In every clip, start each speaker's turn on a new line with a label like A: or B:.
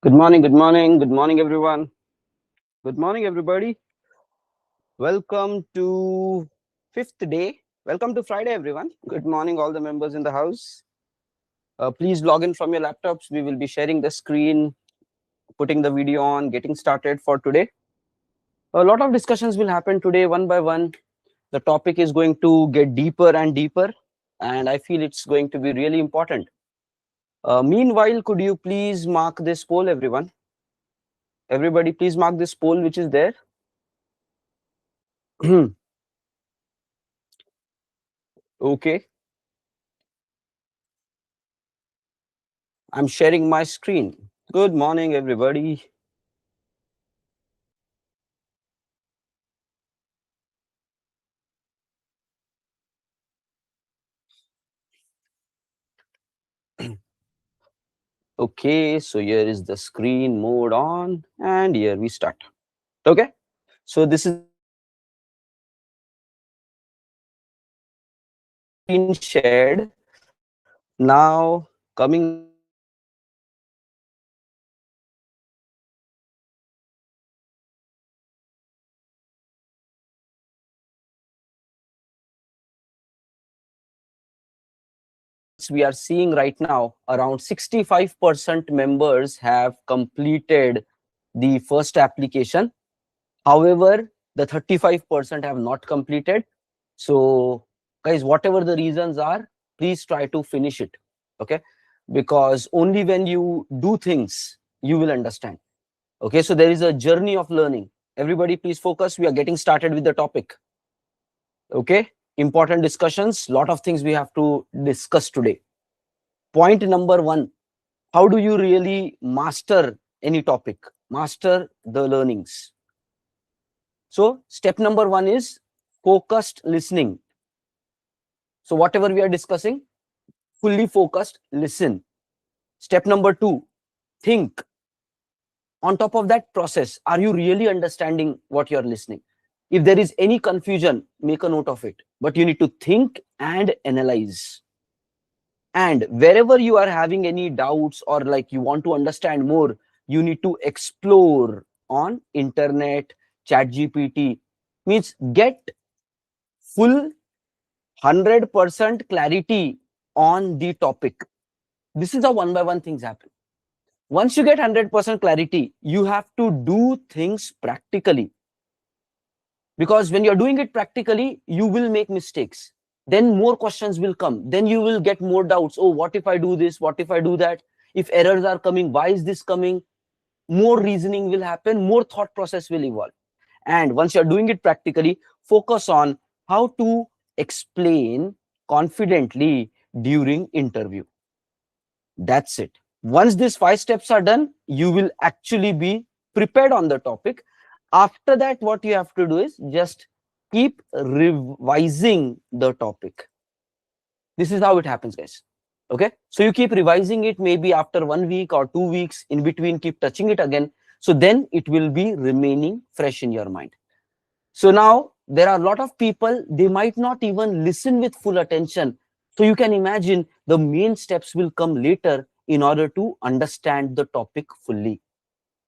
A: Good morning, good morning, good morning, everyone. Good morning, everybody. Welcome to fifth day. Welcome to Friday, everyone. Good morning, all the members in the house. Please log in from your laptops. We will be sharing the screen, putting the video on, getting started for today. A lot of discussions will happen today, one by one. The topic is going to get deeper and deeper, and I feel it's going to be really important. Meanwhile, could you please mark this poll, everyone? Everybody, please mark this poll which is there. Okay. I'm sharing my screen. Good morning, everybody. Okay, so here is the screen mode on, and here we start. Okay, so this is screen shared. Now, coming we are seeing right now, around 65% members have completed the first application. However, the 35% have not completed. So, guys, whatever the reasons are, please try to finish it. Okay, because only when you do things, you will understand. Okay, so there is a journey of learning. Everybody, please focus. We are getting started with the topic. Okay, important discussions, lot of things we have to discuss today. Point number one, how do you really master any topic? Master the learnings. So step number one is focused listening. So whatever we are discussing, fully focused, listen. Step number two, think. On top of that process, are you really understanding what you're listening? If there is any confusion, make a note of it. But you need to think and analyze. And wherever you are having any doubts or like you want to understand more, you need to explore on internet, chat GPT. Means get full 100% clarity on the topic. This is how one by one things happen. Once you get 100% clarity, you have to do things practically. Because when you're doing it practically, you will make mistakes. Then more questions will come. Then you will get more doubts. Oh, what if I do this? What if I do that? If errors are coming, why is this coming? More reasoning will happen. More thought process will evolve. And once you're doing it practically, focus on how to explain confidently during interview. That's it. Once these 5 steps are done, you will actually be prepared on the topic. After that, what you have to do is just keep revising the topic. This is how it happens, guys. Okay, so you keep revising it, maybe after 1 week or 2 weeks, in between keep touching it again, so then it will be remaining fresh in your mind. So now there are a lot of people, they might not even listen with full attention. So you can imagine the main steps will come later in order to understand the topic fully.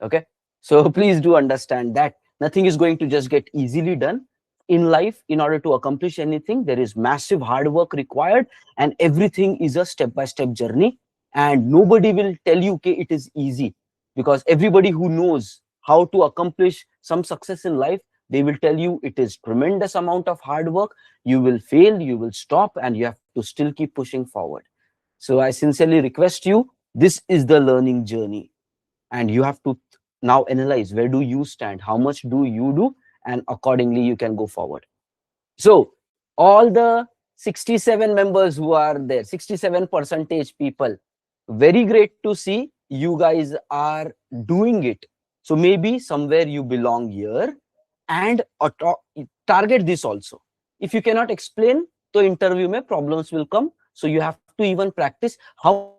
A: Okay, so please do understand that nothing is going to just get easily done in life. In order to accomplish anything, there is massive hard work required, and everything is a step-by-step journey, and nobody will tell you okay it is easy, because everybody who knows how to accomplish some success in life, they will tell you it is tremendous amount of hard work. You will fail, you will stop, and you have to still keep pushing forward. So I sincerely request you, this is the learning journey, and you have to now analyze where do you stand, how much do you do, and accordingly you can go forward. So all the 67 members who are there, 67% people, very great to see you guys are doing it. So maybe somewhere you belong here, and target this also. If you cannot explain, so interview mein problems will come. So you have to even practice how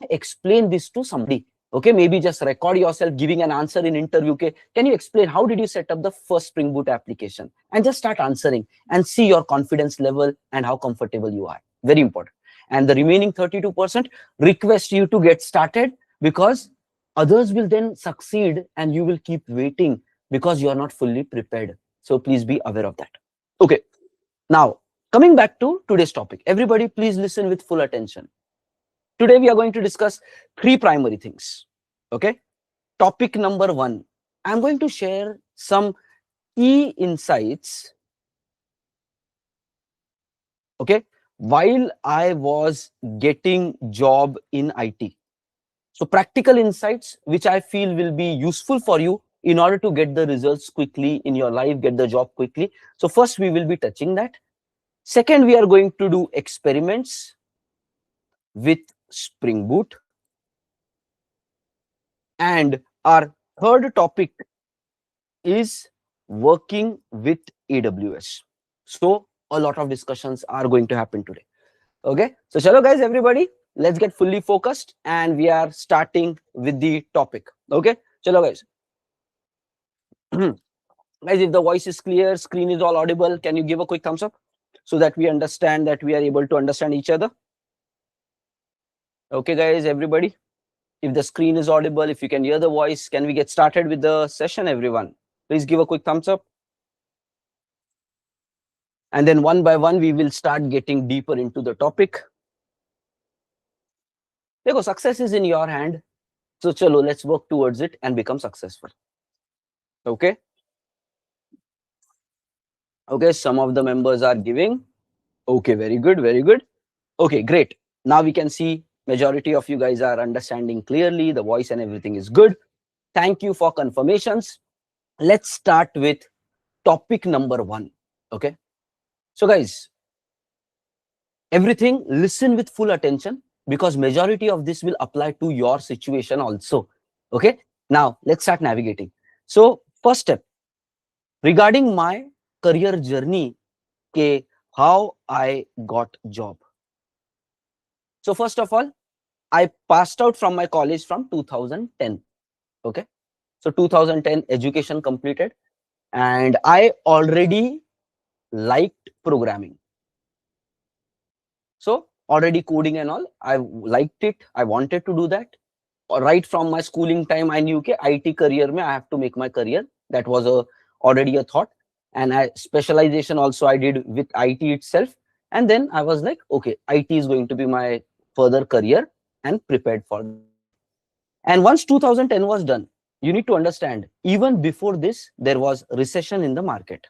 A: explain this to somebody. Okay, maybe just record yourself giving an answer in interview. Okay, can you explain how did you set up the first Spring Boot application? And just start answering and see your confidence level and how comfortable you are. Very important. And the remaining 32% request you to get started, because Others will then succeed and you will keep waiting because you are not fully prepared. So please be aware of that. Okay. Now, coming back to today's topic, everybody please listen with full attention. Today we are going to discuss three primary things. Okay. Topic number one, I'm going to share some key insights. Okay. While I was getting job in IT. So practical insights, which I feel will be useful for you in order to get the results quickly in your life, get the job quickly. So first we will be touching that. Second, we are going to do experiments with Spring Boot. And our third topic is working with AWS. So a lot of discussions are going to happen today. Okay. So chalo guys, everybody, let's get fully focused and we are starting with the topic. Okay. Chalo guys. Guys, if the voice is clear, screen is all audible, can you give a quick thumbs up so that we understand that we are able to understand each other? Okay, guys, everybody. If the screen is audible, if you can hear the voice, can we get started with the session, everyone? Please give a quick thumbs up. And then one by one, we will start getting deeper into the topic. Dekho, success is in your hand. So chalo, let's work towards it and become successful. Okay. Okay, some of the members are giving. Okay, very good, very good. Okay, great. Now we can see majority of you guys are understanding clearly. The voice and everything is good. Thank you for confirmations. Let's start with topic number one. Okay. So guys, everything listen with full attention because majority of this will apply to your situation also. Okay. Now let's start navigating. So first step, regarding my career journey, okay, how I got job. So first of all, I passed out from my college from 2010. Okay. So 2010 education completed and I already liked programming. So already coding and all, I liked it. I wanted to do that. Right from my schooling time, I knew okay, IT career mein I have to make my career. That was already a thought. And specialization also I did with IT itself. And then I was like, okay, IT is going to be my further career and prepared for that. And once 2010 was done, you need to understand, even before this, there was recession in the market.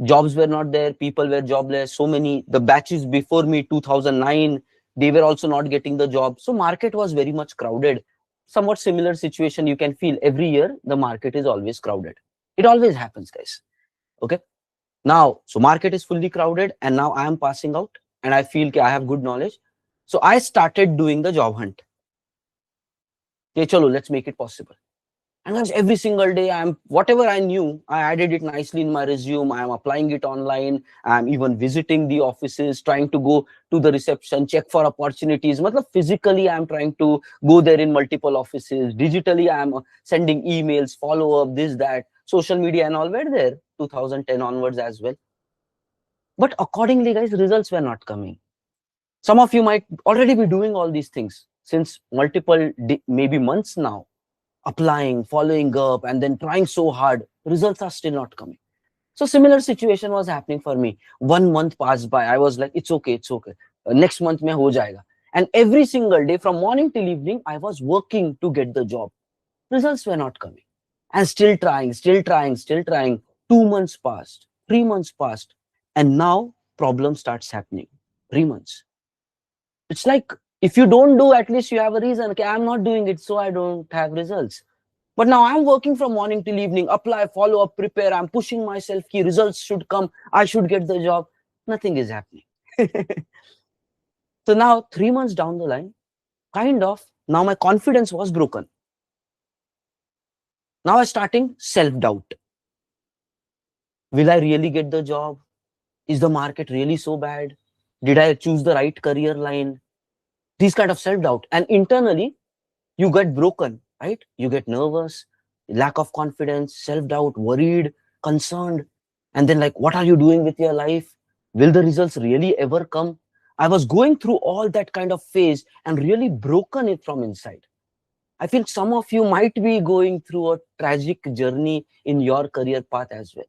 A: Jobs were not there, people were jobless, so many, the batches before me, 2009, they were also not getting the job. So market was very much crowded. Somewhat similar situation you can feel every year, the market is always crowded. It always happens, guys. Okay. Now, so market is fully crowded and now I am passing out and I feel I have good knowledge. So I started doing the job hunt. Okay, chalo, let's make it possible. And guys, every single day, whatever I knew, I added it nicely in my resume. I am applying it online. I'm even visiting the offices, trying to go to the reception, check for opportunities. Matlab, physically, I'm trying to go there in multiple offices. Digitally, I'm sending emails, follow up, this, that. Social media and all were there, 2010 onwards as well. But accordingly, guys, results were not coming. Some of you might already be doing all these things since multiple, maybe months now. Applying, following up, and then trying so hard, results are still not coming. So similar situation was happening for me. 1 month passed by. I was like, it's okay, it's okay. Next month mein ho jayega. And every single day from morning till evening, I was working to get the job. Results were not coming. And still trying, still trying, still trying. 2 months passed, 3 months passed. And now problem starts happening. 3 months. It's like, if you don't do, at least you have a reason. Okay, I'm not doing it, so I don't have results. But now I'm working from morning till evening, apply, follow up, prepare. I'm pushing myself. Key results should come. I should get the job. Nothing is happening. So now 3 months down the line, kind of, now my confidence was broken. Now I'm starting self-doubt. Will I really get the job? Is the market really so bad? Did I choose the right career line? These kind of self-doubt. And internally, you get broken, right? You get nervous, lack of confidence, self-doubt, worried, concerned. And then like, what are you doing with your life? Will the results really ever come? I was going through all that kind of phase and really broken it from inside. I feel some of you might be going through a tragic journey in your career path as well.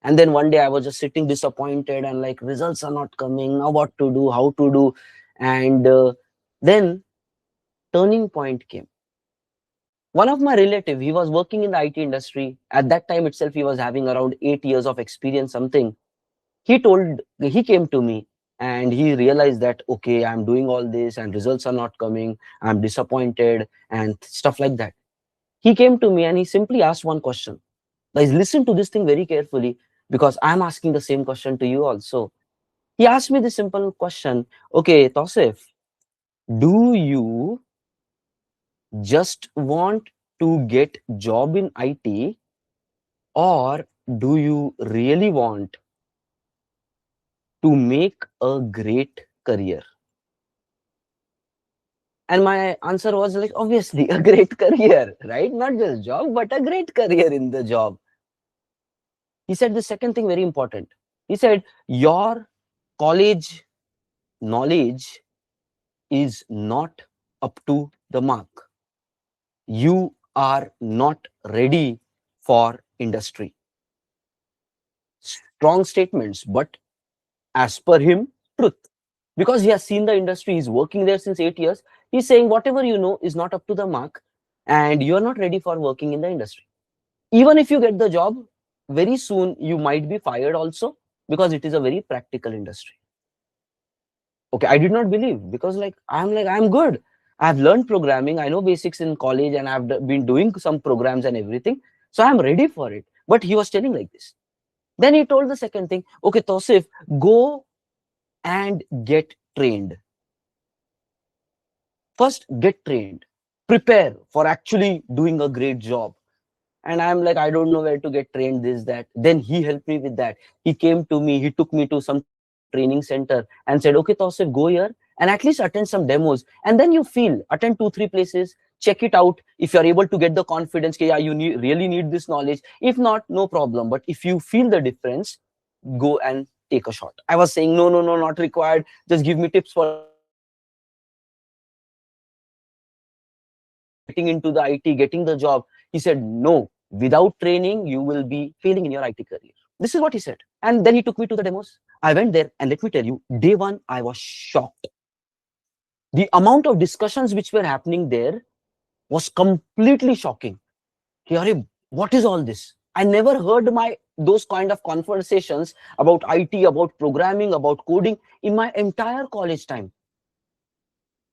A: And then one day I was just sitting disappointed and like, results are not coming. Now what to do? How to do? And then turning point came. One of my relative, he was working in the IT industry. At that time itself, he was having around 8 years of experience, something. He came to me and he realized that, okay, I'm doing all this and results are not coming. I'm disappointed and stuff like that. He came to me and he simply asked one question. Guys, listen to this thing very carefully because I'm asking the same question to you also. He asked me this simple question. Okay, Tausif, do you just want to get job in IT, or do you really want to make a great career? And my answer was like, obviously, a great career, right? Not just job, but a great career in the job. He said the second thing very important. He said, your college knowledge is not up to the mark. You are not ready for industry. Strong statements, but as per him, truth. Because he has seen the industry, he's working there since 8 years. He's saying whatever you know is not up to the mark and you're not ready for working in the industry. Even if you get the job, very soon you might be fired also, because it is a very practical industry. Okay, I did not believe, because I'm good. I've learned programming. I know basics in college and I've been doing some programs and everything. So I'm ready for it. But he was telling like this. Then he told the second thing, okay, Tausif, go and get trained. First, get trained. Prepare for actually doing a great job. And I'm like, I don't know where to get trained, this, that. Then he helped me with that. He came to me, he took me to some training center and said, okay, Tausif, go here and at least attend some demos. And then you feel, attend 2-3 places, check it out. If you're able to get the confidence, yeah, you really need this knowledge. If not, no problem. But if you feel the difference, go and take a shot. I was saying, no, not required. Just give me tips for getting into the IT, getting the job. He said, no, without training, you will be failing in your IT career. This is what he said. And then he took me to the demos. I went there, and let me tell you, day one, I was shocked. The amount of discussions which were happening there was completely shocking. Ki, "Arey, what is all this? I never heard those kind of conversations about IT, about programming, about coding in my entire college time.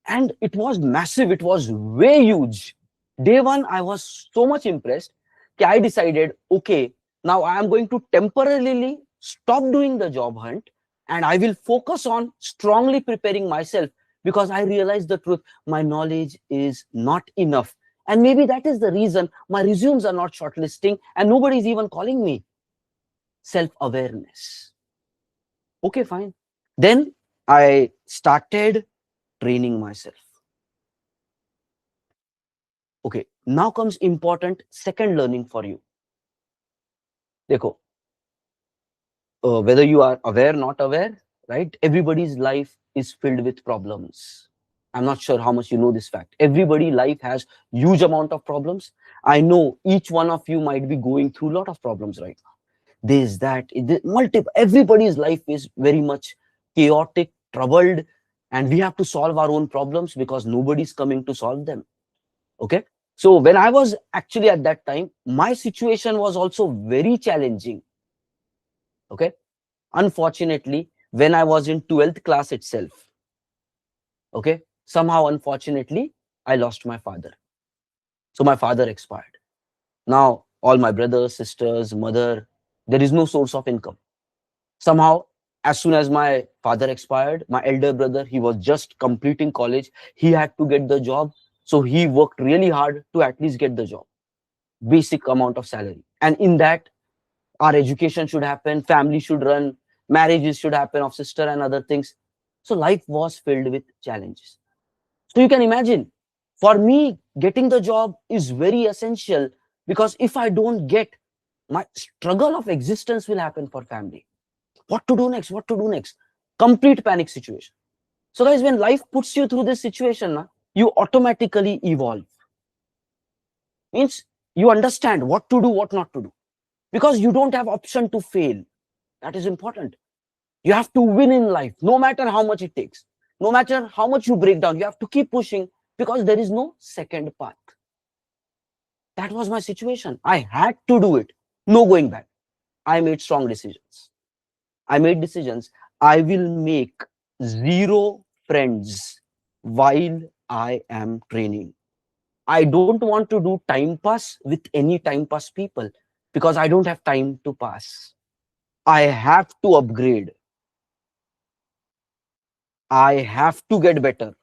A: And it was massive. It was way huge. Day one, I was so much impressed that I decided, okay, now I am going to temporarily stop doing the job hunt and I will focus on strongly preparing myself, because I realized the truth. My knowledge is not enough. And maybe that is the reason my resumes are not shortlisting and nobody is even calling me. Self-awareness. Okay, fine. Then I started training myself. Okay, now comes important second learning for you. Dekho, whether you are aware, not aware, right? Everybody's life is filled with problems. I'm not sure how much you know this fact. Everybody's life has huge amount of problems. I know each one of you might be going through a lot of problems right now. This, that, multiple. Everybody's life is very much chaotic, troubled, and we have to solve our own problems because nobody's coming to solve them. Okay. So when I was actually at that time, my situation was also very challenging. Okay. Unfortunately, when I was in 12th class itself, okay, somehow, unfortunately, I lost my father. So my father expired. Now, all my brothers, sisters, mother, there is no source of income. Somehow, as soon as my father expired, my elder brother, he was just completing college. He had to get the job. So he worked really hard to at least get the job. Basic amount of salary. And in that, our education should happen, family should run, marriages should happen of sister and other things. So life was filled with challenges. So you can imagine, for me, getting the job is very essential, because if I don't get, my struggle of existence will happen for family. What to do next? What to do next? Complete panic situation. So guys, when life puts you through this situation, you automatically evolve. Means you understand what to do, what not to do, because you don't have option to fail. That is important. You have to win in life, no matter how much it takes. No matter how much you break down, you have to keep pushing because there is no second path. That was my situation. I had to do it. No going back. I made strong decisions. I made decisions. I will make zero friends while I am training. I don't want to do time pass with any time pass people because I don't have time to pass. I have to upgrade. I have to get better.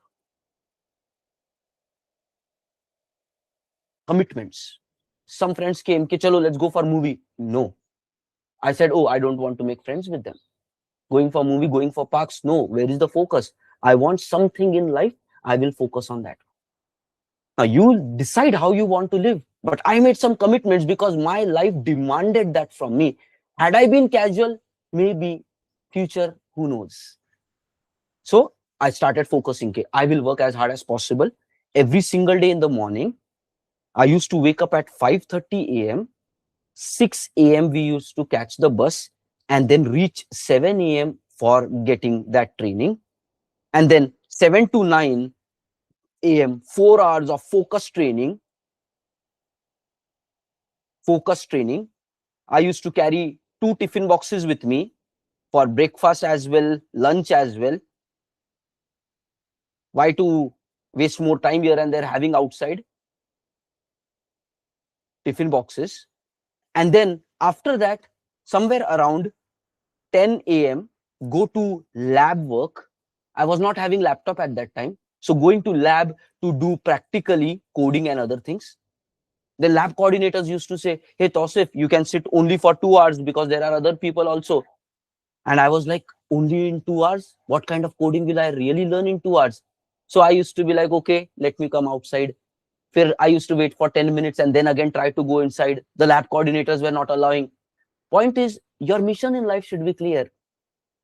A: Commitments. Some friends came, ki, chalo, let's go for a movie. No. I said, oh, I don't want to make friends with them. Going for movie, going for parks. No. Where is the focus? I want something in life. I will focus on that. Now, you decide how you want to live. But I made some commitments because my life demanded that from me. Had I been casual, maybe future, who knows? So I started focusing. Okay, I will work as hard as possible every single day in the morning. I used to wake up at 5:30 a.m. 6 a.m. we used to catch the bus and then reach 7 a.m. for getting that training. And then 7 to 9 a.m., 4 hours of focus training. I used to carry 2 tiffin boxes with me for breakfast as well, lunch as well. Why to waste more time here and there having outside tiffin boxes? And then after that, somewhere around 10 a.m., go to lab work. I was not having laptop at that time. So going to lab to do practically coding and other things. The lab coordinators used to say, hey, Tausif, you can sit only for 2 hours because there are other people also. And I was like, only in 2 hours? What kind of coding will I really learn in 2 hours? So I used to be like, okay, let me come outside. I used to wait for 10 minutes and then again try to go inside. The lab coordinators were not allowing. Point is, your mission in life should be clear.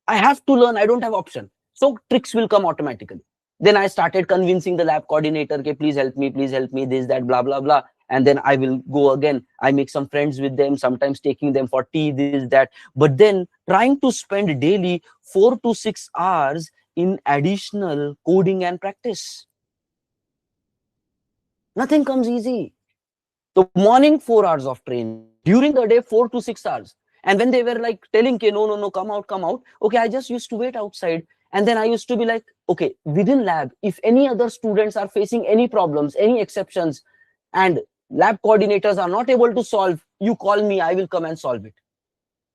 A: I have to learn. I don't have option. So tricks will come automatically. Then I started convincing the lab coordinator, okay, please help me, this, that, blah, blah, blah. And then I will go again. I make some friends with them, sometimes taking them for tea, this, that. But then trying to spend daily 4 to 6 hours in additional coding and practice. Nothing comes easy. The morning 4 hours of training, during the day 4 to 6 hours. And when they were like telling, okay, no, come out. Okay, I just used to wait outside. And then I used to be like, okay, within lab, if any other students are facing any problems, any exceptions, and lab coordinators are not able to solve, you call me, I will come and solve it.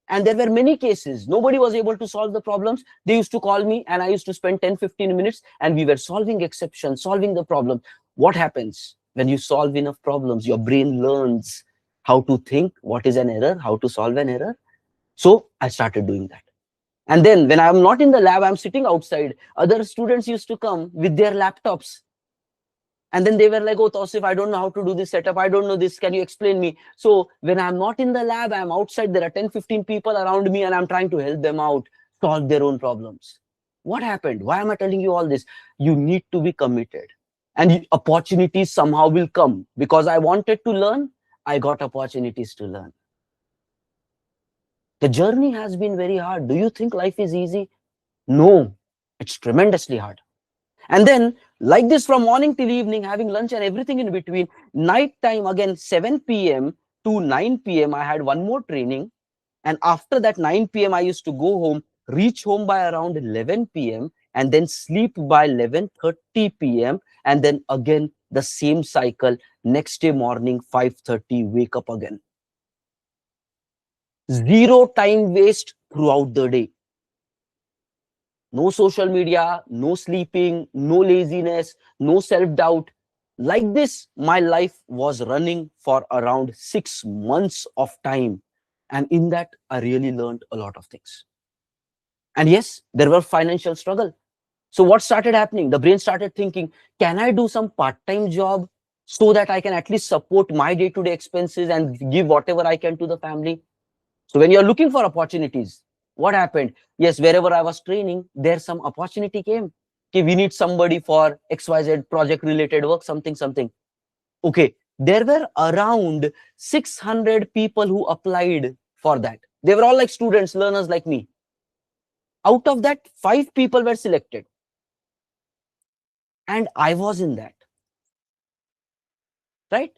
A: And there were many cases. Nobody was able to solve the problems. They used to call me and I used to spend 10-15 minutes and we were solving exceptions, solving the problem. What happens? When you solve enough problems, your brain learns how to think, what is an error, how to solve an error. So I started doing that. And then when I'm not in the lab, I'm sitting outside. Other students used to come with their laptops. And then they were like, oh, Tausif, I don't know how to do this setup. I don't know this. Can you explain me? So when I'm not in the lab, I'm outside. There are 10-15 people around me and I'm trying to help them out, solve their own problems. What happened? Why am I telling you all this? You need to be committed. And opportunities somehow will come. Because I wanted to learn, I got opportunities to learn. The journey has been very hard. Do you think life is easy? No, it's tremendously hard. And then like this from morning till evening, having lunch and everything in between, night time again 7 p.m. to 9 p.m. I had one more training. And after that 9 p.m. I used to go home, reach home by around 11 p.m. and then sleep by 11:30 p.m. And then again the same cycle, next day morning 5:30, wake up again. Zero time waste throughout the day. No social media, no sleeping, no laziness, no self-doubt. Like this, my life was running for around 6 months of time. And in that, I really learned a lot of things. And yes, there were financial struggle. So what started happening? The brain started thinking, can I do some part-time job so that I can at least support my day-to-day expenses and give whatever I can to the family? So when you're looking for opportunities, what happened? Yes, wherever I was training, there some opportunity came. Okay, we need somebody for XYZ project related work, something. Okay, There were around 600 people who applied for that. They were all like students, learners like me. Out of that, 5 people were selected. And I was in that. Right?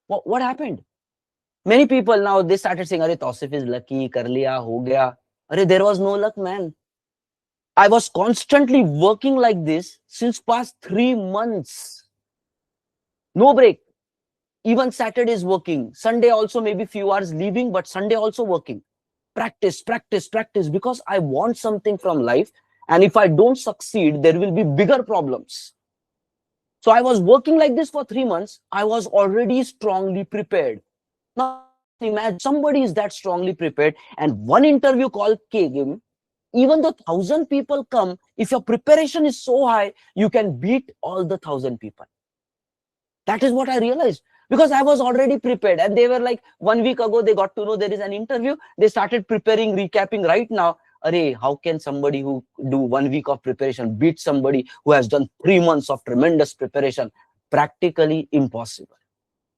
A: What happened? Many people now, they started saying, Arey, Tausif is lucky, kar liya, ho gaya. Arey, there was no luck, man. I was constantly working like this since past 3 months. No break. Even Saturdays working. Sunday also maybe few hours leaving, but Sunday also working. Practice, practice, practice, because I want something from life. And if I don't succeed, there will be bigger problems. So I was working like this for 3 months. I was already strongly prepared. Now imagine somebody is that strongly prepared and one interview call came. Even though 1,000 people come, if your preparation is so high, you can beat all the 1,000 people. That is what I realized, because I was already prepared. And they were like, 1 week ago, they got to know there is an interview. They started preparing, recapping right now. Arey, how can somebody who do 1 week of preparation beat somebody who has done 3 months of tremendous preparation? Practically impossible.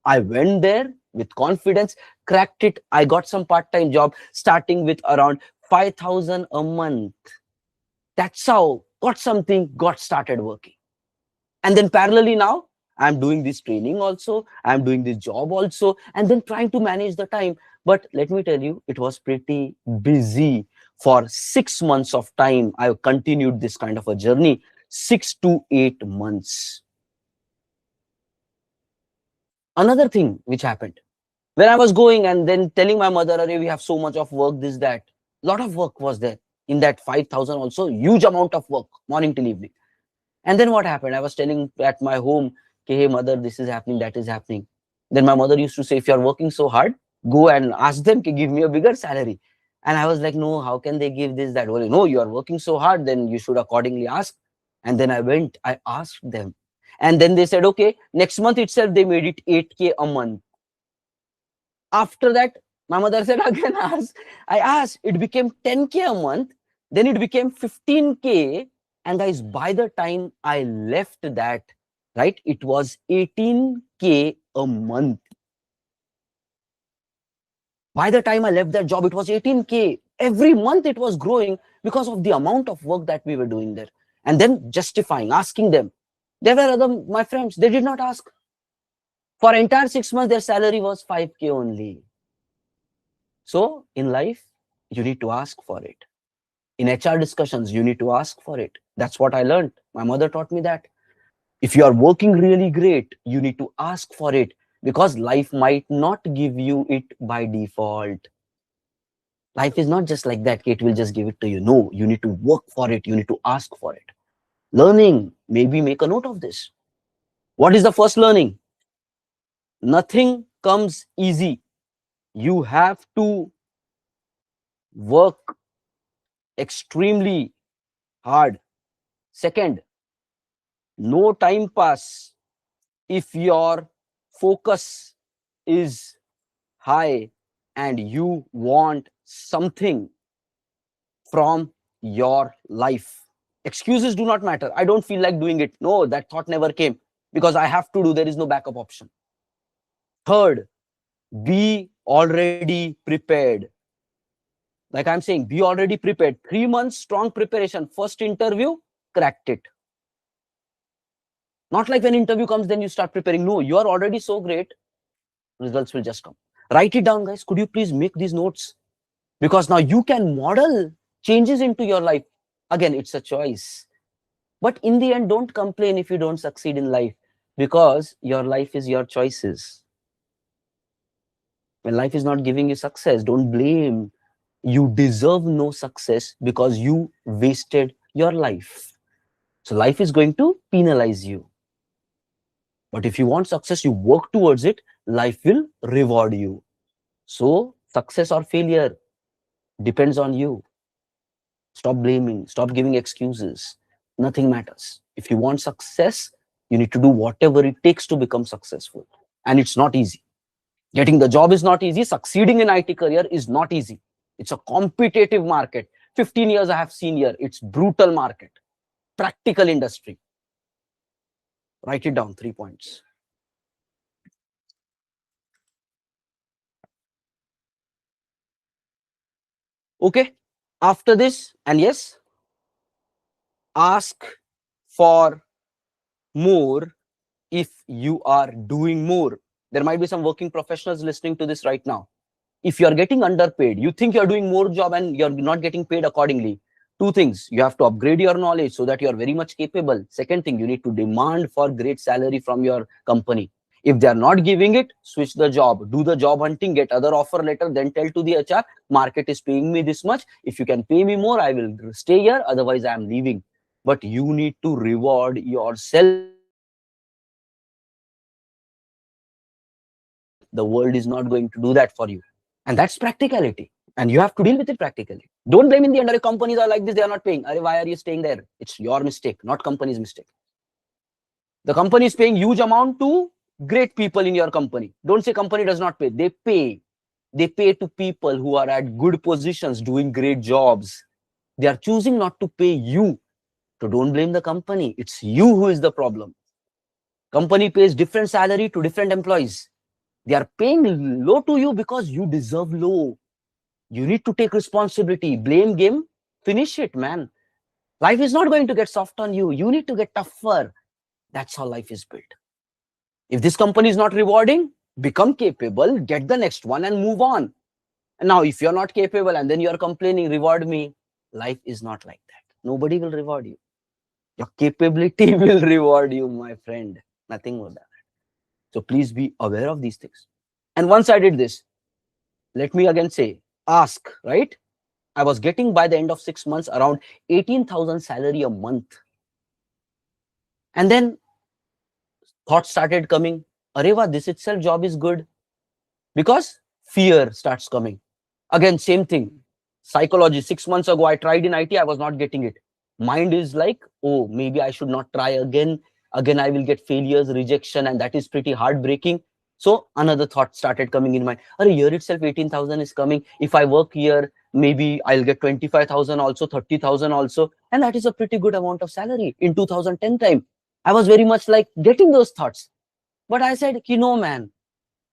A: I went there with confidence, cracked it. I got some part-time job starting with around 5,000 a month. That's how got something, got started working. And then parallelly now, I'm doing this training also, I'm doing this job also, and then trying to manage the time. But let me tell you, it was pretty busy. For 6 months of time, I continued this kind of a journey, 6 to 8 months. Another thing which happened, when I was going and then telling my mother, we have so much of work, this, that, a lot of work was there. In that 5,000 also, huge amount of work, morning till evening. And then what happened? I was telling at my home, hey, mother, this is happening, that is happening. Then my mother used to say, if you're working so hard, go and ask them to give me a bigger salary. And I was like, no, how can they give this, that? Well, no, you are working so hard, then you should accordingly ask. And then I went, I asked them. And then they said, okay, next month itself, they made it 8K a month. After that, my mother said, again, I asked, it became 10K a month. Then it became 15K. And guys, by the time I left that, right, it was 18K a month. By the time I left that job, it was 18K. Every month it was growing because of the amount of work that we were doing there. And then justifying, asking them. There were other, my friends, they did not ask. For entire 6 months, their salary was 5K only. So in life, you need to ask for it. In HR discussions, you need to ask for it. That's what I learned. My mother taught me that. If you are working really great, you need to ask for it, because life might not give you it by default. Life is not just like that. It will just give it to you. No, you need to work for it. You need to ask for it. Learning, maybe make a note of this. What is the first learning? Nothing comes easy. You have to work extremely hard. Second, no time pass. If your focus is high and you want something from your life, excuses do not matter. I don't feel like doing it. No, that thought never came, because I have to do. There is no backup option. Third, be already prepared. Like I'm saying, be already prepared. 3 months strong preparation. First interview, cracked it. Not like when interview comes, then you start preparing. No, you are already so great. Results will just come. Write it down, guys. Could you please make these notes? Because now you can model changes into your life. Again, it's a choice. But in the end, don't complain if you don't succeed in life, because your life is your choices. When life is not giving you success, don't blame. You deserve no success because you wasted your life. So life is going to penalize you. But if you want success, you work towards it, life will reward you. So success or failure depends on you. Stop blaming, stop giving excuses. Nothing matters. If you want success, you need to do whatever it takes to become successful. And it's not easy. Getting the job is not easy. Succeeding in IT career is not easy. It's a competitive market. 15 years I have seen here. It's brutal market. Practical industry. Write it down, 3 points. Okay. After this, and yes, ask for more if you are doing more. There might be some working professionals listening to this right now. If you are getting underpaid, you think you're doing more job and you're not getting paid accordingly. Two things: you have to upgrade your knowledge so that you are very much capable. Second thing, you need to demand for great salary from your company. If they are not giving it, switch the job, do the job hunting, get other offer letter, then tell to the HR, market is paying me this much. If you can pay me more, I will stay here. Otherwise, I am leaving. But you need to reward yourself. The world is not going to do that for you. And that's practicality. And you have to deal with it practically. Don't blame in the end, companies are like this, they are not paying. Why are you staying there? It's your mistake, not company's mistake. The company is paying huge amount to great people in your company. Don't say company does not pay. They pay. They pay to people who are at good positions, doing great jobs. They are choosing not to pay you. So don't blame the company. It's you who is the problem. Company pays different salary to different employees. They are paying low to you because you deserve low. You need to take responsibility. Blame game. Finish it, man. Life is not going to get soft on you. You need to get tougher. That's how life is built. If this company is not rewarding, become capable, get the next one and move on. And now, if you're not capable and then you're complaining, reward me, life is not like that. Nobody will reward you. Your capability will reward you, my friend. Nothing more than that. So please be aware of these things. And once I did this, let me again say, ask, right? I was getting by the end of 6 months around 18,000 salary a month. And then thoughts started coming. Areva, this itself job is good. Because fear starts coming. Again, same thing. Psychology. 6 months ago, I tried in IT, I was not getting it. Mind is like, oh, maybe I should not try again. Again, I will get failures, rejection, and that is pretty heartbreaking. So another thought started coming in mind. Here itself, 18,000 is coming. If I work here, maybe I'll get 25,000 also, 30,000 also. And that is a pretty good amount of salary in 2010 time. I was very much like getting those thoughts. But I said, man,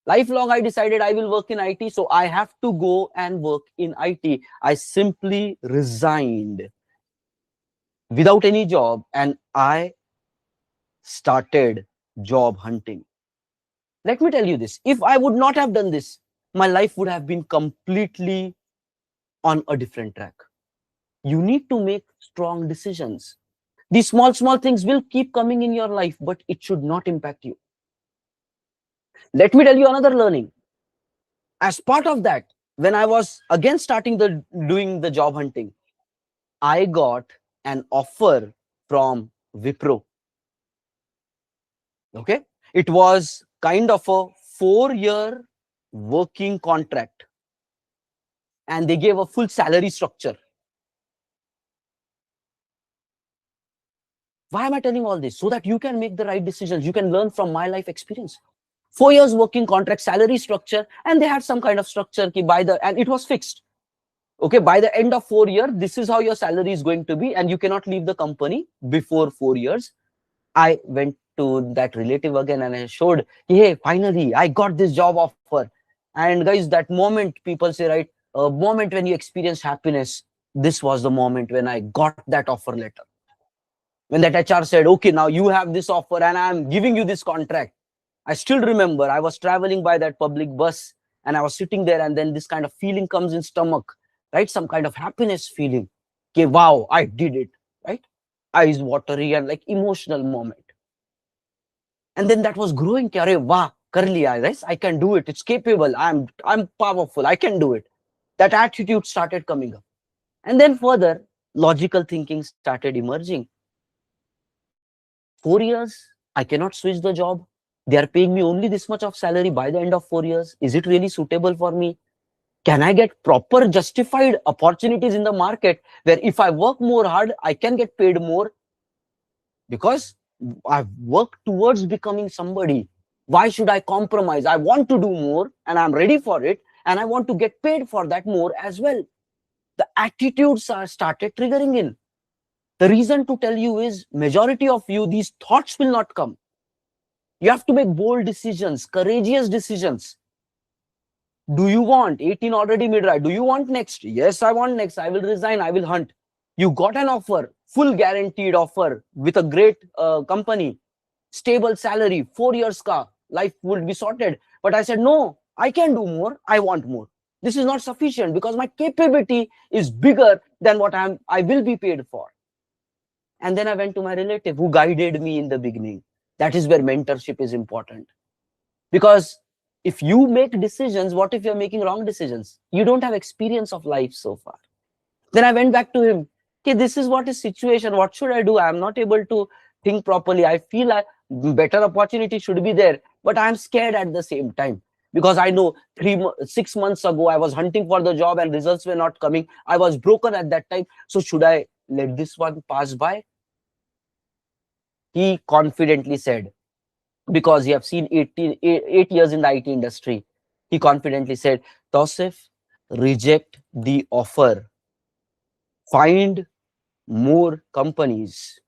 A: lifelong, I decided I will work in IT, so I have to go and work in IT. I simply resigned without any job and I started job hunting. Let me tell you this. If I would not have done this, my life would have been completely on a different track. You need to make strong decisions. These small things will keep coming in your life, but it should not impact you. Let me tell you another learning. As part of that, when I was again starting doing the job hunting, I got an offer from Wipro. Okay. It was kind of a 4-year working contract. And they gave a full salary structure. Why am I telling all this? So that you can make the right decisions. You can learn from my life experience. 4 years working contract, salary structure, and they had some kind of structure and it was fixed. Okay, by the end of 4 years, this is how your salary is going to be, and you cannot leave the company before 4 years. I went to that relative again and I showed, hey, finally, I got this job offer. And guys, that moment, people say, right, a moment when you experience happiness, this was the moment when I got that offer letter. When that HR said, okay, now you have this offer and I'm giving you this contract. I still remember I was traveling by that public bus and I was sitting there, and then this kind of feeling comes in stomach, right? Some kind of happiness feeling. Okay, wow, I did it, right? Eyes watery and like emotional moment. And then that was growing. Wow, kar liya, right? I can do it. It's capable. I'm powerful. I can do it. That attitude started coming up. And then further, logical thinking started emerging. 4 years, I cannot switch the job. They are paying me only this much of salary by the end of 4 years. Is it really suitable for me? Can I get proper justified opportunities in the market where if I work more hard, I can get paid more? Because I've worked towards becoming somebody. Why should I compromise? I want to do more and I'm ready for it. And I want to get paid for that more as well. The attitudes are started triggering in. The reason to tell you is majority of you, these thoughts will not come. You have to make bold decisions, courageous decisions. Do you want 18 already mid-right? Do you want next? Yes, I want next. I will resign. I will hunt. You got an offer, full guaranteed offer with a great company, stable salary, 4 years car, life would be sorted. But I said, no, I can do more. I want more. This is not sufficient because my capability is bigger than what I will be paid for. And then I went to my relative who guided me in the beginning. That is where mentorship is important. Because if you make decisions, what if you're making wrong decisions? You don't have experience of life so far. Then I went back to him. Okay, this is what is situation. What should I do? I'm not able to think properly. I feel a better opportunity should be there, but I'm scared at the same time because I know 6 months ago I was hunting for the job and results were not coming. I was broken at that time. So should I let this one pass by? He confidently said, because he have seen 8 years in the IT industry, he confidently said, Tausif, reject the offer. Find more companies.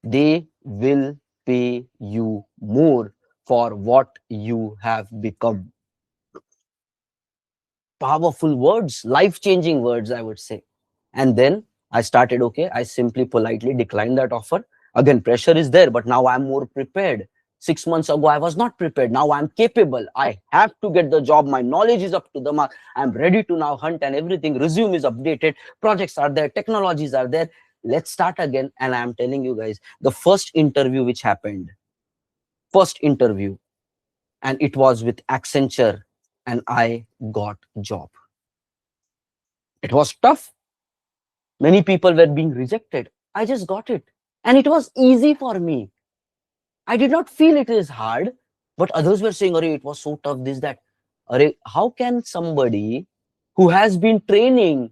A: They will pay you more for what you have become. Powerful words, life-changing words, I would say. And then I started, okay, I simply politely declined that offer. Again, pressure is there, but now I'm more prepared. 6 months ago, I was not prepared. Now I'm capable. I have to get the job. My knowledge is up to the mark. I'm ready to now hunt and everything. Resume is updated. Projects are there. Technologies are there. Let's start again. And I'm telling you guys, the first interview which happened, first interview, and it was with Accenture, and I got job. It was tough. Many people were being rejected. I just got it. And it was easy for me. I did not feel it is hard, but others were saying, Arey, it was so tough, this, that. Arey, how can somebody who has been training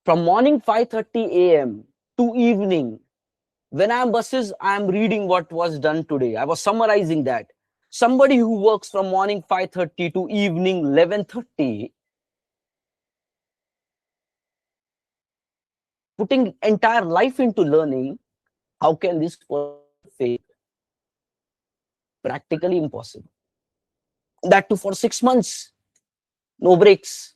A: from morning 5:30 a.m. to evening, when I'm buses, I'm reading what was done today. I was summarizing that. Somebody who works from morning 5:30 to evening 11:30, putting entire life into learning, how can this person fail? Practically impossible. That too for 6 months, no breaks.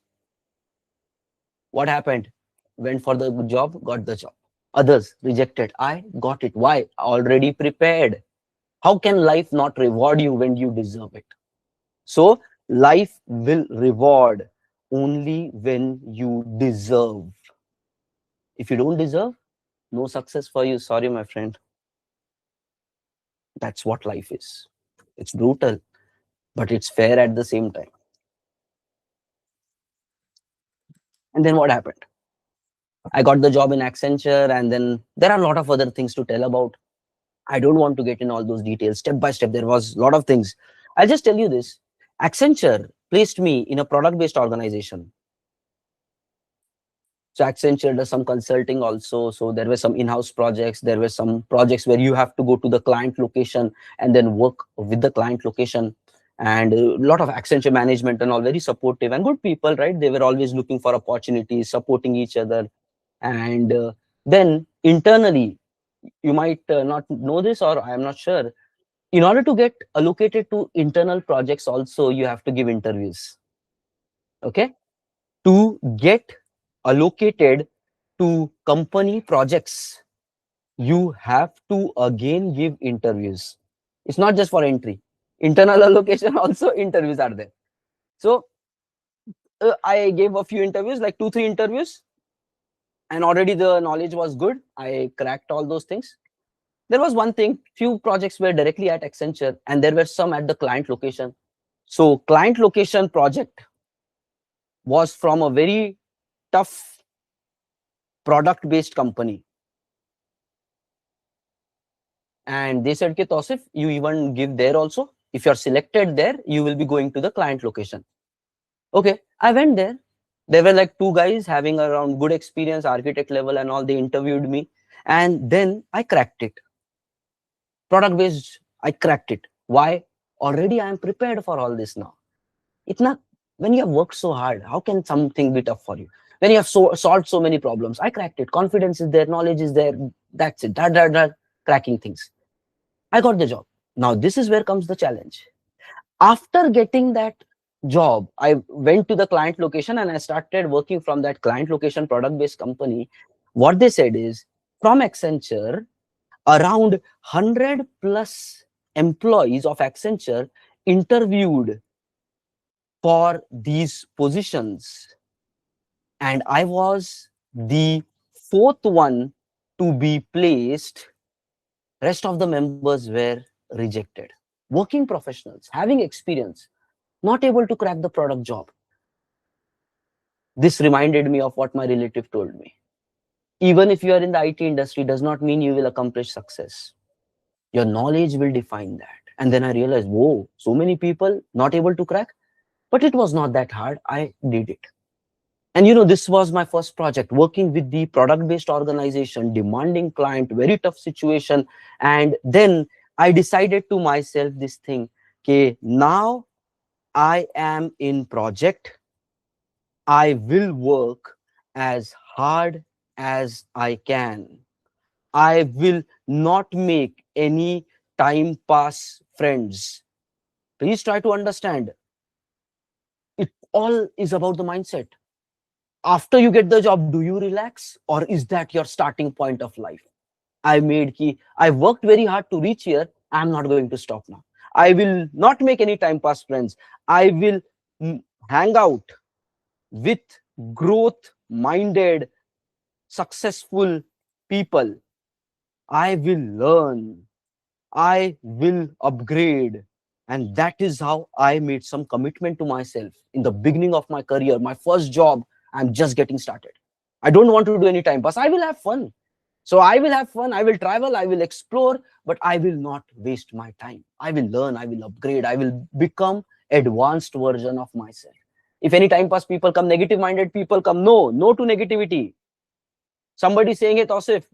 A: What happened? Went for the job, got the job. Others rejected. I got it. Why? Already prepared. How can life not reward you when you deserve it? So life will reward only when you deserve. If you don't deserve, no success for you. Sorry, my friend. That's what life is. It's brutal, but it's fair at the same time. And then what happened? I got the job in Accenture, and then there are a lot of other things to tell about. I don't want to get in all those details. Step by step, there was a lot of things. I'll just tell you this. Accenture placed me in a product-based organization. So Accenture does some consulting also. So there were some in-house projects. There were some projects where you have to go to the client location and then work with the client location. And a lot of Accenture management and all very supportive and good people, right? They were always looking for opportunities, supporting each other. And then internally, you might not know this, or I am not sure. In order to get allocated to internal projects also, you have to give interviews. Okay? To get allocated to company projects, you have to again give interviews. It's not just for entry. Internal allocation also, interviews are there. So I gave a few interviews, like 2-3 interviews, and already the knowledge was good. I cracked all those things. There was one thing, few projects were directly at Accenture and there were some at the client location. So client location project was from a very tough product-based company. And they said, Tausif, you even give there also. If you're selected there, you will be going to the client location. Okay, I went there. There were like 2 guys having around good experience, architect level and all. They interviewed me. And then I cracked it. Product-based, I cracked it. Why? Already I am prepared for all this now. It's not, when you have worked so hard, how can something be tough for you? When you have solved so many problems, I cracked it. Confidence is there, knowledge is there. That's it. Cracking things. I got the job. Now, this is where comes the challenge. After getting that job. I went to the client location and I started working from that client location product based company. What they said is, from Accenture, around 100 plus employees of Accenture interviewed for these positions, and I was the fourth one to be placed. Rest of the members were rejected. Working professionals having experience, not able to crack the product job. This reminded me of what my relative told me. Even if you are in the IT industry, does not mean you will accomplish success. Your knowledge will define that. And then I realized, whoa, so many people not able to crack, but it was not that hard. I did it. And this was my first project, working with the product based organization, demanding client, very tough situation. And then I decided to myself this thing, okay, now I am in project. I will work as hard as I can. I will not make any time pass friends. Please try to understand. It all is about the mindset. After you get the job, do you relax, or is that your starting point of life? I worked very hard to reach here. I'm not going to stop now. I will not make any time pass friends. I will hang out with growth minded, successful people. I will learn. I will upgrade. And that is how I made some commitment to myself in the beginning of my career. My first job, I'm just getting started. I don't want to do any time pass. I will have fun. So I will have fun. I will travel. I will explore, but I will not waste my time. I will learn. I will upgrade. I will become advanced version of myself. If any time pass people come, negative minded people come, no to negativity. Somebody saying, hey, Tausif,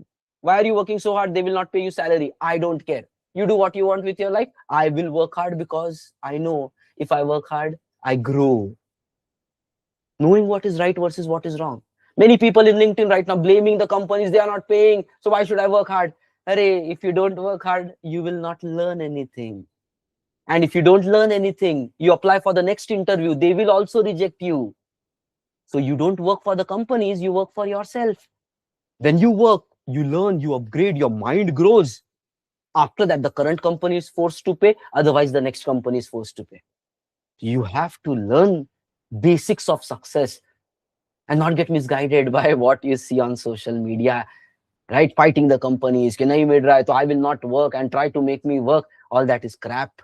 A: why are you working so hard? They will not pay you salary. I don't care. You do what you want with your life. I will work hard because I know if I work hard, I grow. Knowing what is right versus what is wrong. Many people in LinkedIn right now blaming the companies, they are not paying. So why should I work hard? Arey, if you don't work hard, you will not learn anything. And if you don't learn anything, you apply for the next interview, they will also reject you. So you don't work for the companies, you work for yourself. When you work, you learn, you upgrade, your mind grows. After that, the current company is forced to pay, otherwise the next company is forced to pay. You have to learn basics of success and not get misguided by what you see on social media, right? Fighting the companies, "Ki nahi mil raha hai, to I will not work and try to make me work." All that is crap.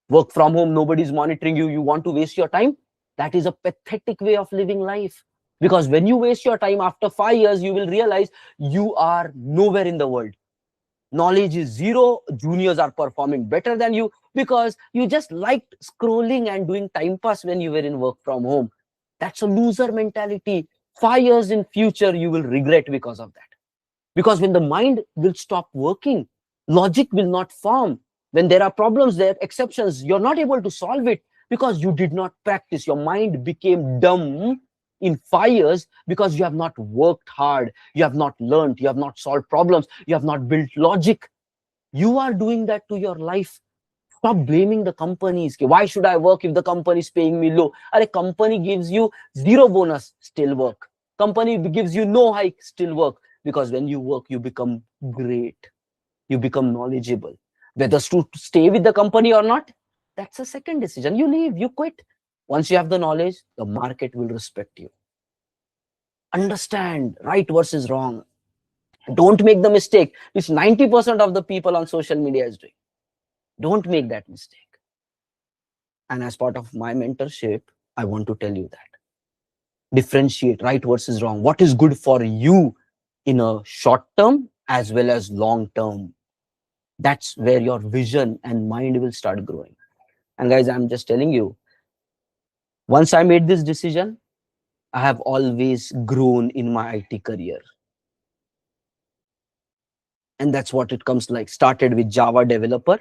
A: Work from home, nobody's monitoring you. You want to waste your time? That is a pathetic way of living life. Because when you waste your time after 5 years, you will realize you are nowhere in the world. Knowledge is zero. Juniors are performing better than you because you just liked scrolling and doing time pass when you were in work from home. That's a loser mentality. 5 years in future, you will regret because of that. Because when the mind will stop working, logic will not form. When there are problems, there are exceptions, you're not able to solve it because you did not practice. Your mind became dumb in 5 years because you have not worked hard, you have not learned, you have not solved problems, you have not built logic. You are doing that to your life. Stop blaming the companies. Why should I work if the company is paying me low? A company gives you zero bonus, still work. Company gives you no hike, still work. Because when you work, you become great. You become knowledgeable. Whether to stay with the company or not, that's a second decision. You leave, you quit. Once you have the knowledge, the market will respect you. Understand right versus wrong. Don't make the mistake which 90% of the people on social media is doing. Don't make that mistake. And as part of my mentorship, I want to tell you that. Differentiate right versus wrong. What is good for you in a short term as well as long term? That's where your vision and mind will start growing. And guys, I'm just telling you, once I made this decision, I have always grown in my IT career. And that's what it comes like. Started with Java developer,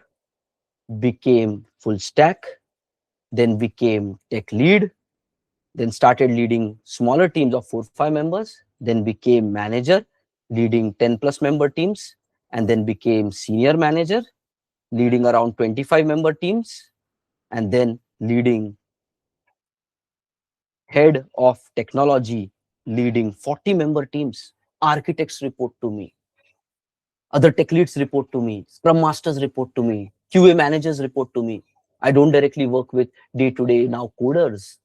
A: became full stack, then became tech lead, then started leading smaller teams of 4 5 members, then became manager leading 10 plus member teams, and then became senior manager leading around 25 member teams, and then leading head of technology leading 40-member teams. Architects report to me. Other tech leads report to me. Scrum masters report to me. QA managers report to me. I don't directly work with day-to-day now coders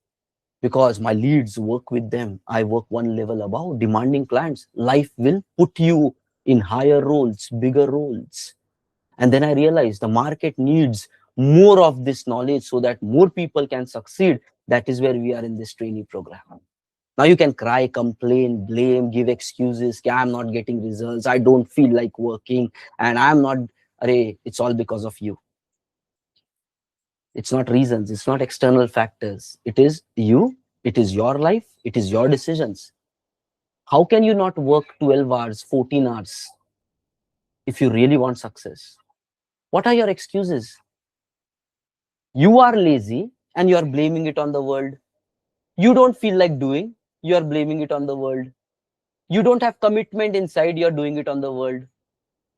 A: because my leads work with them. I work one level above, demanding clients. Life will put you in higher roles, bigger roles. And then I realized the market needs more of this knowledge so that more people can succeed. That is where we are in this trainee program. Now you can cry, complain, blame, give excuses. I'm not getting results. I don't feel like working. And I'm not, array, it's all because of you. It's not reasons. It's not external factors. It is you. It is your life. It is your decisions. How can you not work 12 hours, 14 hours if you really want success? What are your excuses? You are lazy and you are blaming it on the world. You don't feel like doing, you are blaming it on the world. You don't have commitment inside, you're doing it on the world.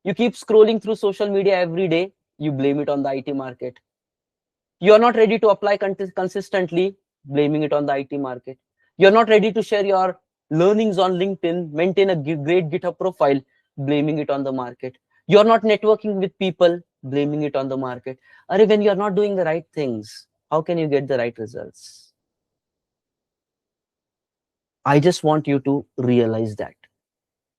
A: You keep scrolling through social media every day, you blame it on the IT market. You're not ready to apply consistently, blaming it on the IT market. You're not ready to share your learnings on LinkedIn, maintain a great GitHub profile, blaming it on the market. You're not networking with people, blaming it on the market. Or when you're not doing the right things, how can you get the right results? I just want you to realize that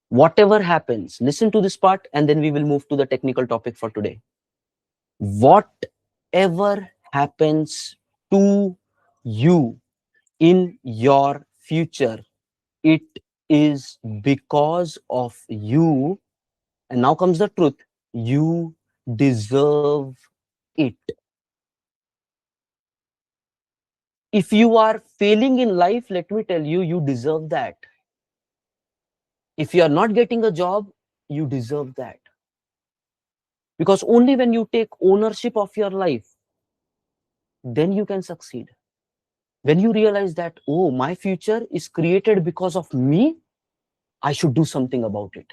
A: whatever happens, listen to this part and then we will move to the technical topic for today. Whatever happens to you in your future, it is because of you. And now comes the truth. You deserve it. If you are failing in life, let me tell you, you deserve that. If you are not getting a job, you deserve that. Because only when you take ownership of your life, then you can succeed. When you realize that, oh, my future is created because of me, I should do something about it.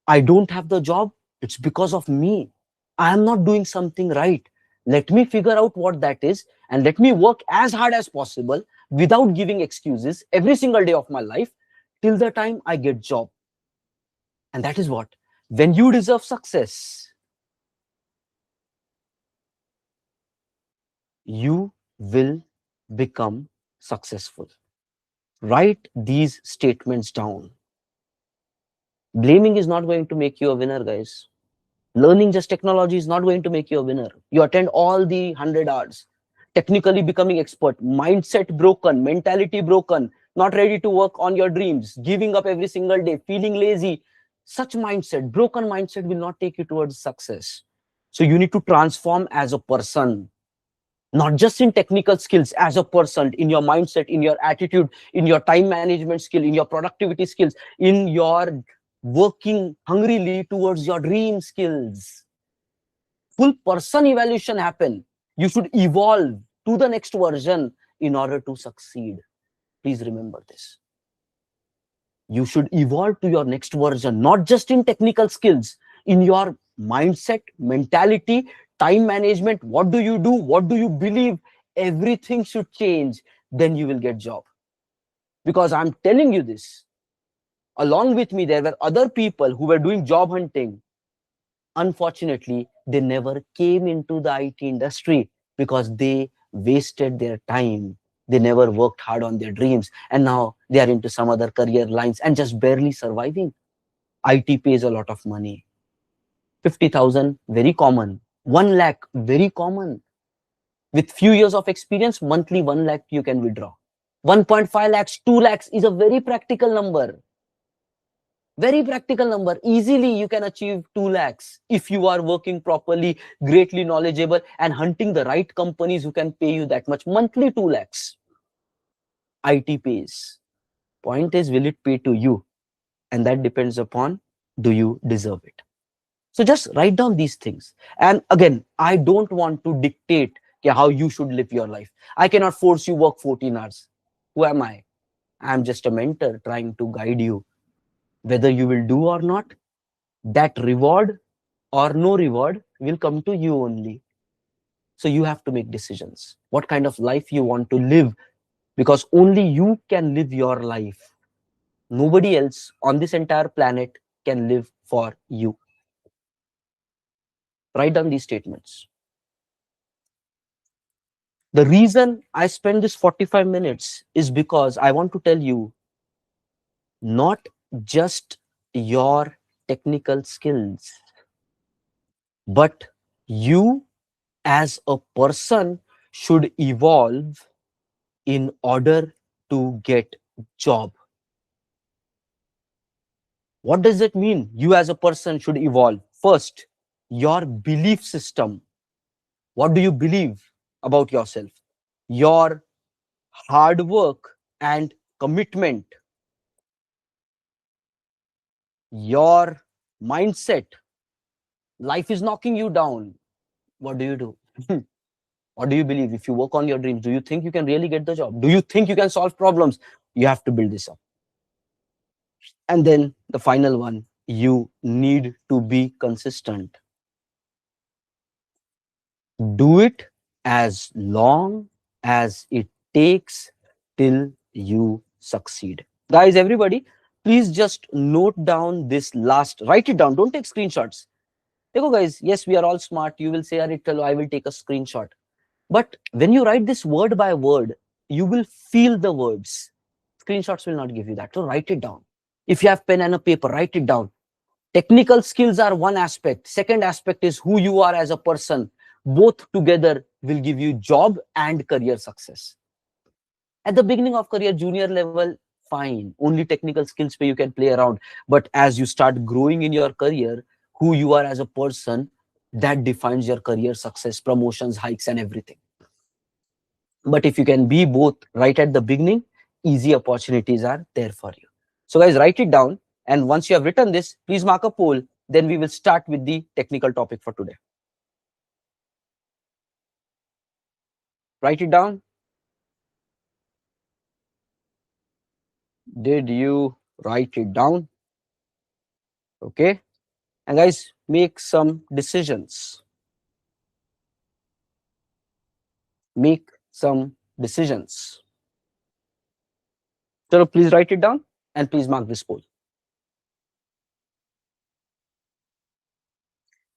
A: I don't have the job, it's because of me. I am not doing something right. Let me figure out what that is and let me work as hard as possible without giving excuses every single day of my life till the time I get job. And that is what, when you deserve success, you will become successful. Write these statements down. Blaming is not going to make you a winner, guys. Learning just technology is not going to make you a winner. You attend all the 100 hours, technically becoming expert, mindset broken, mentality broken, not ready to work on your dreams, giving up every single day, feeling lazy. Such mindset, broken mindset will not take you towards success. So you need to transform as a person, not just in technical skills, as a person, in your mindset, in your attitude, in your time management skill, in your productivity skills, in your working hungrily towards your dream skills. Full person evaluation happen. You should evolve to the next version in order to succeed. Please remember this. You should evolve to your next version, not just in technical skills, in your mindset, mentality, time management. What do you do? What do you believe? Everything should change. Then you will get job. Because I'm telling you this, along with me, there were other people who were doing job hunting. Unfortunately, they never came into the IT industry because they wasted their time. They never worked hard on their dreams. And now they are into some other career lines and just barely surviving. IT pays a lot of money. 50,000, very common. 1 lakh, very common. With few years of experience, monthly 1 lakh you can withdraw. 1.5 lakhs, 2 lakhs is a very practical number. Very practical number. Easily you can achieve 2 lakhs if you are working properly, greatly knowledgeable, and hunting the right companies who can pay you that much. Monthly 2 lakhs. IT pays. Point is, will it pay to you? And that depends upon, do you deserve it? So just write down these things. And again, I don't want to dictate how you should live your life. I cannot force you work 14 hours. Who am I? I'm just a mentor trying to guide you. Whether you will do or not, that reward or no reward will come to you only. So you have to make decisions. What kind of life you want to live because only you can live your life. Nobody else on this entire planet can live for you. Write down these statements. The reason I spend this 45 minutes is because I want to tell you not just your technical skills, but you as a person should evolve in order to get job. What does it mean? You as a person should evolve. First, your belief system. What do you believe about yourself? Your hard work and commitment, your mindset. Life is knocking you down. What do you do? What do you believe? If you work on your dreams, do you think you can really get the job? Do you think you can solve problems? You have to build this up. And then the final one, you need to be consistent. Do it as long as it takes till you succeed. Guys, everybody, please just note down this last, write it down. Don't take screenshots. Dekho guys, yes, we are all smart. You will say, I will take a screenshot. But when you write this word by word, you will feel the words. Screenshots will not give you that. So write it down. If you have pen and a paper, write it down. Technical skills are one aspect. Second aspect is who you are as a person. Both together will give you job and career success. At the beginning of career, junior level, fine. Only technical skills where you can play around. But as you start growing in your career, who you are as a person, that defines your career success, promotions, hikes, and everything. But if you can be both right at the beginning, easy opportunities are there for you. So guys, write it down. And once you have written this, please mark a poll. Then we will start with the technical topic for today. Write it down. Did you write it down? Okay. And guys, make some decisions. Make some decisions. So please write it down and please mark this poll.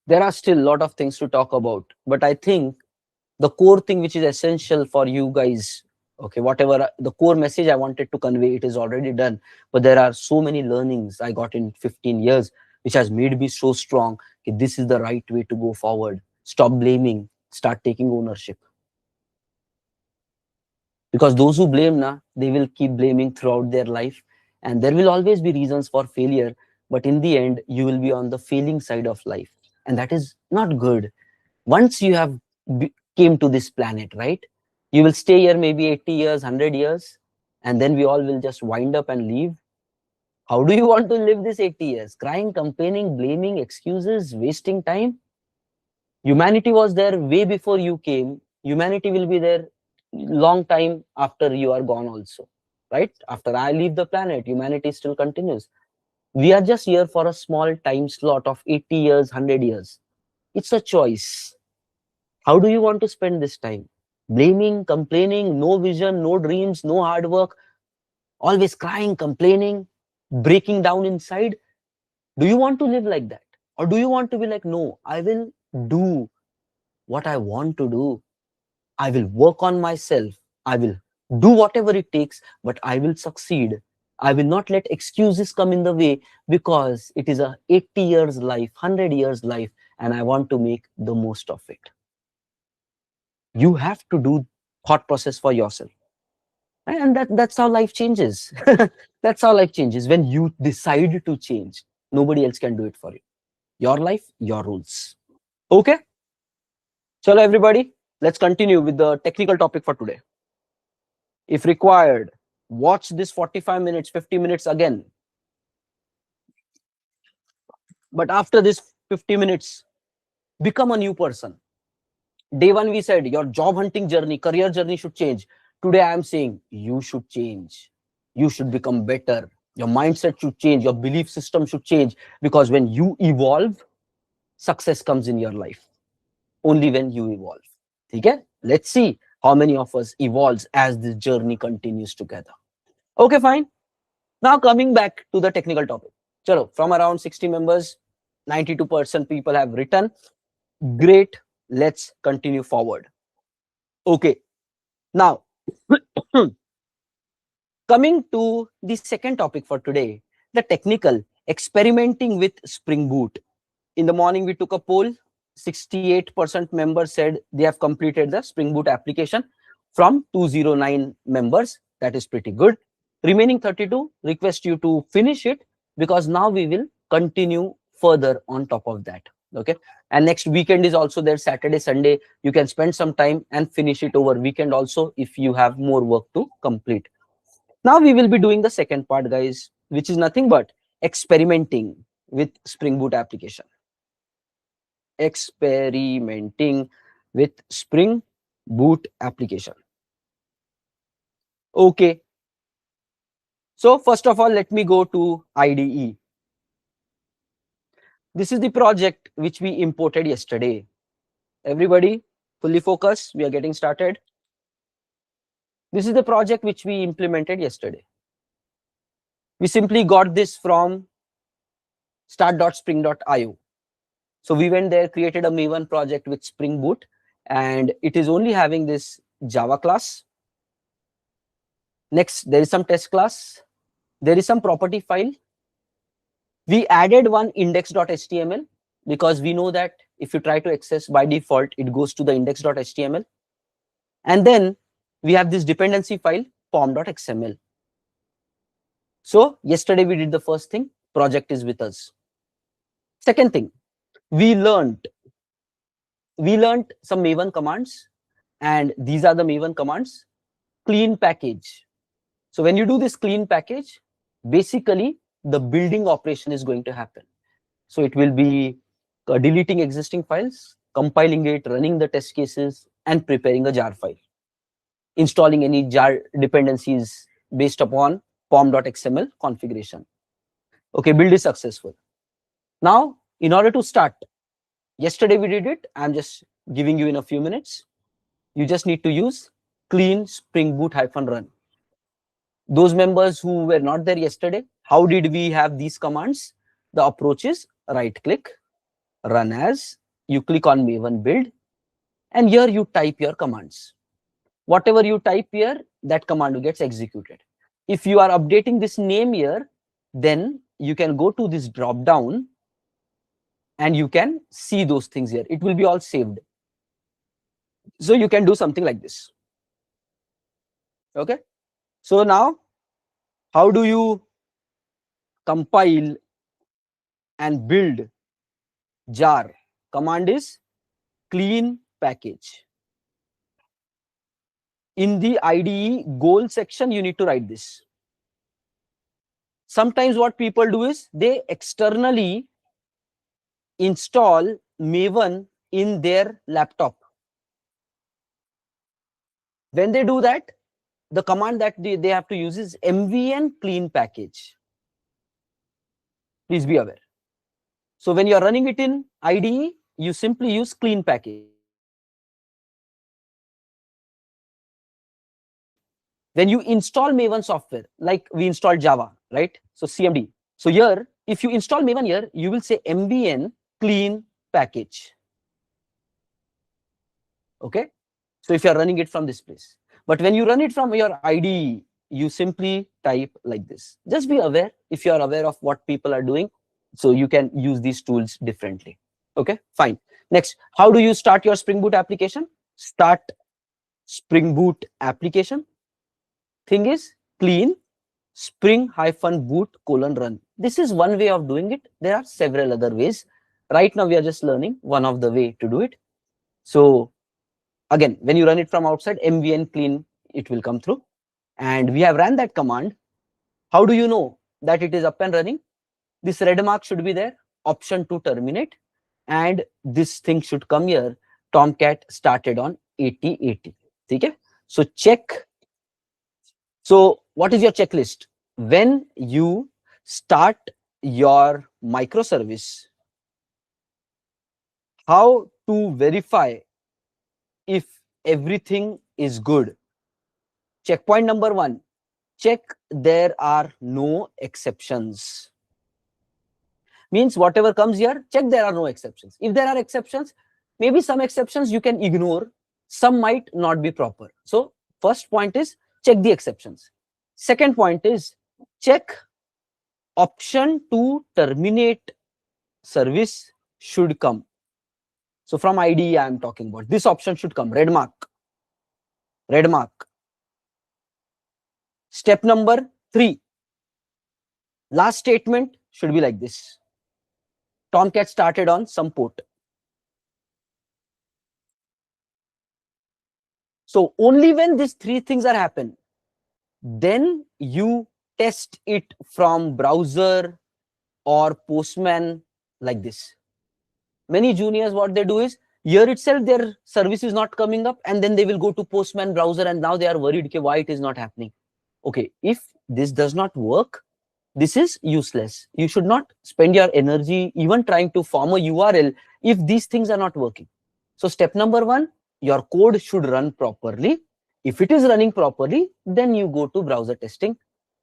A: There are still a lot of things to talk about, but I think the core thing which is essential for you guys, okay, whatever the core message I wanted to convey, it is already done. But there are so many learnings I got in 15 years, which has made me so strong. Okay, this is the right way to go forward. Stop blaming, start taking ownership. Because those who blame, they will keep blaming throughout their life. And there will always be reasons for failure. But in the end, you will be on the failing side of life. And that is not good. Once you have came to this planet, right? You will stay here maybe 80 years, 100 years, and then we all will just wind up and leave. How do you want to live this 80 years? Crying, complaining, blaming, excuses, wasting time? Humanity was there way before you came. Humanity will be there long time after you are gone also, right? After I leave the planet, humanity still continues. We are just here for a small time slot of 80 years, 100 years. It's a choice. How do you want to spend this time? Blaming, complaining, no vision, no dreams, no hard work, always crying, complaining, breaking down inside? Do you want to live like that? Or do you want to be like, no, I will do what I want to do. I will work on myself. I will do whatever it takes, but I will succeed. I will not let excuses come in the way because it is a 80 years life, 100 years life, and I want to make the most of it. You have to do thought process for yourself. And that's how life changes. That's how life changes. When you decide to change, nobody else can do it for you. Your life, your rules. Okay? So everybody, let's continue with the technical topic for today. If required, watch this 45 minutes, 50 minutes again. But after this 50 minutes, become a new person. Day one, we said your job hunting journey, career journey should change. Today, I am saying you should change. You should become better. Your mindset should change. Your belief system should change. Because when you evolve, success comes in your life. Only when you evolve. Okay? Let's see how many of us evolves as this journey continues together. Okay, fine. Now coming back to the technical topic. Chalo, from around 60 members, 92% people have written. Great. Let's continue forward. Okay. Now, coming to the second topic for today, the technical experimenting with Spring Boot. In the morning, we took a poll. 68% members said they have completed the Spring Boot application from 209 members. That is pretty good. Remaining 32 request you to finish it, because now we will continue further on top of that. Okay. And next weekend is also there, Saturday, Sunday. You can spend some time and finish it over weekend also if you have more work to complete. Now we will be doing the second part, guys, which is nothing but experimenting with Spring Boot application. Experimenting with Spring Boot application. Okay. So first of all, let me go to IDE. This is the project which we imported yesterday. Everybody, fully focus. We are getting started. This is the project which we implemented yesterday. We simply got this from start.spring.io. So we went there, created a Maven project with Spring Boot, and it is only having this Java class. Next, there is some test class. There is some property file. We added one index.html because we know that if you try to access by default, it goes to the index.html. And then we have this dependency file, pom.xml. So yesterday we did the first thing, project is with us. Second thing, we learned some Maven commands, and these are the Maven commands. Clean package. So when you do this clean package, basically the building operation is going to happen. So it will be deleting existing files, compiling it, running the test cases, and preparing a jar file. Installing any jar dependencies based upon pom.xml configuration. Okay, build is successful. Now, in order to start, yesterday we did it. I'm just giving you in a few minutes. You just need to use clean Spring Boot -run. Those members who were not there yesterday, how did we have these commands? The approach is right click, run as, you click on Maven build, and here you type your commands. Whatever you type here, that command gets executed. If you are updating this name here, then you can go to this drop down and you can see those things here. It will be all saved. So you can do something like this. Okay. So now, how do you compile and build jar? Command is clean package. In the IDE goal section, you need to write this. Sometimes what people do is they externally install Maven in their laptop. When they do that, the command that they have to use is mvn clean package. Please be aware. So when you are running it in IDE, you simply use clean package. When you install Maven software, like we installed Java, right? So CMD. So here, if you install Maven here, you will say mvn clean package. Okay. So if you are running it from this place, but when you run it from your IDE, you simply type like this. Just be aware if you are aware of what people are doing, so you can use these tools differently. Okay, fine. Next, how do you start your Spring Boot application? Start Spring Boot application. Thing is clean spring-boot:run. This is one way of doing it. There are several other ways. Right now, we are just learning one of the way to do it. So again, when you run it from outside, mvn clean, it will come through. And we have ran that command. How do you know that it is up and running? This red mark should be there, option to terminate. And this thing should come here. Tomcat started on 8080. Okay? So check. So what is your checklist? When you start your microservice, how to verify if everything is good. Checkpoint number 1, check there are no exceptions. Means whatever comes here, check there are no exceptions. If there are exceptions, maybe some exceptions you can ignore, some might not be proper. So first point is check the exceptions. Second point is check option to terminate service should come. So from IDE I am talking about, this option should come, red mark, red mark. Step number 3, last statement should be like this: Tomcat started on some port. So only when these 3 things are happen, then you test it from browser or Postman like this. Many juniors, what they do is, here itself their service is not coming up, and then they will go to Postman browser, and now they are worried, okay, why it is not happening. Okay, if this does not work, this is useless. You should not spend your energy even trying to form a URL if these things are not working. So step number 1, your code should run properly. If it is running properly, then you go to browser testing.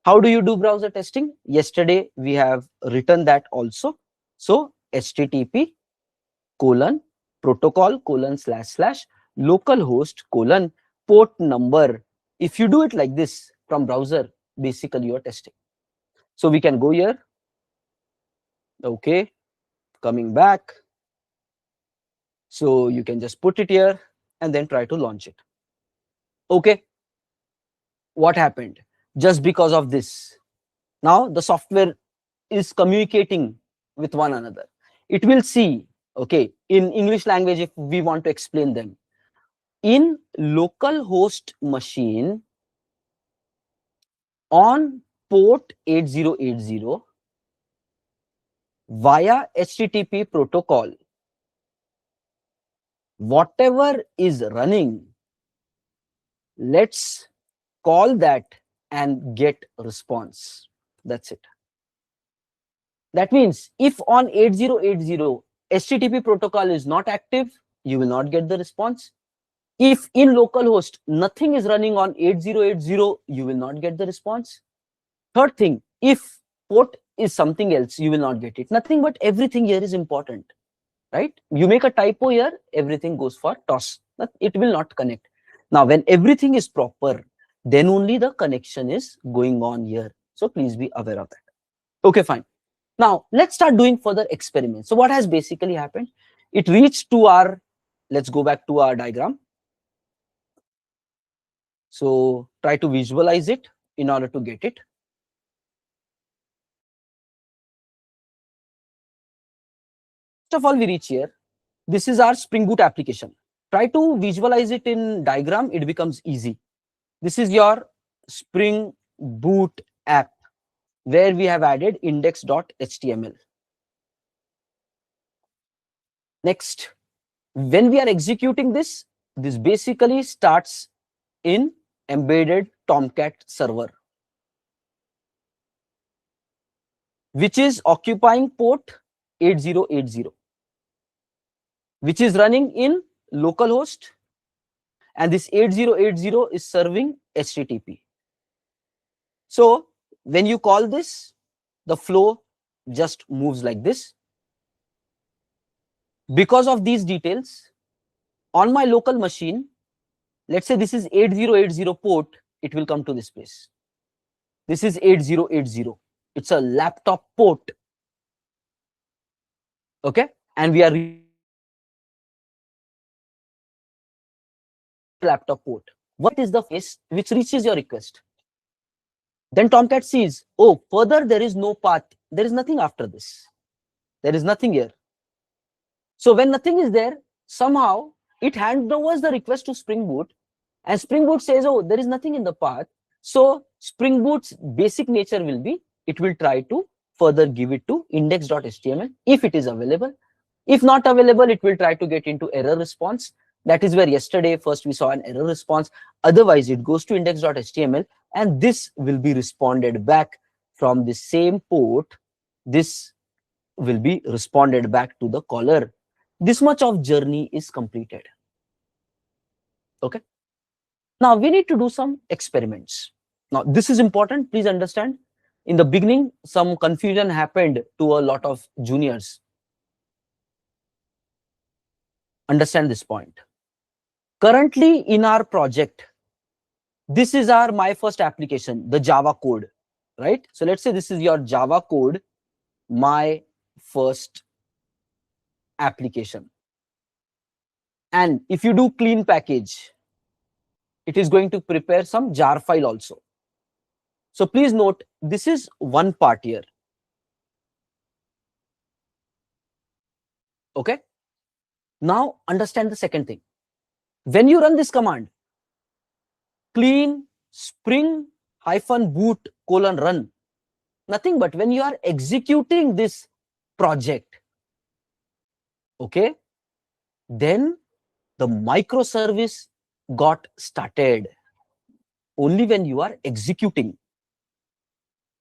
A: How do you do browser testing? Yesterday we have written that also. So http protocol / localhost port number. If you do it like this from browser, basically you are testing. So we can go here. Okay, coming back. So you can just put it here and then try to launch it. Okay, what happened? Just because of this, now the software is communicating with one another. It will see, okay, in English language, if we want to explain them, in local host machine on port 8080 via HTTP protocol, whatever is running, let's call that and get response. That's it. That means if on 8080 HTTP protocol is not active, you will not get the response. If in localhost nothing is running on 8080, you will not get the response. Third thing, if port is something else, you will not get it. Nothing but everything here is important, right? You make a typo here, everything goes for toss. It will not connect. Now, when everything is proper, then only the connection is going on here. So please be aware of that. Okay, fine. Now, let's start doing further experiments. So what has basically happened? It reached to our, let's go back to our diagram. So try to visualize it in order to get it. First of all, we reach here. This is our Spring Boot application. Try to visualize it in diagram. It becomes easy. This is your Spring Boot app where we have added index.html. Next, when we are executing this, this basically starts in embedded Tomcat server, which is occupying port 8080, which is running in localhost, and this 8080 is serving HTTP. So when you call this, the flow just moves like this. Because of these details, on my local machine, let's say this is 8080 port, it will come to this place. This is 8080. It's a laptop port. Okay, and we are laptop port. What is the face which reaches your request? Then Tomcat sees, oh, further there is no path. There is nothing after this. There is nothing here. So when nothing is there, somehow it hands over the request to Spring Boot, and Spring Boot says, oh, there is nothing in the path. So Spring Boot's basic nature will be, it will try to further give it to index.html if it is available. If not available, it will try to get into error response. That is where yesterday first we saw an error response. Otherwise, it goes to index.html, and this will be responded back from the same port. This will be responded back to the caller. This much of journey is completed. Okay. Now we need to do some experiments. Now this is important, please understand. In the beginning, some confusion happened to a lot of juniors. Understand this point. Currently in our project, this is our my first application, the Java code, right? So let's say this is your Java code, my first application. And if you do clean package, it is going to prepare some jar file also. So please note, this is one part here. Okay. Now understand the second thing. When you run this command, clean spring -boot : run, nothing but when you are executing this project, okay, then the microservice got started only when you are executing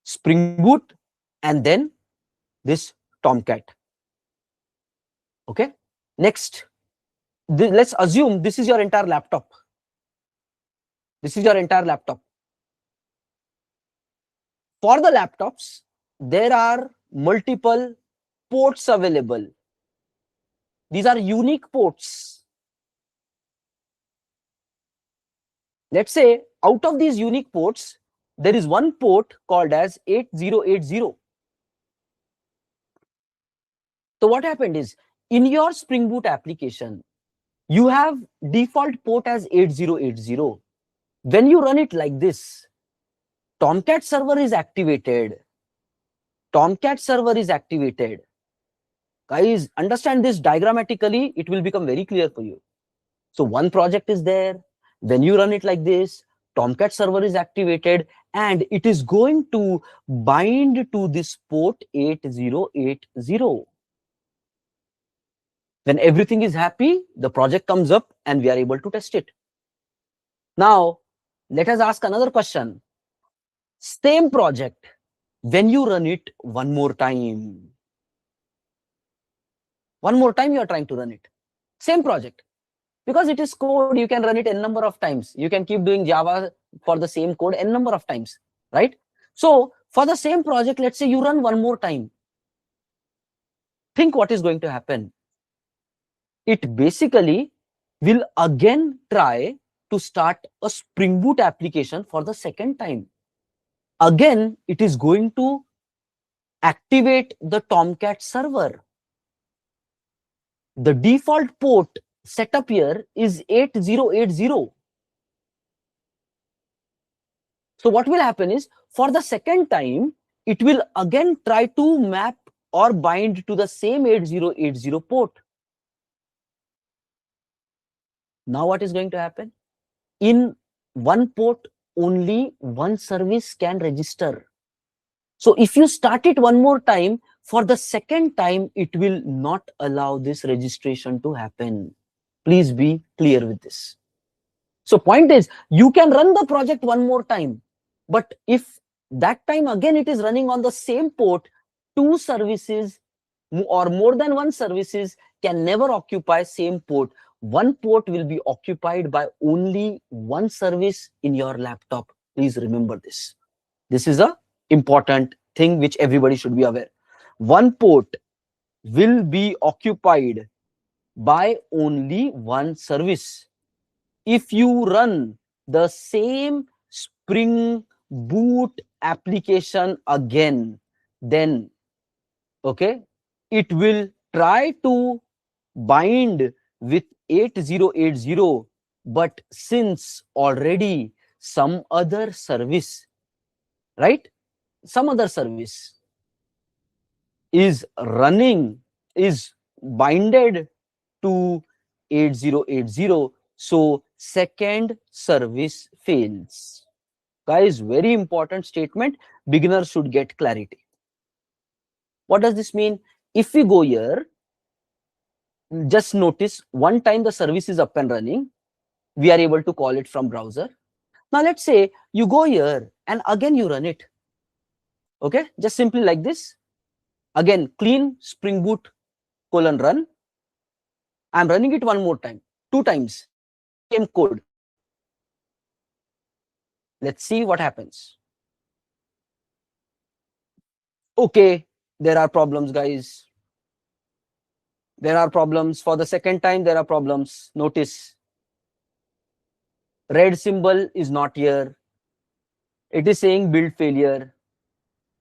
A: Spring Boot and then this Tomcat. Okay. Next, let's assume this is your entire laptop. This is your entire laptop. For the laptops, there are multiple ports available. These are unique ports. Let's say out of these unique ports, there is one port called as 8080. So what happened is, in your Spring Boot application, you have default port as 8080. When you run it like this, Tomcat server is activated. Tomcat server is activated. Guys, understand this diagrammatically, it will become very clear for you. So one project is there. When you run it like this, Tomcat server is activated and it is going to bind to this port 8080. When everything is happy, the project comes up and we are able to test it. Now, let us ask another question. Same project, when you run it one more time you are trying to run it. Same project. Because it is code, you can run it n number of times. You can keep doing Java for the same code n number of times, right? So for the same project, let's say you run one more time. Think what is going to happen. It basically will again try to start a Spring Boot application for the second time. Again, it is going to activate the Tomcat server. The default port set up here is 8080. So what will happen is, for the second time, it will again try to map or bind to the same 8080 port. Now what is going to happen? In one port, only one service can register. So if you start it one more time, for the second time, it will not allow this registration to happen. Please be clear with this. So point is, you can run the project one more time, but if that time again it is running on the same port, two services or more than one services can never occupy same port. One port will be occupied by only one service in your laptop. Please remember this. This is a important thing which everybody should be aware. One port will be occupied by only one service. If you run the same Spring Boot application again, then okay, it will try to bind with 8080, but since already some other service, right, some other service is running, is binded to 8080, so second service fails. Guys, very important statement, beginners should get clarity. What does this mean? If we go here, just notice one time the service is up and running, we are able to call it from browser. Now let's say you go here and again you run it. Okay, just simply like this. Again, clean Spring Boot : run. I'm running it one more time, two times, same code. Let's see what happens. Okay, there are problems, guys. There are problems. For the second time, there are problems. Notice, red symbol is not here. It is saying build failure.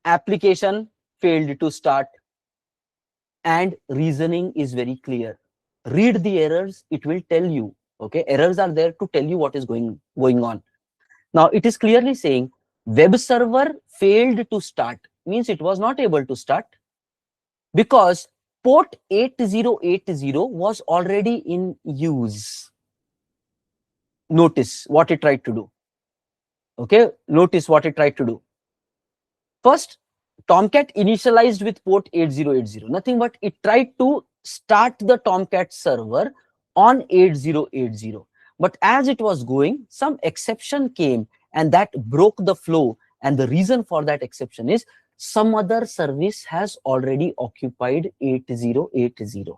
A: Application failed to start. And reasoning is very clear. Read the errors, it will tell you. Okay, errors are there to tell you what is going on. Now it is clearly saying web server failed to start, means it was not able to start because port 8080 was already in use. Notice what it tried to do. Okay, notice what it tried to do. First, Tomcat initialized with port 8080. Nothing but it tried to start the Tomcat server on 8080. But as it was going, some exception came and that broke the flow. And the reason for that exception is some other service has already occupied 8080.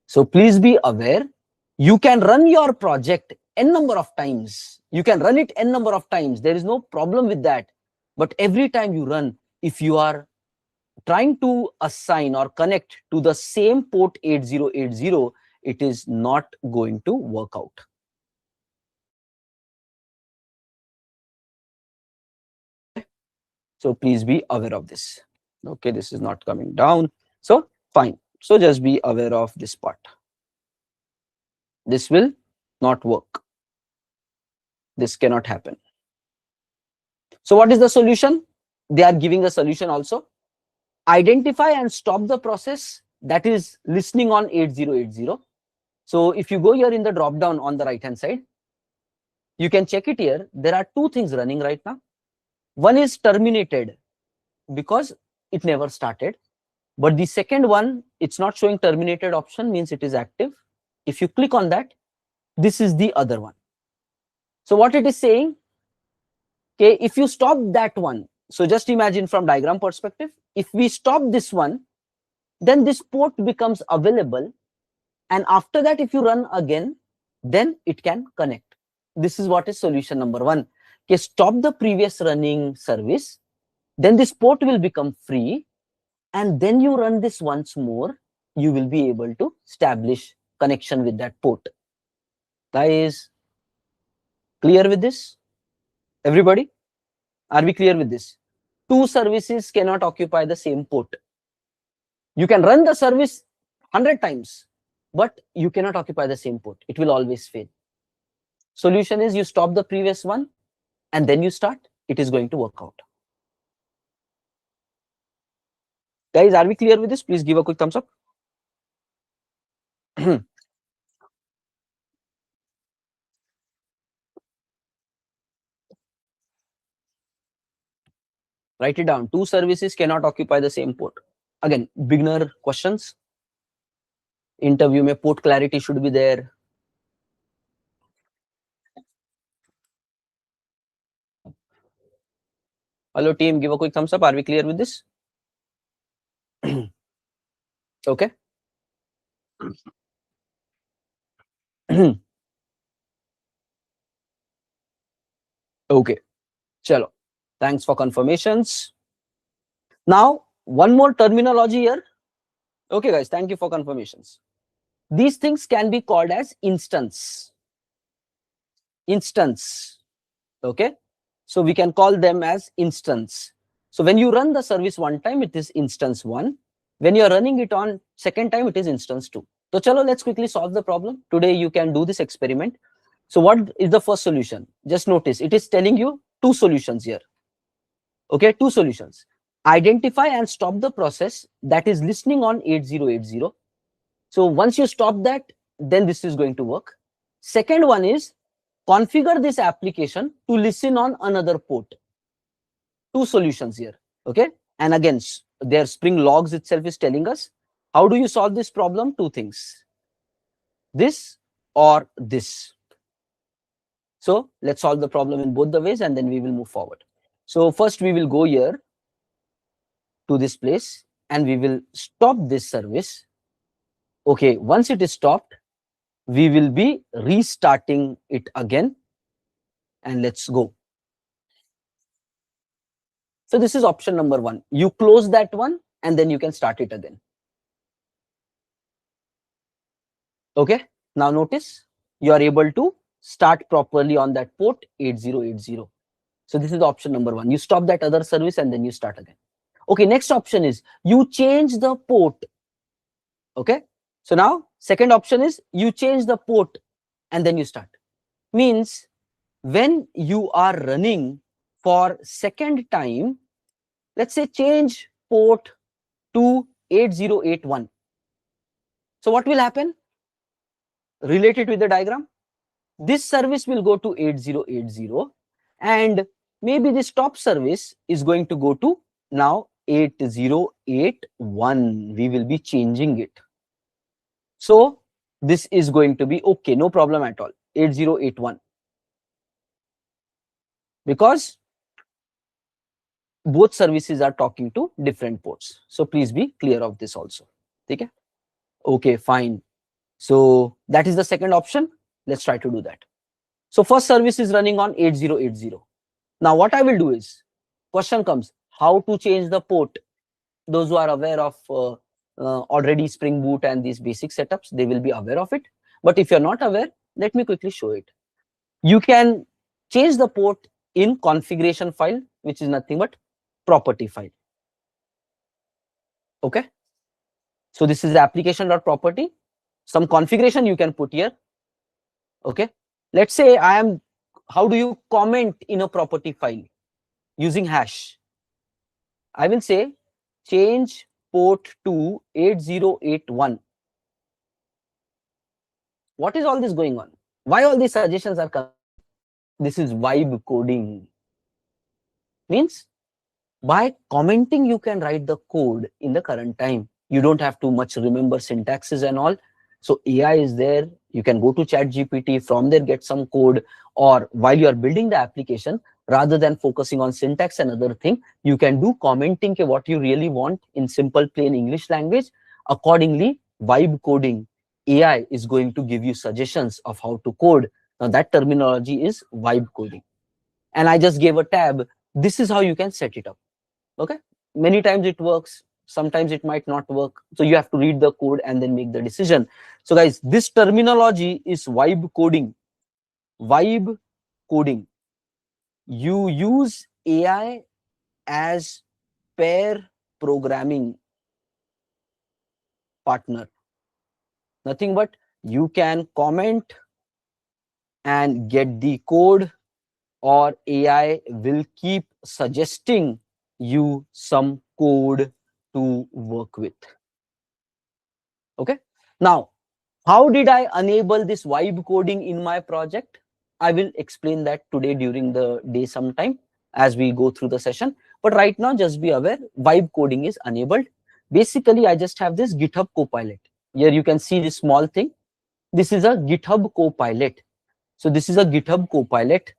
A: So please be aware, you can run your project n number of times. You can run it n number of times. There is no problem with that. But every time you run, if you are trying to assign or connect to the same port 8080, it is not going to work out. So please be aware of this. Okay, this is not coming down. So fine. So just be aware of this part. This will not work. This cannot happen. So what is the solution? They are giving a solution also. Identify and stop the process that is listening on 8080. So if you go here in the drop down on the right hand side, you can check it here. There are two things running right now. One is terminated because it never started. But the second one, it's not showing terminated option, means it is active. If you click on that, this is the other one. So what it is saying, okay, if you stop that one, so just imagine from diagram perspective, if we stop this one, then this port becomes available. And after that, if you run again, then it can connect. This is what is solution number one. Okay, stop the previous running service, then this port will become free. And then you run this once more, you will be able to establish connection with that port. Guys, clear with this? Everybody? Are we clear with this? Two services cannot occupy the same port. You can run the service 100 times, but you cannot occupy the same port. It will always fail. Solution is you stop the previous one and then you start. It is going to work out. Guys, are we clear with this? Please give a quick thumbs up. Write it down. Two services cannot occupy the same port. Again, beginner questions. Interview mein port clarity should be there. Hello team, give a quick thumbs up. Are we clear with this? Okay. Okay. Chalo. Thanks for confirmations. Now, one more terminology here. Okay, guys, thank you for confirmations. These things can be called as instance. Instance. Okay. So we can call them as instance. So when you run the service one time, it is instance one. When you are running it on second time, it is instance two. So chalo, let's quickly solve the problem. Today you can do this experiment. So what is the first solution? Just notice, it is telling you two solutions here. Okay, two solutions. Identify and stop the process that is listening on 8080. So once you stop that, then this is going to work. Second one is configure this application to listen on another port. Two solutions here. Okay. And again, their Spring logs itself is telling us, how do you solve this problem? Two things. This or this. So let's solve the problem in both the ways and then we will move forward. So first we will go here to this place and we will stop this service. Okay, once it is stopped, we will be restarting it again and let's go. So this is option number 1. You close that one and then you can start it again. Okay. Now notice you are able to start properly on that port 8080. So this is option number 1. You stop that other service and then you start again. Okay. Next option is you change the port. Okay. So now second option is you change the port and then you start. Means when you are running for second time, let's say change port to 8081. So what will happen? Related with the diagram, this service will go to 8080 and maybe this top service is going to go to now 8081. We will be changing it. So this is going to be okay, no problem at all, 8081. Because both services are talking to different ports. So please be clear of this also. Okay, okay, fine. So that is the second option. Let's try to do that. So first service is running on 8080. Now what I will do is, question comes, how to change the port? Those who are aware of already Spring Boot and these basic setups, they will be aware of it. But if you're not aware, let me quickly show it. You can change the port in configuration file, which is nothing but property file. Okay. So this is application.property. Some configuration you can put here. Okay. Let's say how do you comment in a property file? Using hash. I will say change port to 8081. What is all this going on? Why all these suggestions are coming? This is vibe coding. Means by commenting, you can write the code in the current time. You don't have to much remember syntaxes and all. So AI is there. You can go to ChatGPT, from there get some code, or while you are building the application, rather than focusing on syntax and other thing, you can do commenting what you really want in simple plain English language. Accordingly, vibe coding, AI is going to give you suggestions of how to code. Now that terminology is vibe coding. And I just gave a tab. This is how you can set it up. Okay. Many times it works. Sometimes it might not work. So you have to read the code and then make the decision. So guys, this terminology is vibe coding. Vibe coding. You use AI as pair programming partner. Nothing but you can comment and get the code, or AI will keep suggesting you some code to work with. Okay. Now, how did I enable this vibe coding in my project? I will explain that today during the day sometime as we go through the session. But right now, just be aware, vibe coding is enabled. Basically, I just have this GitHub Copilot. Here you can see this small thing. This is a GitHub Copilot. So this is a GitHub Copilot,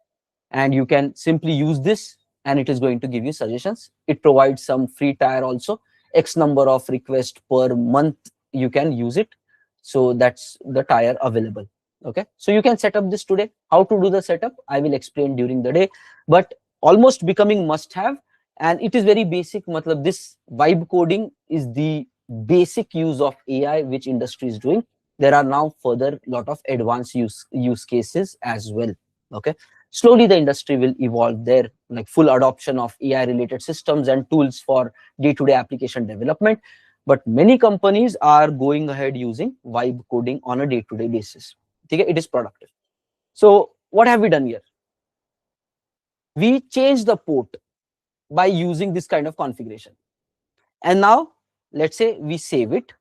A: and you can simply use this and it is going to give you suggestions. It provides some free tier also. X number of requests per month, you can use it. So that's the tier available. Okay. So you can set up this today. How to do the setup, I will explain during the day, but almost becoming must have. And it is very basic. Matlab, this vibe coding is the basic use of AI which industry is doing. There are now further lot of advanced use cases as well. Okay. Slowly the industry will evolve there, like full adoption of AI related systems and tools for day-to-day application development. But many companies are going ahead using vibe coding on a day-to-day basis. Okay, it is productive. So what have we done here? We changed the port by using this kind of configuration. And now let's say we save it.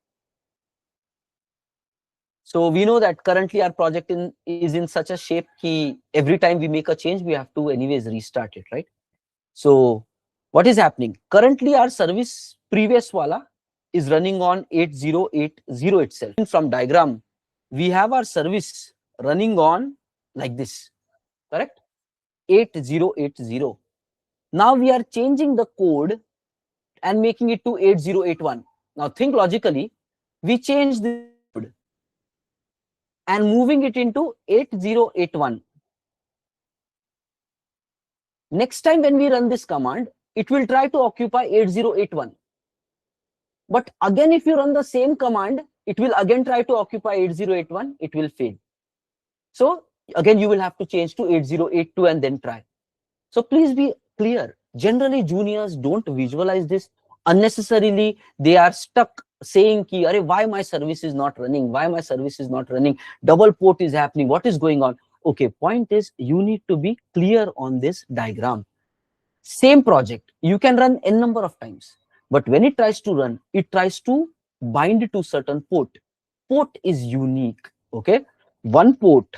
A: So we know that currently our project is in such a shape that every time we make a change, we have to anyways restart it, right? So what is happening? Currently our service previous wala is running on 8080 itself. From diagram, we have our service running on like this, correct? 8080. Now we are changing the code and making it to 8081. Now think logically, we change this code and moving it into 8081. Next time when we run this command, it will try to occupy 8081. But again, if you run the same command, it will again try to occupy 8081, it will fail. So again, you will have to change to 8082 and then try. So please be clear. Generally, juniors don't visualize this unnecessarily. They are stuck saying, ki, Arey, why my service is not running? Why my service is not running? Double port is happening. What is going on? Okay, point is you need to be clear on this diagram. Same project, you can run n number of times. But when it tries to run, it tries to bind to certain port. Port is unique, okay? One port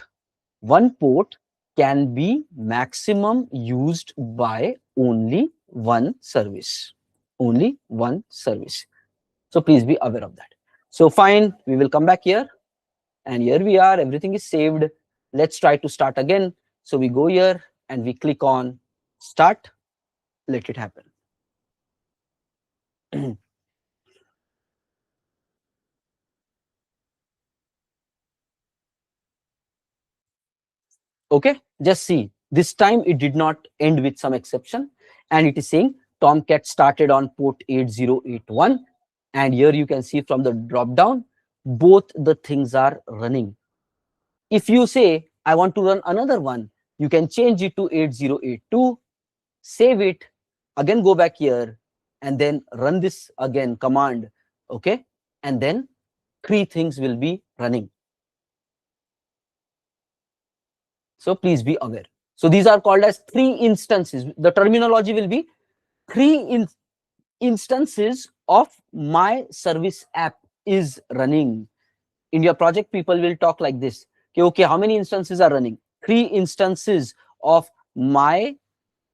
A: can be maximum used by only one service. Only one service. So please be aware of that. So fine, we will come back here. And here we are, everything is saved. Let's try to start again. So we go here and we click on start. Let it happen. Okay, just see, this time it did not end with some exception, and it is saying Tomcat started on port 8081, and here you can see from the drop down both the things are running. If you say I want to run another one, you can change it to 8082, save it, again go back here, and then run this again command, okay, and then three things will be running. So please be aware. So these are called as three instances. The terminology will be three instances of my service app is running. In your project, people will talk like this. Okay, how many instances are running? Three instances of my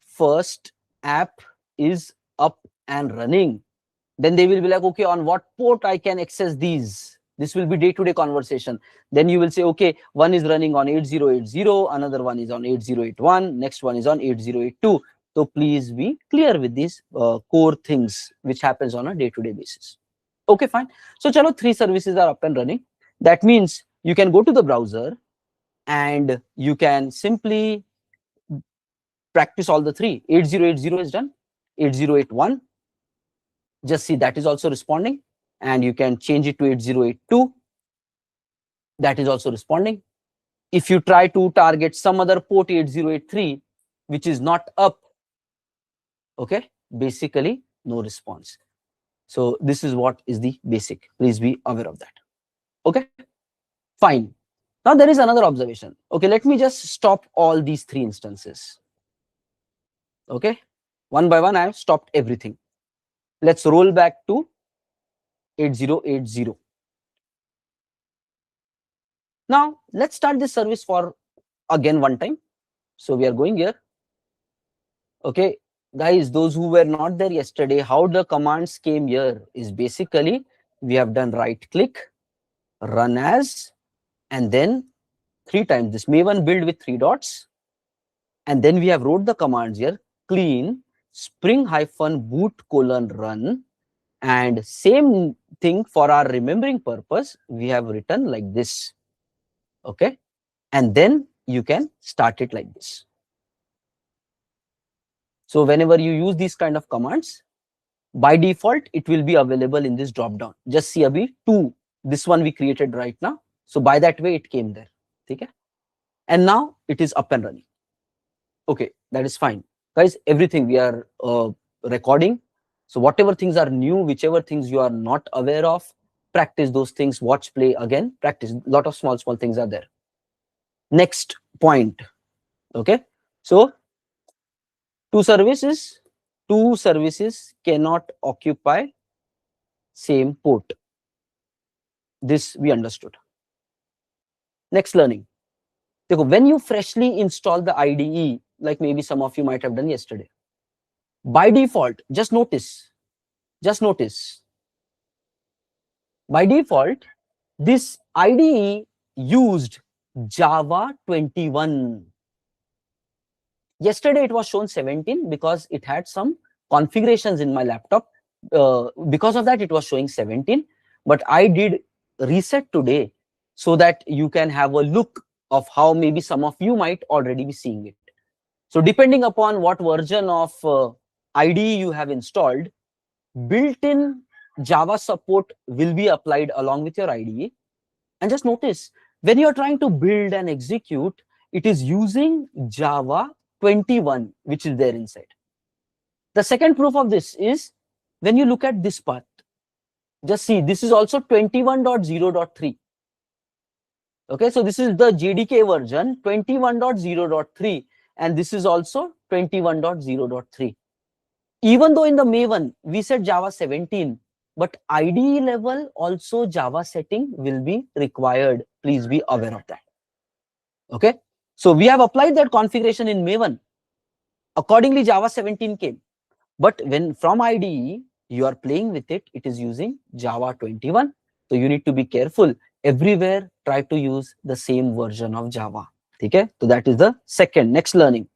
A: first app is up and running. Then they will be like, okay, on what port I can access these? This will be day-to-day conversation. Then you will say, okay, one is running on 8080, another one is on 8081, next one is on 8082. So please be clear with these core things which happens on a day-to-day basis. Okay, fine. So chalo, three services are up and running. That means you can go to the browser and you can simply practice all the three. 8080 is done. 8081. Just see that is also responding. And you can change it to 8082. That is also responding. If you try to target some other port 8083, which is not up, okay, basically no response. So this is what is the basic. Please be aware of that. Okay, fine. Now there is another observation. Okay, let me just stop all these three instances. Okay, one by one I have stopped everything. Let's roll back to 8080. Now let's start this service for again one time. So we are going here. Okay, guys, those who were not there yesterday, how the commands came here is basically we have done right click, run as, and then three times this Maven build with three dots, and then we have wrote the commands here: clean spring-boot::run, and same thing for our remembering purpose we have written like this. Okay, and then you can start it like this. So whenever you use these kind of commands, by default it will be available in this drop down. Just see abhi 2, this one we created right now. So by that way it came there. Okay, and now it is up and running. Okay, that is fine, guys. Everything we are recording. So whatever things are new, whichever things you are not aware of, practice those things. Watch, play again, practice. A lot of small things are there. Next point. Okay, so two services cannot occupy same port. This we understood. Next learning. When you freshly install the IDE, like maybe some of you might have done yesterday, by default, just notice, by default, this IDE used Java 21. Yesterday it was shown 17 because it had some configurations in my laptop. Because of that, it was showing 17. But I did reset today so that you can have a look of how maybe some of you might already be seeing it. So depending upon what version of IDE you have installed, built-in Java support will be applied along with your IDE. And just notice, when you're trying to build and execute, it is using Java 21, which is there inside. The second proof of this is when you look at this path, just see, this is also 21.0.3. Okay, so this is the JDK version 21.0.3, and this is also 21.0.3. Even though in the Maven we said Java 17, but IDE level also Java setting will be required. Please be aware of that. Okay, so we have applied that configuration in Maven. Accordingly, Java 17 came. But when from IDE you are playing with it, it is using Java 21. So you need to be careful. Everywhere, try to use the same version of Java. Okay, so that is the second next learning.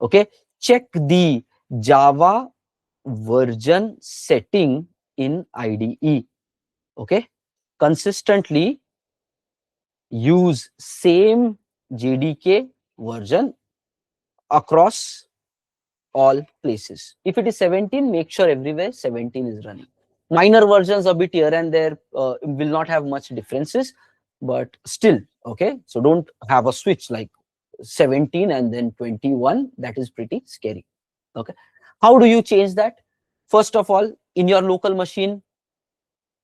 A: Okay, check the Java version setting in IDE. Okay, consistently use same JDK version across all places. If it is 17, make sure everywhere 17 is running. Minor versions a bit here and there will not have much differences, but still, okay, so don't have a switch like 17 and then 21. That is pretty scary. Okay, how do you change that? First of all, in your local machine,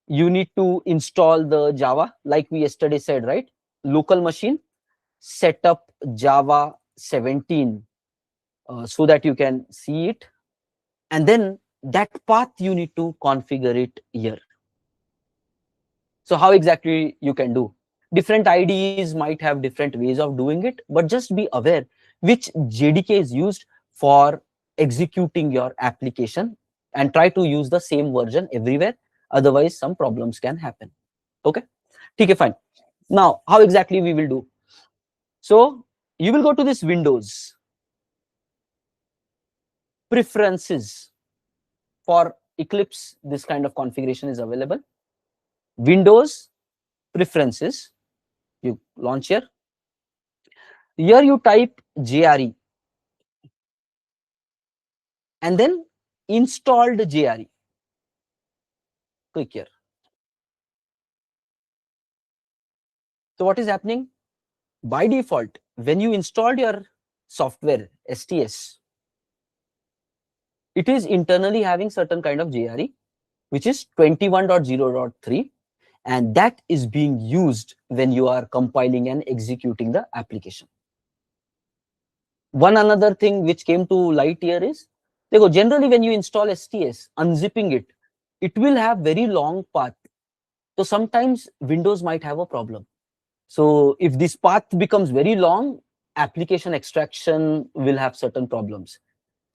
A: you need to install the Java, like we yesterday said, right? Local machine, set up Java 17 so that you can see it. And then that path you need to configure it here. So how exactly you can do? Different IDEs might have different ways of doing it, but just be aware which JDK is used for executing your application and try to use the same version everywhere. Otherwise, some problems can happen. Okay, okay, fine. Now, how exactly we will do? So you will go to this Windows, preferences. For Eclipse, this kind of configuration is available. Windows, preferences, you launch here. Here you type JRE and then installed JRE. Click here. So what is happening? By default, when you installed your software, STS, it is internally having certain kind of JRE, which is 21.0.3, and that is being used when you are compiling and executing the application. One another thing which came to light here is, generally when you install STS, unzipping it, it will have very long path. So sometimes Windows might have a problem. So if this path becomes very long, application extraction will have certain problems.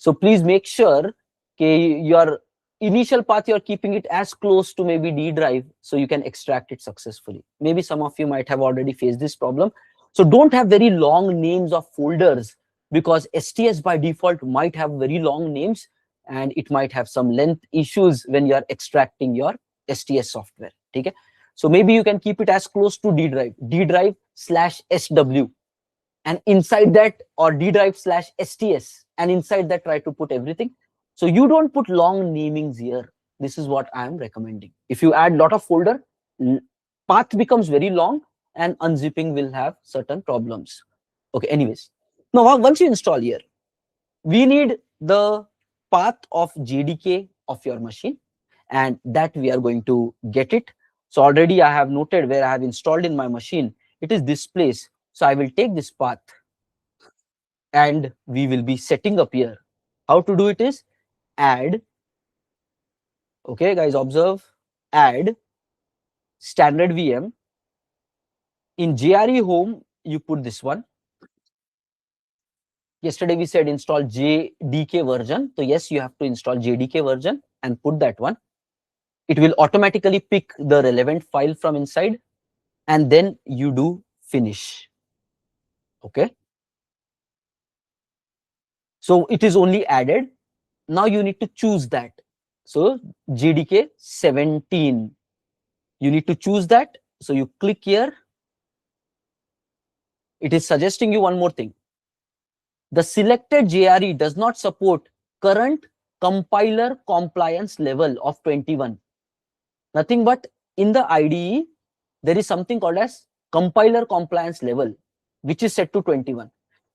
A: So please make sure your initial path, you're keeping it as close to maybe D drive so you can extract it successfully. Maybe some of you might have already faced this problem. So don't have very long names of folders, because STS by default might have very long names and it might have some length issues when you are extracting your STS software. Okay? So maybe you can keep it as close to D drive/SW, and inside that, or D drive/STS, and inside that try to put everything. So you don't put long namings here. This is what I am recommending. If you add lot of folder, path becomes very long and unzipping will have certain problems. Okay, anyways. Now, once you install here, we need the path of JDK of your machine, and that we are going to get it. So already I have noted where I have installed in my machine. It is this place. So I will take this path and we will be setting up here. How to do it is add. Okay, guys, observe. Add standard VM. In JRE home, you put this one. Yesterday we said install JDK version. So yes, you have to install JDK version and put that one. It will automatically pick the relevant file from inside, and then you do finish. Okay. So it is only added. Now you need to choose that. So JDK 17. You need to choose that. So you click here. It is suggesting you one more thing. The selected JRE does not support current compiler compliance level of 21. Nothing but in the IDE, there is something called as compiler compliance level, which is set to 21.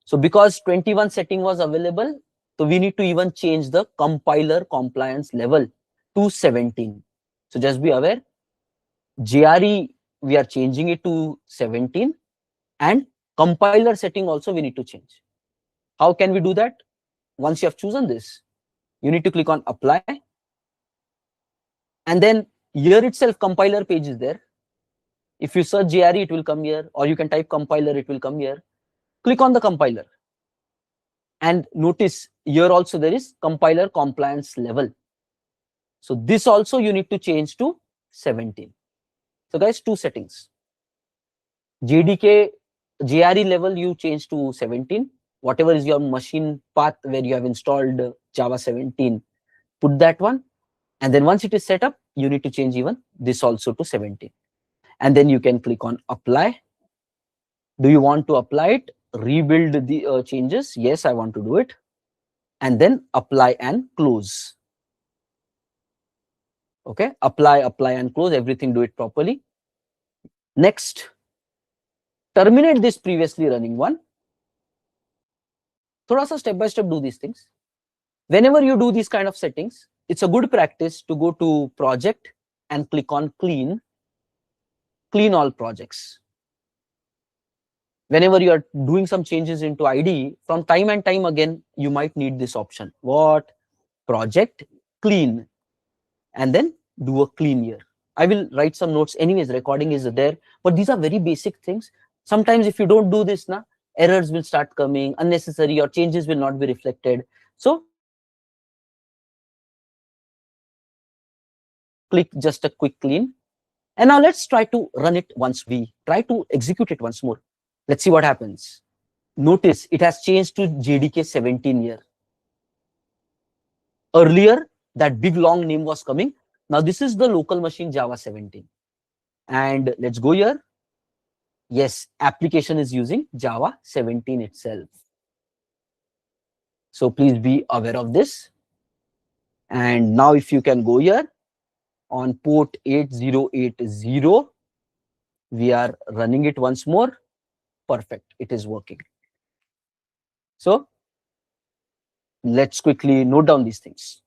A: So because 21 setting was available, so we need to even change the compiler compliance level to 17. So just be aware, JRE, we are changing it to 17, and compiler setting also we need to change. How can we do that? Once you have chosen this, you need to click on apply, and then here itself compiler page is there. If you search JRE, it will come here, or you can type compiler, it will come here. Click on the compiler, and notice here also there is compiler compliance level. So this also you need to change to 17. So guys, two settings. JDK JRE level you change to 17. Whatever is your machine path where you have installed Java 17, put that one. And then once it is set up, you need to change even this also to 17. And then you can click on apply. Do you want to apply it? Rebuild the changes? Yes, I want to do it. And then apply and close. Okay, apply and close, everything, do it properly. Next, terminate this previously running one. Thoda sa step by step do these things. Whenever you do these kind of settings, it's a good practice to go to project and click on clean all projects. Whenever you are doing some changes into IDE, from time and time again, you might need this option. What? Project, clean, and then do a clean here. I will write some notes anyways, recording is there, but these are very basic things. Sometimes if you don't do this, errors will start coming, unnecessary, or changes will not be reflected. So click just a quick clean. And now let's try to run it once. We try to execute it once more. Let's see what happens. Notice it has changed to JDK 17 here. Earlier, that big long name was coming. Now this is the local machine Java 17. And let's go here. Yes, application is using Java 17 itself. So please be aware of this. And now if you can go here on port 8080, we are running it once more. Perfect, it is working. So let's quickly note down these things.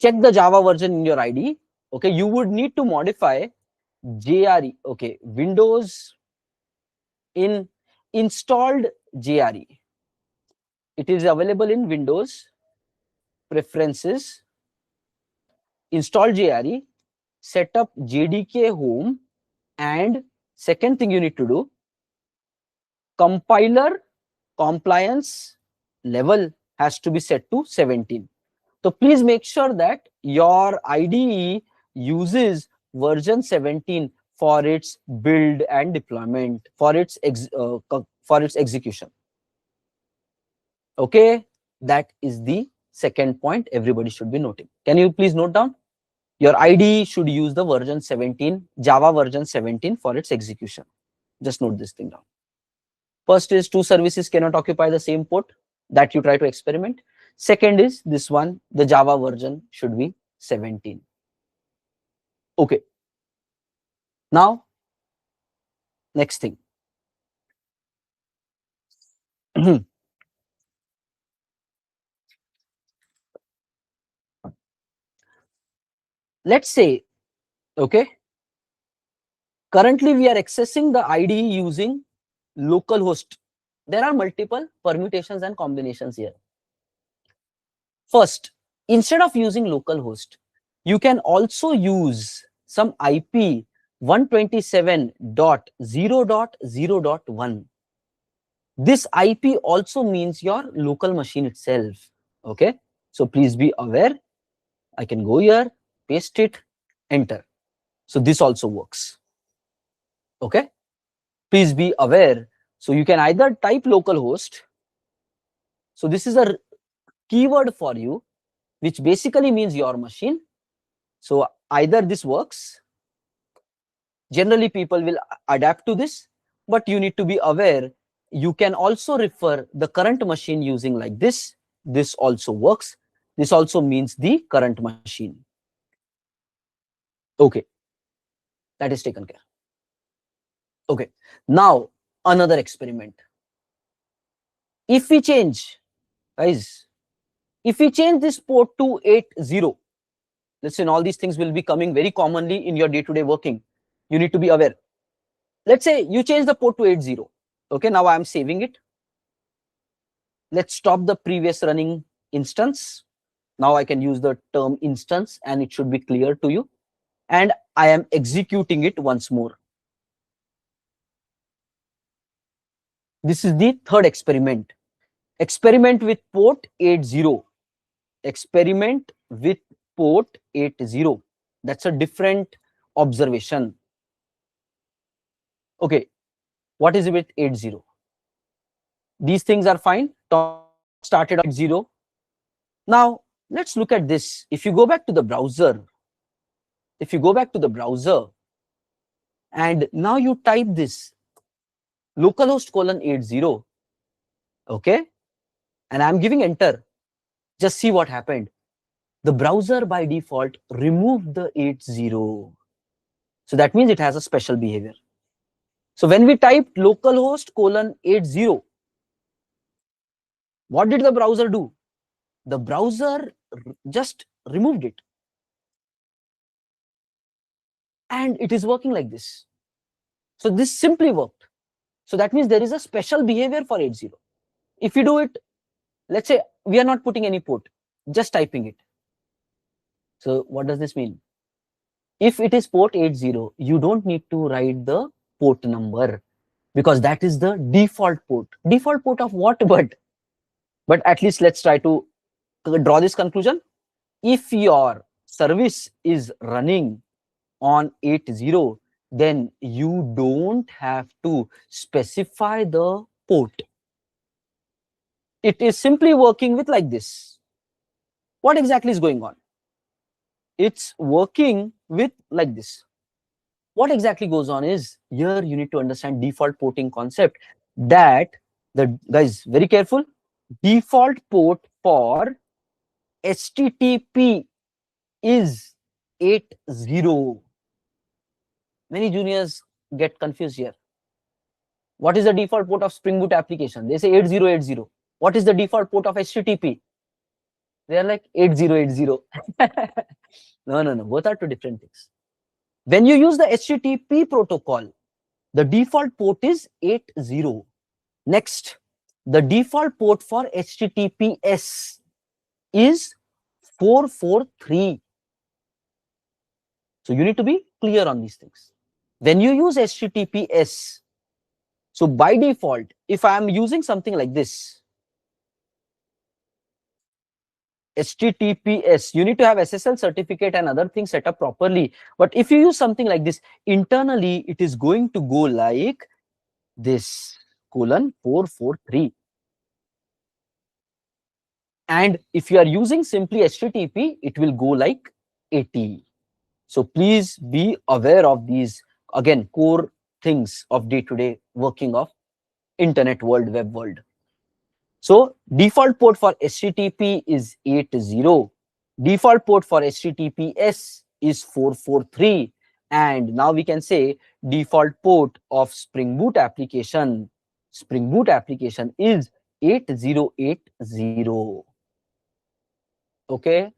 A: Check the Java version in your IDE. Okay, you would need to modify JRE. Okay, Windows in installed JRE. It is available in Windows Preferences, install JRE, set up JDK home, and second thing you need to do, compiler compliance level has to be set to 17. So please make sure that your IDE uses version 17 for its build and deployment, for its execution. Okay, that is the second point everybody should be noting. Can you please note down? Your IDE should use the version 17, Java version 17 for its execution. Just note this thing down. First is two services cannot occupy the same port, that you try to experiment. Second is this one, the Java version should be 17. Okay. Now, next thing. Let's say, okay, currently we are accessing the IDE using localhost. There are multiple permutations and combinations here. First, instead of using localhost, you can also use some IP 127.0.0.1. This IP also means your local machine itself. Okay, so please be aware. I can go here, paste it, enter. So this also works. Okay, please be aware. So you can either type localhost. So this is a keyword for you, which basically means your machine. So either this works. Generally, people will adapt to this, but you need to be aware. You can also refer the current machine using like this. this also works. This also means the current machine. Okay, that is taken care. Okay, now another experiment. If we change, guys, if we change this port to 80, listen, all these things will be coming very commonly in your day-to-day working. You need to be aware. Let's say you change the port to 80. Okay, now I am saving it. Let's stop the previous running instance. Now I can use the term instance and it should be clear to you. And I am executing it once more. This is the third experiment. Experiment with port 80. Experiment with port 80. That's a different observation. Okay, what is it with 80? These things are fine. Talk started at 0. Now, let's look at this. If you go back to the browser, and now you type this localhost colon 80, okay, and I'm giving enter, just see what happened. The browser by default removed the 80. So that means it has a special behavior. So when we typed localhost colon 80, what did the browser do? The browser just removed it. And it is working like this. So this simply worked. So that means there is a special behavior for 80. If you do it, let's say we are not putting any port, just typing it. So what does this mean? If it is port 80, you don't need to write the port number because that is the default port. Default port of what? But at least let's try to draw this conclusion. If your service is running on 80, then you don't have to specify the port. It is simply working with like this. What exactly is going on? It's working with like this. What exactly goes on is, here you need to understand default porting concept, that the guys, very careful, default port for HTTP is 80. Many juniors get confused here. What is the default port of Spring Boot application? They say 8080. What is the default port of HTTP? They are like 8080. No, both are two different things. When you use the HTTP protocol, the default port is 80. Next, the default port for HTTPS is 443. So you need to be clear on these things. When you use HTTPS, so by default, if I am using something like this, HTTPS, you need to have SSL certificate and other things set up properly. But if you use something like this, internally, it is going to go like this, colon 443. And if you are using simply HTTP, it will go like 80. So please be aware of these, again, core things of day-to-day working of internet world, web world. So default port for HTTP is 80. Default port for HTTPS is 443. And now we can say default port of Spring Boot application is 8080. Okay,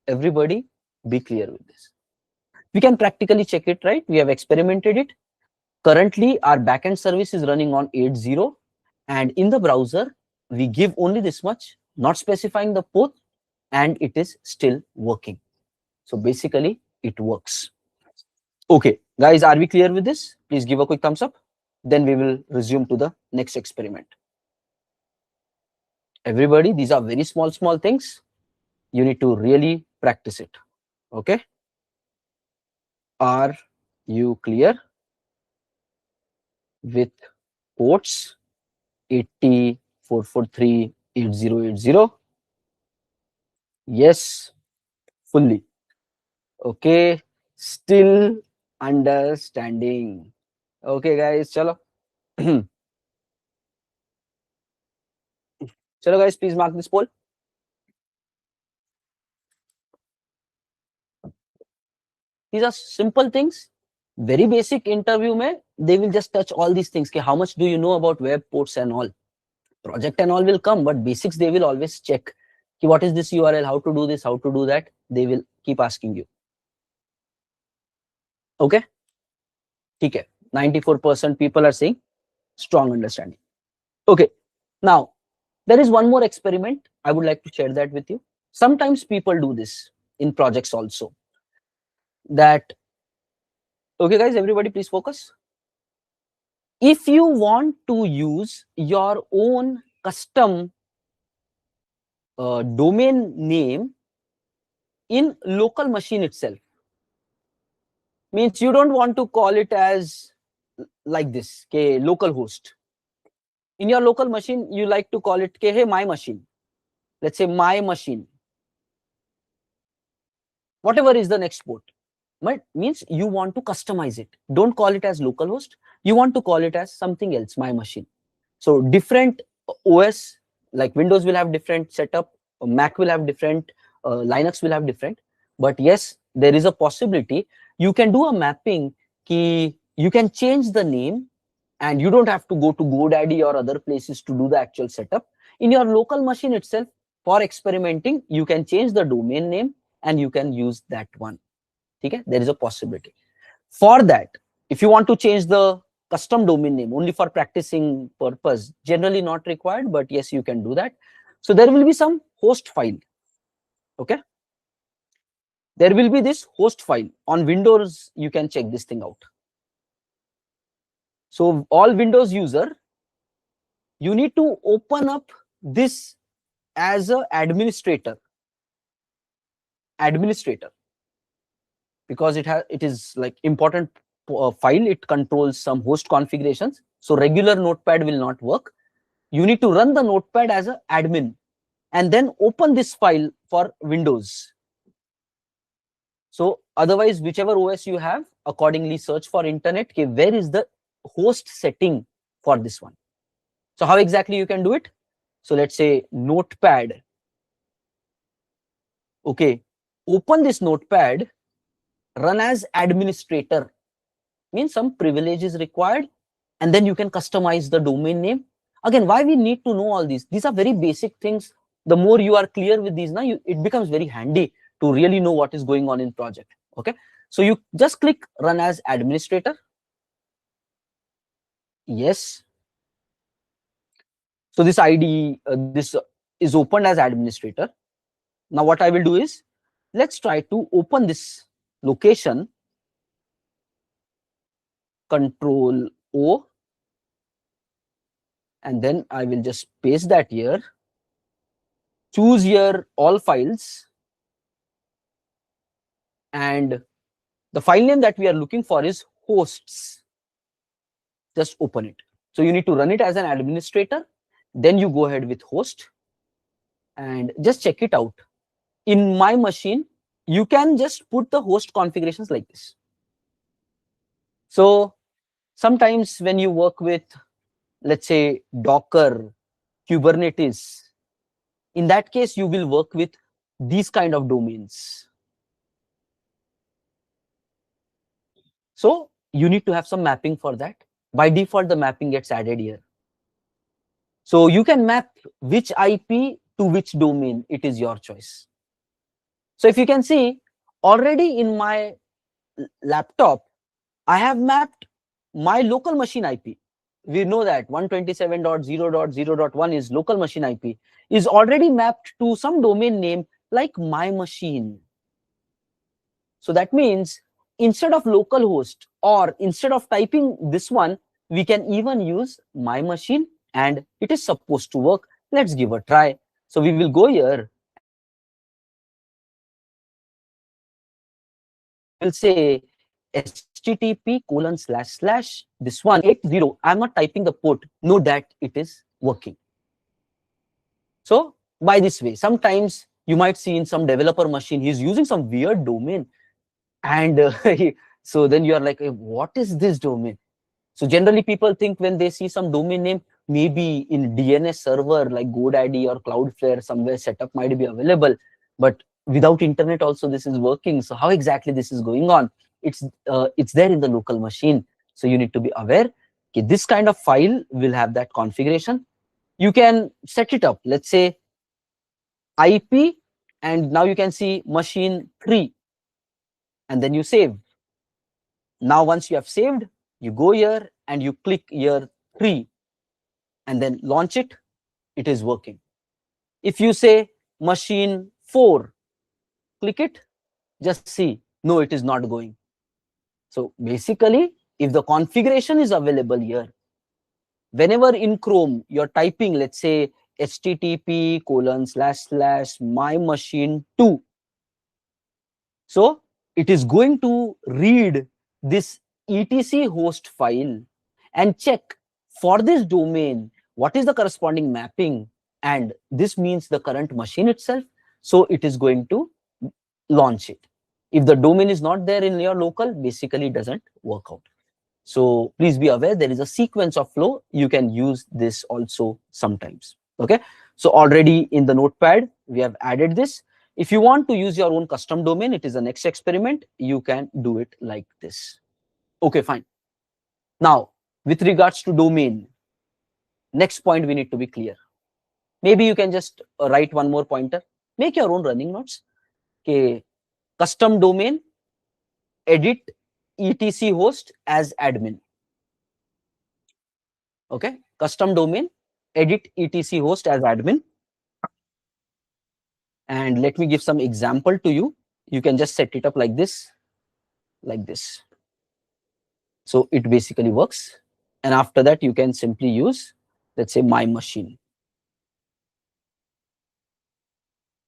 A: everybody be clear with this. We can practically check it, right? We have experimented it. Currently, our backend service is running on 80, and in the browser, we give only this much, not specifying the port, and it is still working. So basically, it works. Okay, guys, are we clear with this? Please give a quick thumbs up. Then we will resume to the next experiment. Everybody, these are very small things. You need to really practice it. Okay? Are you clear with ports 80, 443, 8080? Yes, fully. Okay, still understanding. Okay, guys, chalo. Chalo, guys, please mark this poll. These are simple things. Very basic interview mein, they will just touch all these things. How much do you know about web ports and all? Project and all will come, but basics they will always check. What is this URL? How to do this? How to do that? They will keep asking you. Okay? Okay. 94% people are saying strong understanding. Okay. Now, there is one more experiment. I would like to share that with you. Sometimes people do this in projects also. That, okay guys, everybody please focus. If you want to use your own custom domain name in local machine itself, means you don't want to call it as like this, okay, local host. In your local machine, you like to call it, okay, hey, my machine. Let's say my machine. Whatever is the next port. But means you want to customize it. Don't call it as localhost. You want to call it as something else, my machine. So different OS, like Windows will have different setup, Mac will have different, Linux will have different. But yes, there is a possibility you can do a mapping. You can change the name, and you don't have to go to GoDaddy or other places to do the actual setup. In your local machine itself, for experimenting, you can change the domain name and you can use that one. Okay? There is a possibility. For that, if you want to change the custom domain name only for practicing purpose, generally not required, but yes, you can do that. So there will be some host file. Okay? There will be this host file. On Windows, you can check this thing out. So all Windows user, you need to open up this as an administrator, because it is like important file. It controls some host configurations. So regular notepad will not work. You need to run the notepad as an admin and then open this file for Windows. So otherwise, whichever OS you have, accordingly search for internet, okay, where is the host setting for this one. So how exactly you can do it? So let's say notepad. Okay, open this notepad, run as administrator, means some privilege is required, and then you can customize the domain name. Again, why we need to know all these? These are very basic things. The more you are clear with these, now it becomes very handy to really know what is going on in project. Okay, so you just click run as administrator. Yes. So this ID, this is opened as administrator. Now what I will do is, let's try to open this location, Control O, and then I will just paste that here. Choose here all files, and the file name that we are looking for is hosts. Just open it. So you need to run it as an administrator, then you go ahead with host and just check it out. In my machine, you can just put the host configurations like this. So sometimes when you work with, let's say, Docker, Kubernetes, in that case, you will work with these kind of domains. So you need to have some mapping for that. By default, the mapping gets added here. So you can map which IP to which domain. It is your choice. So if you can see, already in my laptop, I have mapped my local machine IP. We know that 127.0.0.1 is local machine IP, is already mapped to some domain name like my machine. So that means instead of localhost, or instead of typing this one, we can even use my machine, and it is supposed to work. Let's give a try. So we will go here and we'll say http:// this one 80. I'm not typing the port. Know that it is working. So by this way, sometimes you might see in some developer machine, he's using some weird domain. And so then you are like, hey, what is this domain? So generally people think when they see some domain name, maybe in DNS server like GoDaddy or Cloudflare, somewhere setup might be available. But without internet also this is working. So how exactly this is going on? It's there in the local machine. So you need to be aware, okay, this kind of file will have that configuration. You can set it up, let's say IP, and now you can see machine 3, and then you save. Now once you have saved, you go here and you click here 3 and then launch it. It is working. If you say machine 4, click it, just see, no, it is not going. So basically, if the configuration is available here, whenever in Chrome you're typing, let's say http:// my machine 2, so it is going to read this etc host file and check for this domain what is the corresponding mapping, and this means the current machine itself. So it is going to launch it. If the domain is not there in your local, basically it doesn't work out. So please be aware, there is a sequence of flow. You can use this also sometimes. Okay. So already in the notepad, we have added this. If you want to use your own custom domain, it is the next experiment. You can do it like this. Okay, fine. Now, with regards to domain, next point we need to be clear. Maybe you can just write one more pointer, make your own running notes. Okay, custom domain, edit etc host as admin. Okay, custom domain, edit etc host as admin. And let me give some example to you. You can just set it up like this, like this. So it basically works. And after that, you can simply use, let's say, my machine.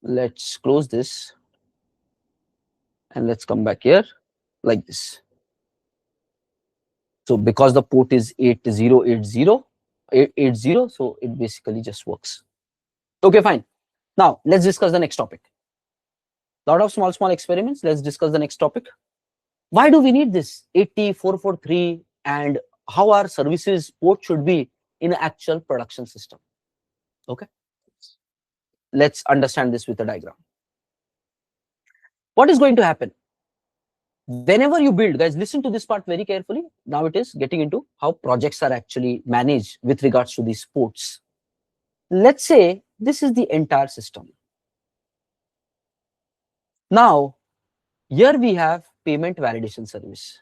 A: Let's close this. And let's come back here like this. So because the port is 8080, so it basically just works. Okay, fine. Now let's discuss the next topic. Lot of small experiments. Let's discuss the next topic. Why do we need this 80443 and how our services port should be in an actual production system? Okay. Let's understand this with a diagram. What is going to happen? Whenever you build, guys, listen to this part very carefully. Now it is getting into how projects are actually managed with regards to these ports. Let's say this is the entire system. Now, here we have payment validation service.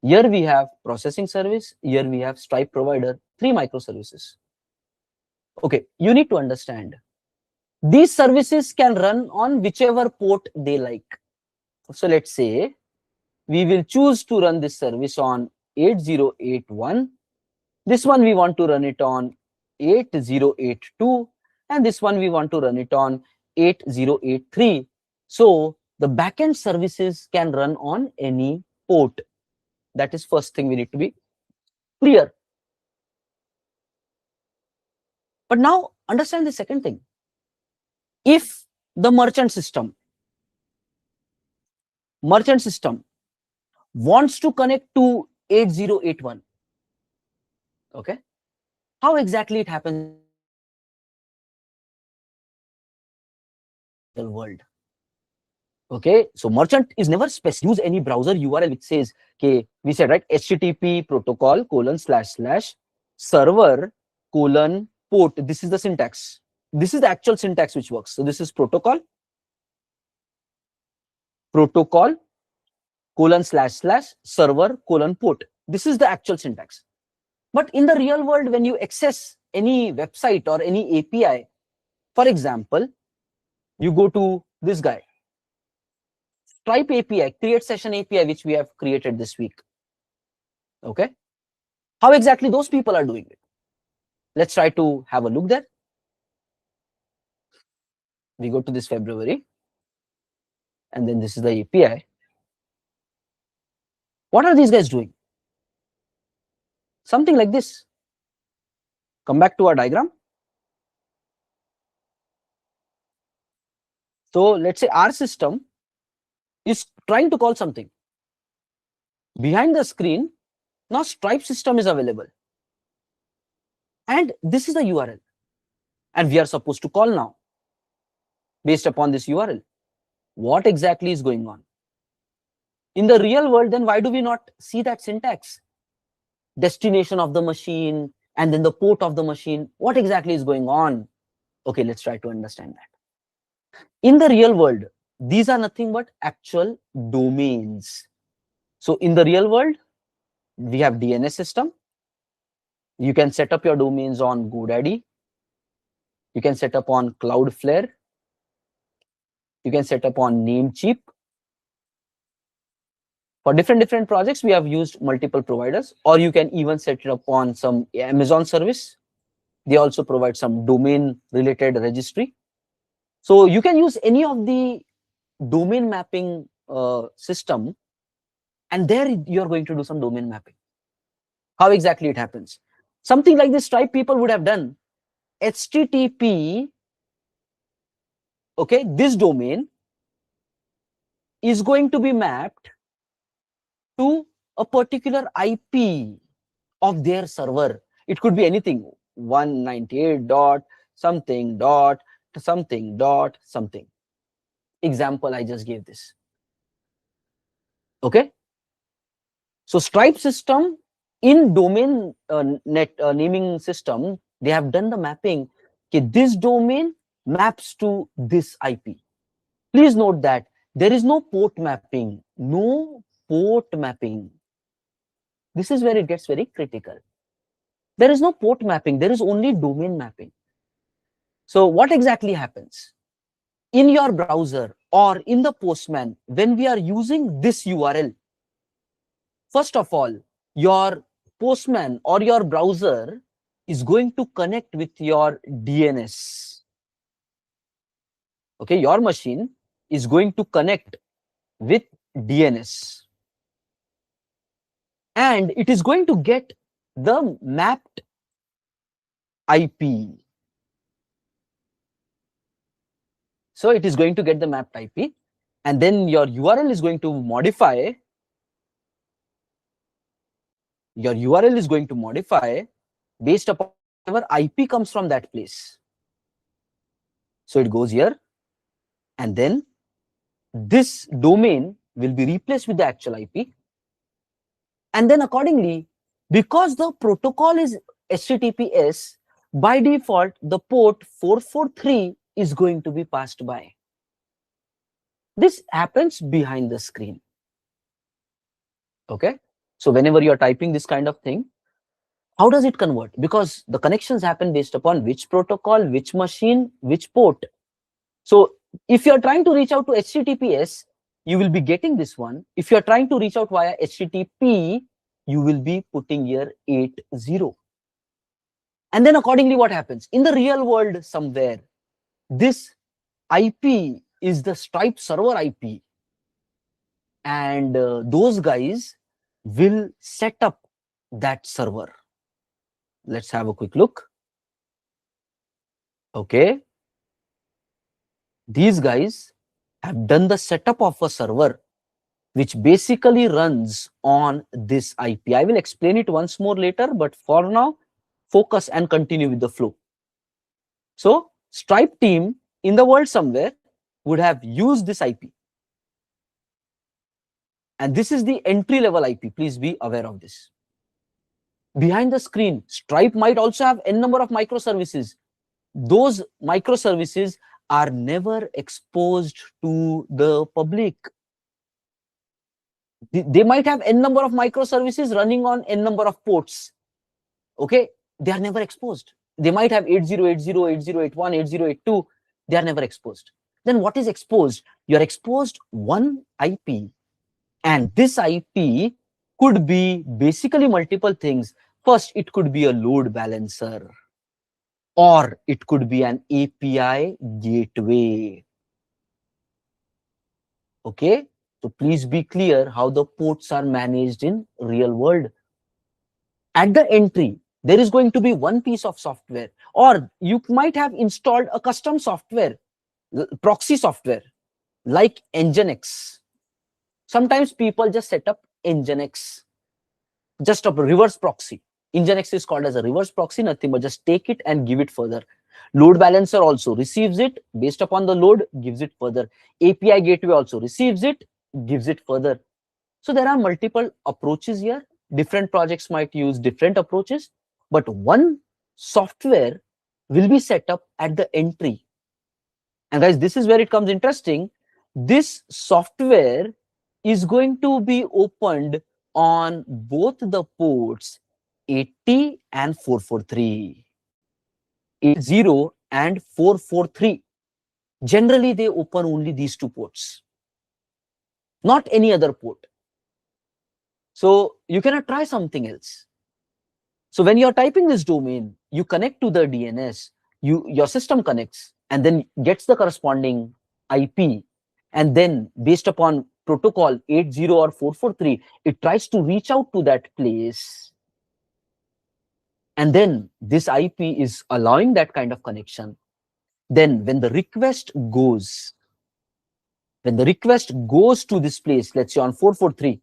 A: Here we have processing service. Here we have Stripe provider, 3 microservices. Okay, you need to understand. These services can run on whichever port they like. So let's say we will choose to run this service on 8081. This one we want to run it on 8082. And this one we want to run it on 8083. So the backend services can run on any port. That is first thing we need to be clear. But now understand the second thing. If the merchant system wants to connect to 8081, okay, how exactly it happens in the world? Okay, so merchant is never use any browser URL which says, okay, we said, right, HTTP protocol : / server : port. This is the syntax. This is the actual syntax which works. So this is protocol : / server : port. This is the actual syntax. But in the real world, when you access any website or any API, for example, you go to this guy, Stripe API, create session API, which we have created this week. Okay. How exactly those people are doing it? Let's try to have a look there. We go to this February, and then this is the API. What are these guys doing? Something like this. Come back to our diagram. So let's say our system is trying to call something. Behind the screen, now Stripe system is available. And this is the URL. And we are supposed to call now based upon this URL. what exactly is going on. In the real world, then why do we not see that syntax? Destination of the machine and then the port of the machine. What exactly is going on? Okay, let's try to understand that. In the real world, these are nothing but actual domains. So in the real world, we have DNS system. You can set up your domains on GoDaddy. You can set up on Cloudflare. You can set up on Namecheap. For different projects, we have used multiple providers, or you can even set it up on some Amazon service. They also provide some domain related registry. So you can use any of the domain mapping system, and there you're going to do some domain mapping. How exactly it happens? Something like this Stripe people would have done. HTTP, okay, this domain is going to be mapped to a particular IP of their server. It could be anything, 198 dot something dot something dot something. Example, I just gave this. Okay. So Stripe system in domain net naming system, they have done the mapping. Okay, this domain maps to this IP. Please note that there is no port mapping. No port mapping. This is where it gets very critical. There is no port mapping. There is only domain mapping. So what exactly happens? In your browser or in the Postman, when we are using this URL, first of all, your Postman or your browser is going to connect with your DNS. Okay, your machine is going to connect with DNS. And it is going to get the mapped IP. So it is going to get the mapped IP, and then your URL is going to modify. Your URL is going to modify based upon whatever IP comes from that place. So it goes here, and then this domain will be replaced with the actual IP. And then accordingly, because the protocol is HTTPS, by default, the port 443 is going to be passed by. This happens behind the screen. Okay. So whenever you're typing this kind of thing, how does it convert? Because the connections happen based upon which protocol, which machine, which port. So if you're trying to reach out to HTTPS, you will be getting this one. If you're trying to reach out via HTTP, you will be putting here 80. And then accordingly, what happens? In the real world somewhere, this IP is the Stripe server IP. And those guys will set up that server. Let's have a quick look. Okay. These guys have done the setup of a server which basically runs on this IP. I will explain it once more later, but for now, focus and continue with the flow. So Stripe team in the world somewhere would have used this IP. And this is the entry level IP. Please be aware of this. Behind the screen, Stripe might also have n number of microservices. Those microservices are never exposed to the public. They might have n number of microservices running on n number of ports. Okay, they are never exposed. They might have 8080, 8081, 8082. They are never exposed. Then what is exposed? You are exposed one IP, and this IP could be basically multiple things. First, it could be a load balancer, or it could be an API gateway. Okay, so please be clear how the ports are managed in real world. At the entry, there is going to be one piece of software, or you might have installed a custom software, proxy software like Nginx. Sometimes people just set up Nginx, just a reverse proxy. Nginx is called as a reverse proxy, nothing but just take it and give it further. Load balancer also receives it, based upon the load, gives it further. API gateway also receives it, gives it further. So there are multiple approaches here. Different projects might use different approaches, but one software will be set up at the entry. And guys, this is where it comes interesting. This software is going to be opened on both the ports 80 and 443. 80 and 443. Generally, they open only these two ports, not any other port. So you cannot try something else. So when you're typing this domain, you connect to the DNS, your system connects and then gets the corresponding IP. And then based upon protocol 80 or 443, it tries to reach out to that place. And then this IP is allowing that kind of connection. Then when the request goes to this place, let's say on 443,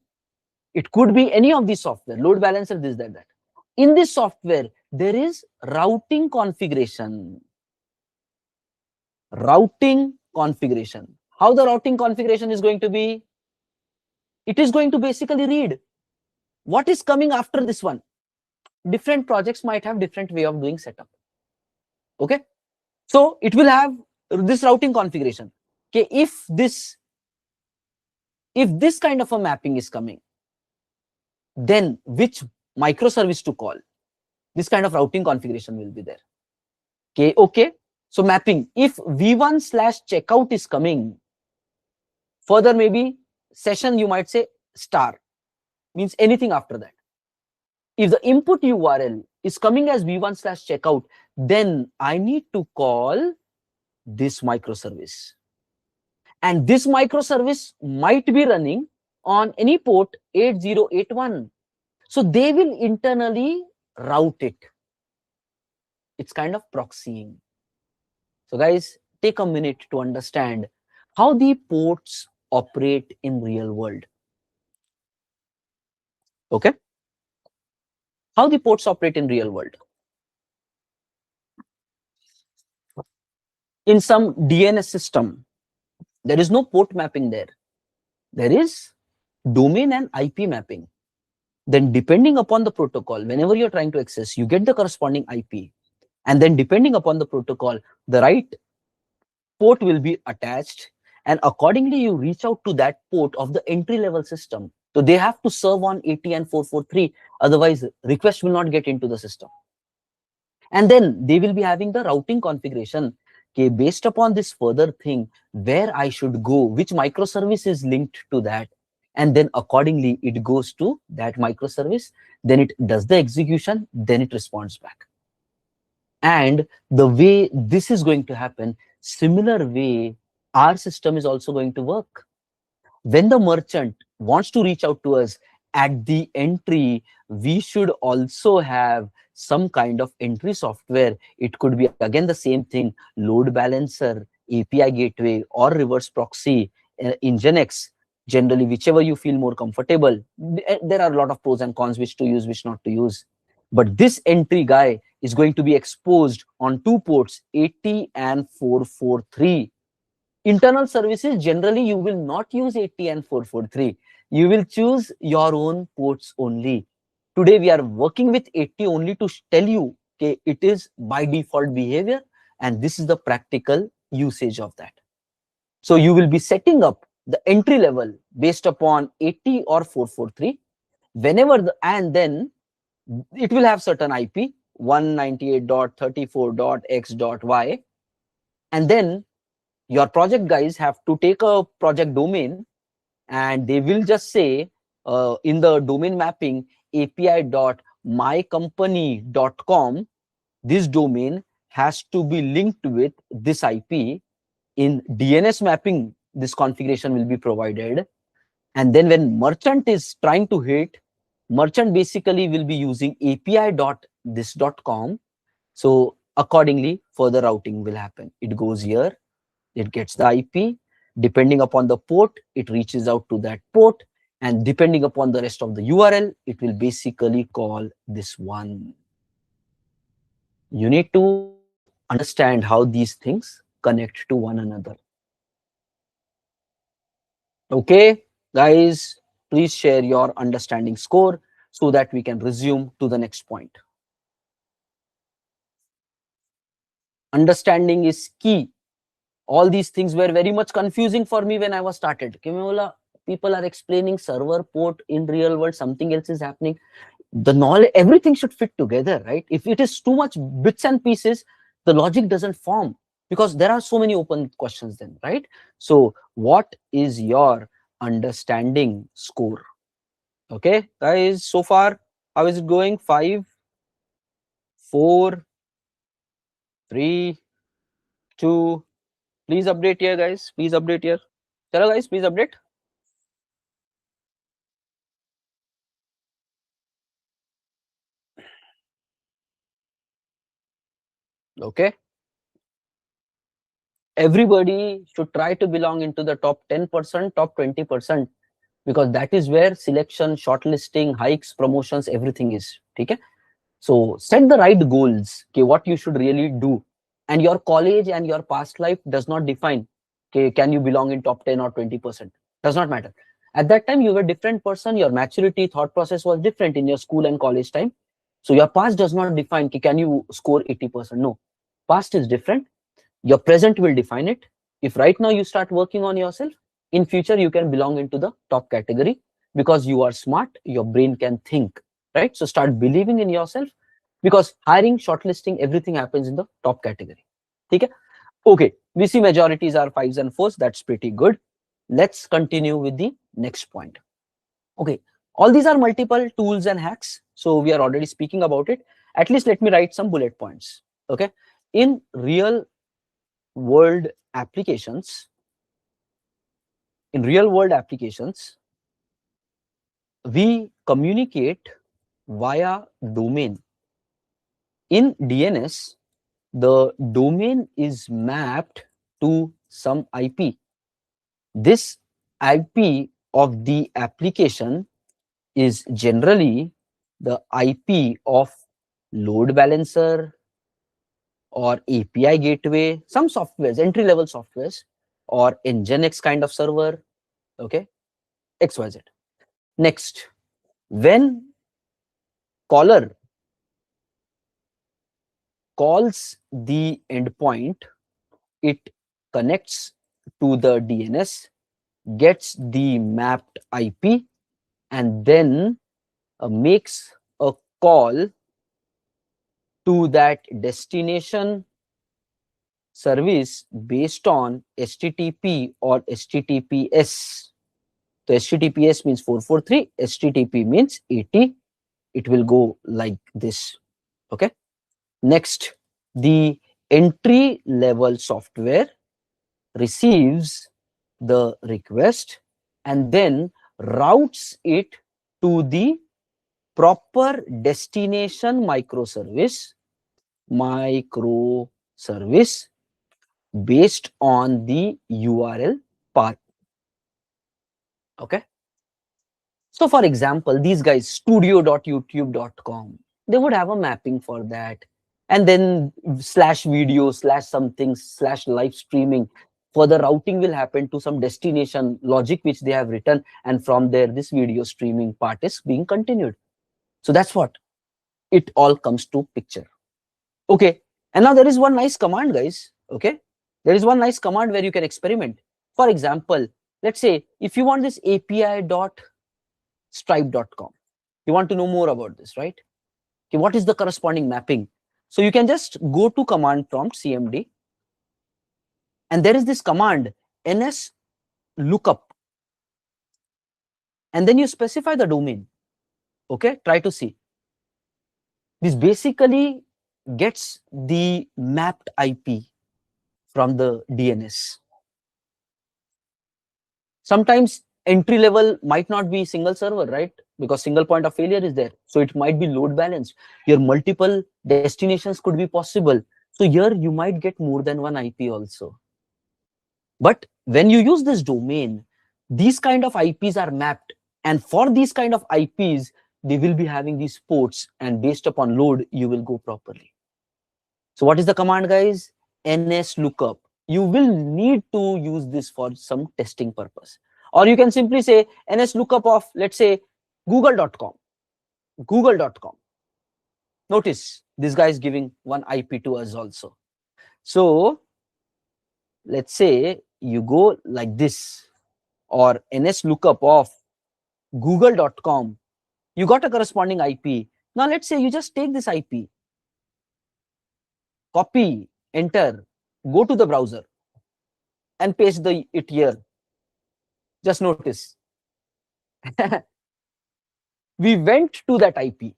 A: it could be any of these software, load balancer, this, that. In this software, there is routing configuration. Routing configuration. How the routing configuration is going to be? It is going to basically read what is coming after this one. Different projects might have different way of doing setup. Okay. So it will have this routing configuration. Okay. If this kind of a mapping is coming, then which microservice to call? This kind of routing configuration will be there. Okay. So mapping, if v1/checkout is coming, further maybe session, you might say star, means anything after that. If the input URL is coming as v1/checkout, then I need to call this microservice. And this microservice might be running on any port 8081. So they will internally route it. It's kind of proxying. So guys, take a minute to understand how the ports operate in real world. Okay? How the ports operate in real world. In some DNS system, there is no port mapping there. There is domain and IP mapping. Then depending upon the protocol, whenever you're trying to access, you get the corresponding IP. And then depending upon the protocol, the right port will be attached. And accordingly, you reach out to that port of the entry-level system. So they have to serve on 80 and 443. Otherwise, request will not get into the system. And then they will be having the routing configuration. Okay, based upon this further thing, where I should go, which microservice is linked to that. And then accordingly, it goes to that microservice. Then it does the execution. Then it responds back. And the way this is going to happen, similar way, our system is also going to work. When the merchant wants to reach out to us at the entry, we should also have some kind of entry software. It could be again the same thing, load balancer, API gateway, or reverse proxy, Nginx, generally whichever you feel more comfortable. There are a lot of pros and cons, which to use, which not to use. But this entry guy is going to be exposed on two ports, 80 and 443. Internal services, generally you will not use 80 and 443. You will choose your own ports only. Today we are working with 80 only to tell you, okay, it is by default behavior, and this is the practical usage of that. So you will be setting up the entry level based upon 80 or 443. Whenever and then it will have certain IP, 198.34.x.y. And then your project guys have to take a project domain, and they will just say in the domain mapping api.mycompany.com, this domain has to be linked with this IP. In DNS mapping, this configuration will be provided. And then when merchant is trying to hit, merchant basically will be using api.this.com. So accordingly, further routing will happen. It goes here, it gets the IP. Depending upon the port, it reaches out to that port. And depending upon the rest of the URL, it will basically call this one. You need to understand how these things connect to one another. Okay, guys, please share your understanding score so that we can resume to the next point. Understanding is key. All these things were very much confusing for me when I was started. People are explaining server port in real world, something else is happening. The knowledge, everything should fit together, right? If it is too much bits and pieces, the logic doesn't form, because there are so many open questions then, right? So what is your understanding score? Okay, guys, so far, how is it going? 5, 4, 3, 2. Please update here, guys. Please update here. Chalo, guys, please update. Okay. Everybody should try to belong into the top 10%, top 20%, because that is where selection, shortlisting, hikes, promotions, everything is. Okay. So set the right goals, okay, what you should really do. And your college and your past life does not define, okay, can you belong in top 10 or 20%? Does not matter. At that time, you were a different person. Your maturity, thought process was different in your school and college time. So your past does not define, okay, can you score 80%? No. Past is different. Your present will define it. If right now you start working on yourself, in future you can belong into the top category, because you are smart, your brain can think, right? So start believing in yourself, because hiring, shortlisting, everything happens in the top category. Okay. Okay, we see majorities are 5s and 4s. That's pretty good. Let's continue with the next point. Okay, all these are multiple tools and hacks, so we are already speaking about it. At least let me write some bullet points. Okay, in real world applications, we communicate via domain. In DNS, the domain is mapped to some IP. This IP of the application is generally the IP of load balancer or API gateway, some softwares, entry-level softwares, or Nginx kind of server, okay, XYZ. Next, when caller calls the endpoint, it connects to the DNS, gets the mapped IP, and then makes a call to that destination service based on HTTP or HTTPS. So HTTPS means 443, HTTP means 80. It will go like this. Okay. Next, the entry level software receives the request and then routes it to the proper destination microservice based on the URL path. Okay. So for example, these guys, studio.youtube.com, they would have a mapping for that. And then /video /something /live streaming. Further routing will happen to some destination logic which they have written. And from there, this video streaming part is being continued. So that's what it all comes to picture. Okay. And now there is one nice command, guys. Okay. There is one nice command where you can experiment. For example, let's say if you want this API.stripe.com, you want to know more about this, right? Okay, what is the corresponding mapping? So you can just go to command prompt CMD, and there is this command ns lookup, and then you specify the domain. Okay, try to see. This basically gets the mapped IP from the DNS. Sometimes entry level might not be single server, right? Because single point of failure is there. So it might be load balanced. Your multiple destinations could be possible. So here you might get more than one IP also. But when you use this domain, these kind of IPs are mapped. And for these kind of IPs, they will be having these ports, and based upon load, you will go properly. So what is the command, guys? NS lookup. You will need to use this for some testing purpose. Or you can simply say NS lookup of, let's say, google.com. Google.com. Notice this guy is giving one IP to us also. So let's say you go like this, or NS lookup of google.com. You got a corresponding IP. Now let's say you just take this IP, copy, enter, go to the browser and paste it here. Just notice. We went to that IP.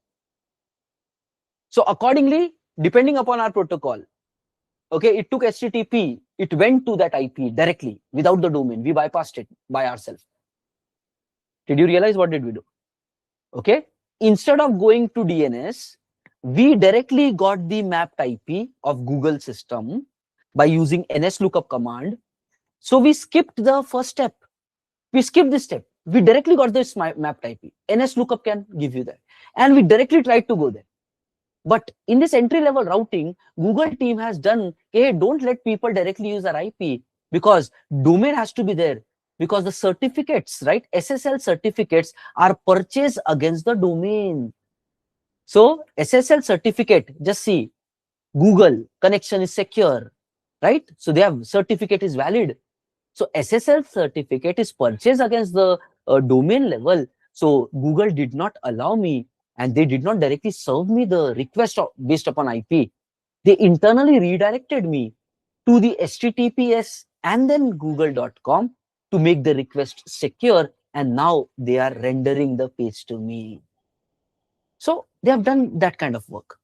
A: So accordingly, depending upon our protocol, okay, it took HTTP, it went to that IP directly without the domain. We bypassed it by ourselves. Did you realize what did we do? Okay, instead of going to DNS, we directly got the mapped IP of Google system by using NS lookup command. So we skipped the first step. We skipped this step. We directly got this mapped IP. NS lookup can give you that. And we directly tried to go there. But in this entry level routing, Google team has done, hey, don't let people directly use our IP, because domain has to be there. Because the certificates, right? SSL certificates are purchased against the domain. So SSL certificate, just see, Google connection is secure, right? So their certificate is valid. So SSL certificate is purchased against the domain level. So Google did not allow me, and they did not directly serve me the request based upon IP. They internally redirected me to the HTTPS and then google.com to make the request secure. And now they are rendering the page to me. So they have done that kind of work.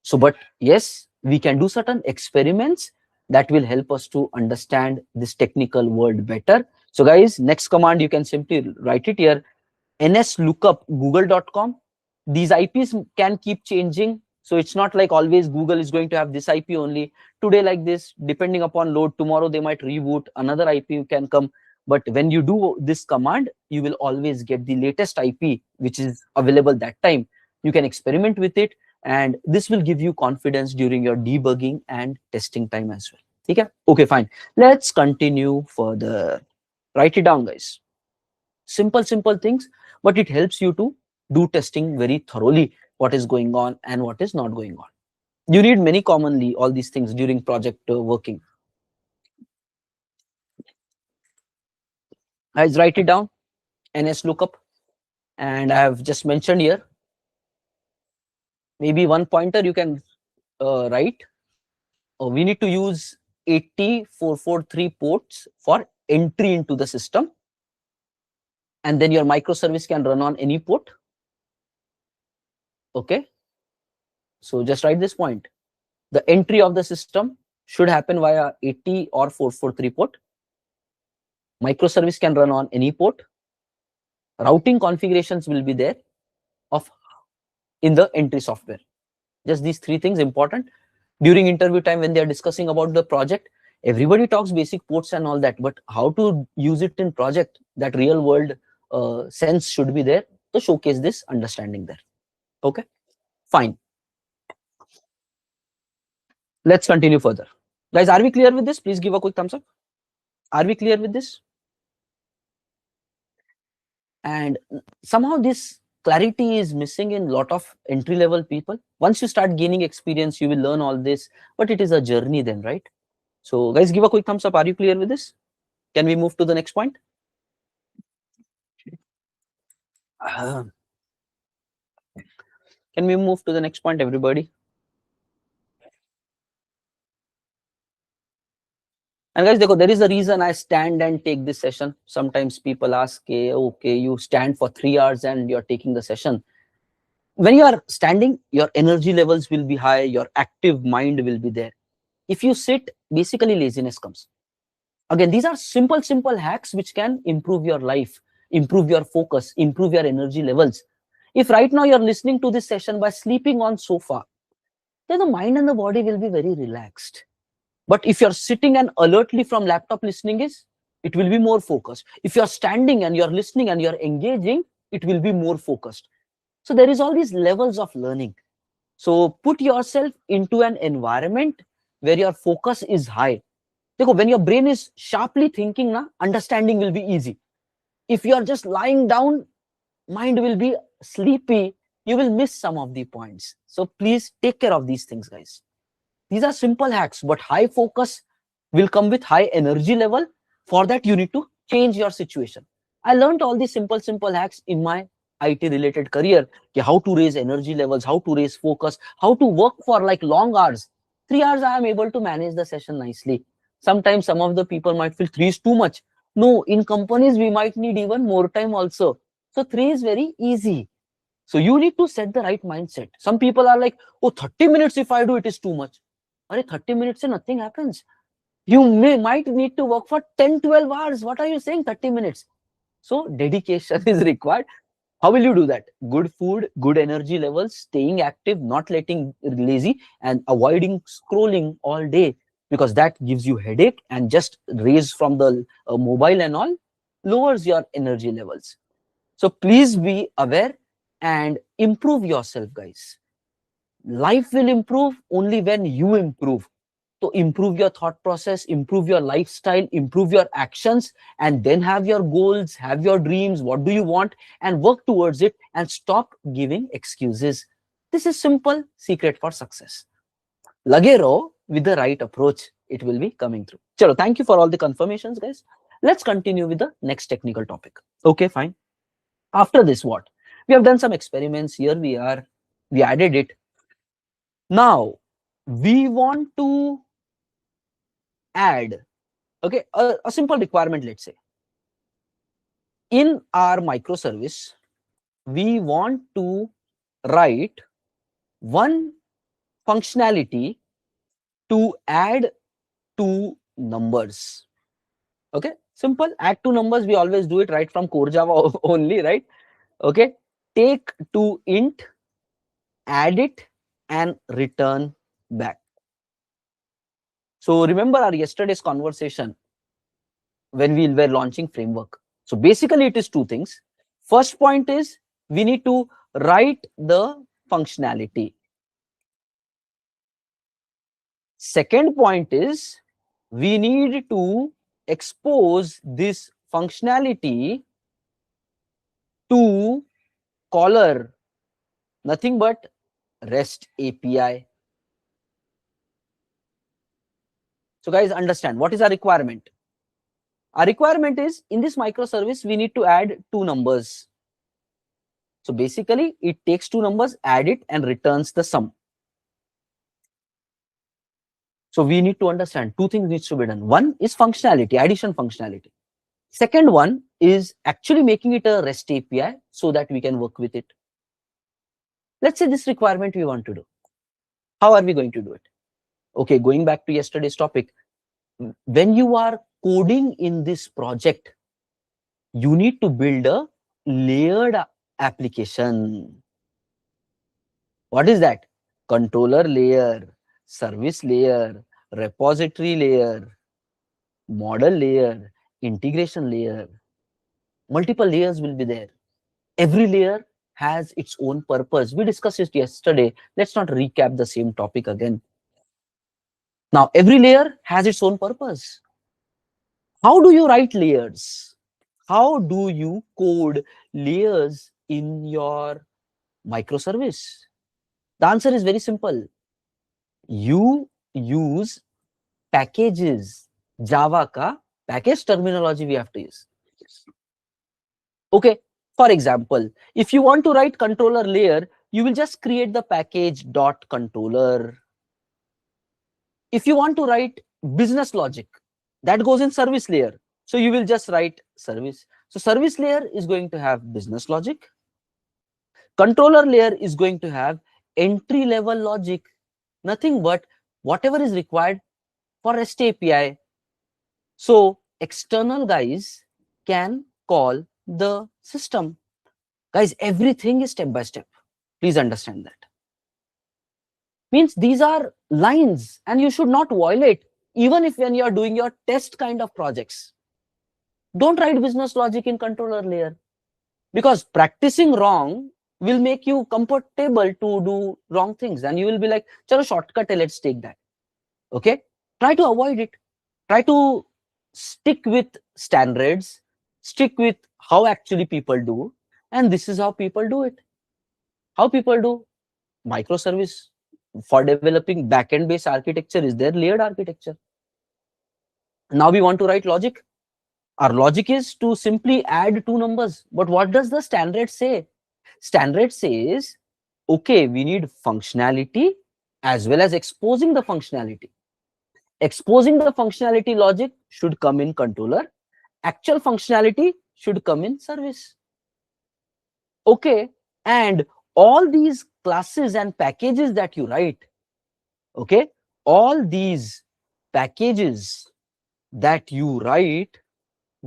A: So, but yes, we can do certain experiments that will help us to understand this technical world better. So guys, next command, you can simply write it here, NS lookup google.com. These IPs can keep changing. So it's not like always Google is going to have this IP only. Today like this, depending upon load, tomorrow they might reboot, another IP can come. But when you do this command, you will always get the latest IP, which is available that time. You can experiment with it, and this will give you confidence during your debugging and testing time as well. Okay, okay, fine. Let's continue further. Write it down, guys. Simple things, but it helps you to do testing very thoroughly, what is going on and what is not going on. You need many commonly all these things during project working. Guys, write it down, NS lookup, and I have just mentioned here. Maybe one pointer you can write. We need to use 80443 ports for entry into the system, and then your microservice can run on any port. Okay, so just write this point. The entry of the system should happen via 80 or 443 port. Microservice can run on any port. Routing configurations will be there in the entry software. Just these three things important. During interview time, when they are discussing about the project, everybody talks basic ports and all that, but how to use it in project, that real world sense should be there to showcase this understanding there. Okay, fine. Let's continue further. Guys, are we clear with this? Please give a quick thumbs up. Are we clear with this? And somehow this clarity is missing in a lot of entry level people. Once you start gaining experience, you will learn all this, but it is a journey then, right? So guys, give a quick thumbs up. Are you clear with this? Can we move to the next point? Can we move to the next point, everybody? And guys, there is a reason I stand and take this session. Sometimes people ask, okay, you stand for 3 hours and you're taking the session. When you are standing, your energy levels will be high, your active mind will be there. If you sit, basically laziness comes. Again, these are simple hacks which can improve your life, improve your focus, improve your energy levels. If right now you're listening to this session by sleeping on sofa, then the mind and the body will be very relaxed. But if you're sitting and alertly from laptop listening, it will be more focused. If you're standing and you're listening and you're engaging, it will be more focused. So there is all these levels of learning. So put yourself into an environment where your focus is high. देखो, when your brain is sharply thinking, na, understanding will be easy. If you are just lying down, mind will be sleepy. You will miss some of the points. So please take care of these things, guys. These are simple hacks, but high focus will come with high energy level. For that, you need to change your situation. I learned all these simple hacks in my IT related career. How to raise energy levels, how to raise focus, how to work for like long hours. 3 hours, I am able to manage the session nicely. Sometimes some of the people might feel 3 is too much. No, in companies, we might need even more time also. So 3 is very easy. So you need to set the right mindset. Some people are like, oh, 30 minutes if I do, it is too much. 30 minutes and nothing happens. You might need to work for 10, 12 hours. What are you saying? 30 minutes. So dedication is required. How will you do that? Good food, good energy levels, staying active, not letting lazy, and avoiding scrolling all day, because that gives you headache, and just raise from the mobile and all lowers your energy levels. So please be aware and improve yourself, guys. Life will improve only when you improve. So improve your thought process, improve your lifestyle, improve your actions, and then have your goals, have your dreams. What do you want? And work towards it, and stop giving excuses. This is simple secret for success. Lage raho with the right approach. It will be coming through. Chalo, thank you for all the confirmations, guys. Let's continue with the next technical topic. Okay, fine. After this, what? We have done some experiments. Here we are. We added it. Now, we want to add, okay, a simple requirement, let's say. In our microservice, we want to write one functionality to add two numbers. Okay, simple. Add two numbers, we always do it right from core Java only, right? Okay, take two int, add it, and return back. So remember our yesterday's conversation when we were launching framework. So basically it is two things. First point is we need to write the functionality. Second point is we need to expose this functionality to caller, nothing but REST API. So guys, understand what is our requirement. Our requirement is in this microservice, we need to add two numbers. So basically it takes two numbers, add it, and returns the sum. So we need to understand two things needs to be done. One is functionality, addition functionality. Second one is actually making it a REST API so that we can work with it. Let's say this requirement we want to do. How are we going to do it? Okay, going back to yesterday's topic. When you are coding in this project, you need to build a layered application. What is that? Controller layer, service layer, repository layer, model layer, integration layer. Multiple layers will be there. Every layer has its own purpose. We discussed it yesterday. Let's not recap the same topic again. Now, every layer has its own purpose. How do you write layers? How do you code layers in your microservice? The answer is very simple. You use packages. Java ka package terminology we have to use. Okay, for example, if you want to write controller layer, you will just create the package dot controller. If you want to write business logic, that goes in service layer. So you will just write service. So service layer is going to have business logic. Controller layer is going to have entry level logic, nothing but whatever is required for REST API. So external guys can call the system. Guys, everything is step by step. Please understand that. Means these are lines and you should not violate, even if when you are doing your test kind of projects. Don't write business logic in controller layer, because practicing wrong will make you comfortable to do wrong things, and you will be like, chalo shortcut hai, let's take that. Okay, try to avoid it. Try to stick with standards, stick with how actually people do, and this is how people do it. How people do microservice for developing backend based architecture is their layered architecture. Now we want to write logic. Our logic is to simply add two numbers. But what does the standard say? Standard says, okay, we need functionality as well as exposing the functionality. Exposing the functionality logic should come in controller. Actual functionality should come in service. Okay, and all these classes and packages that you write, okay, all these packages that you write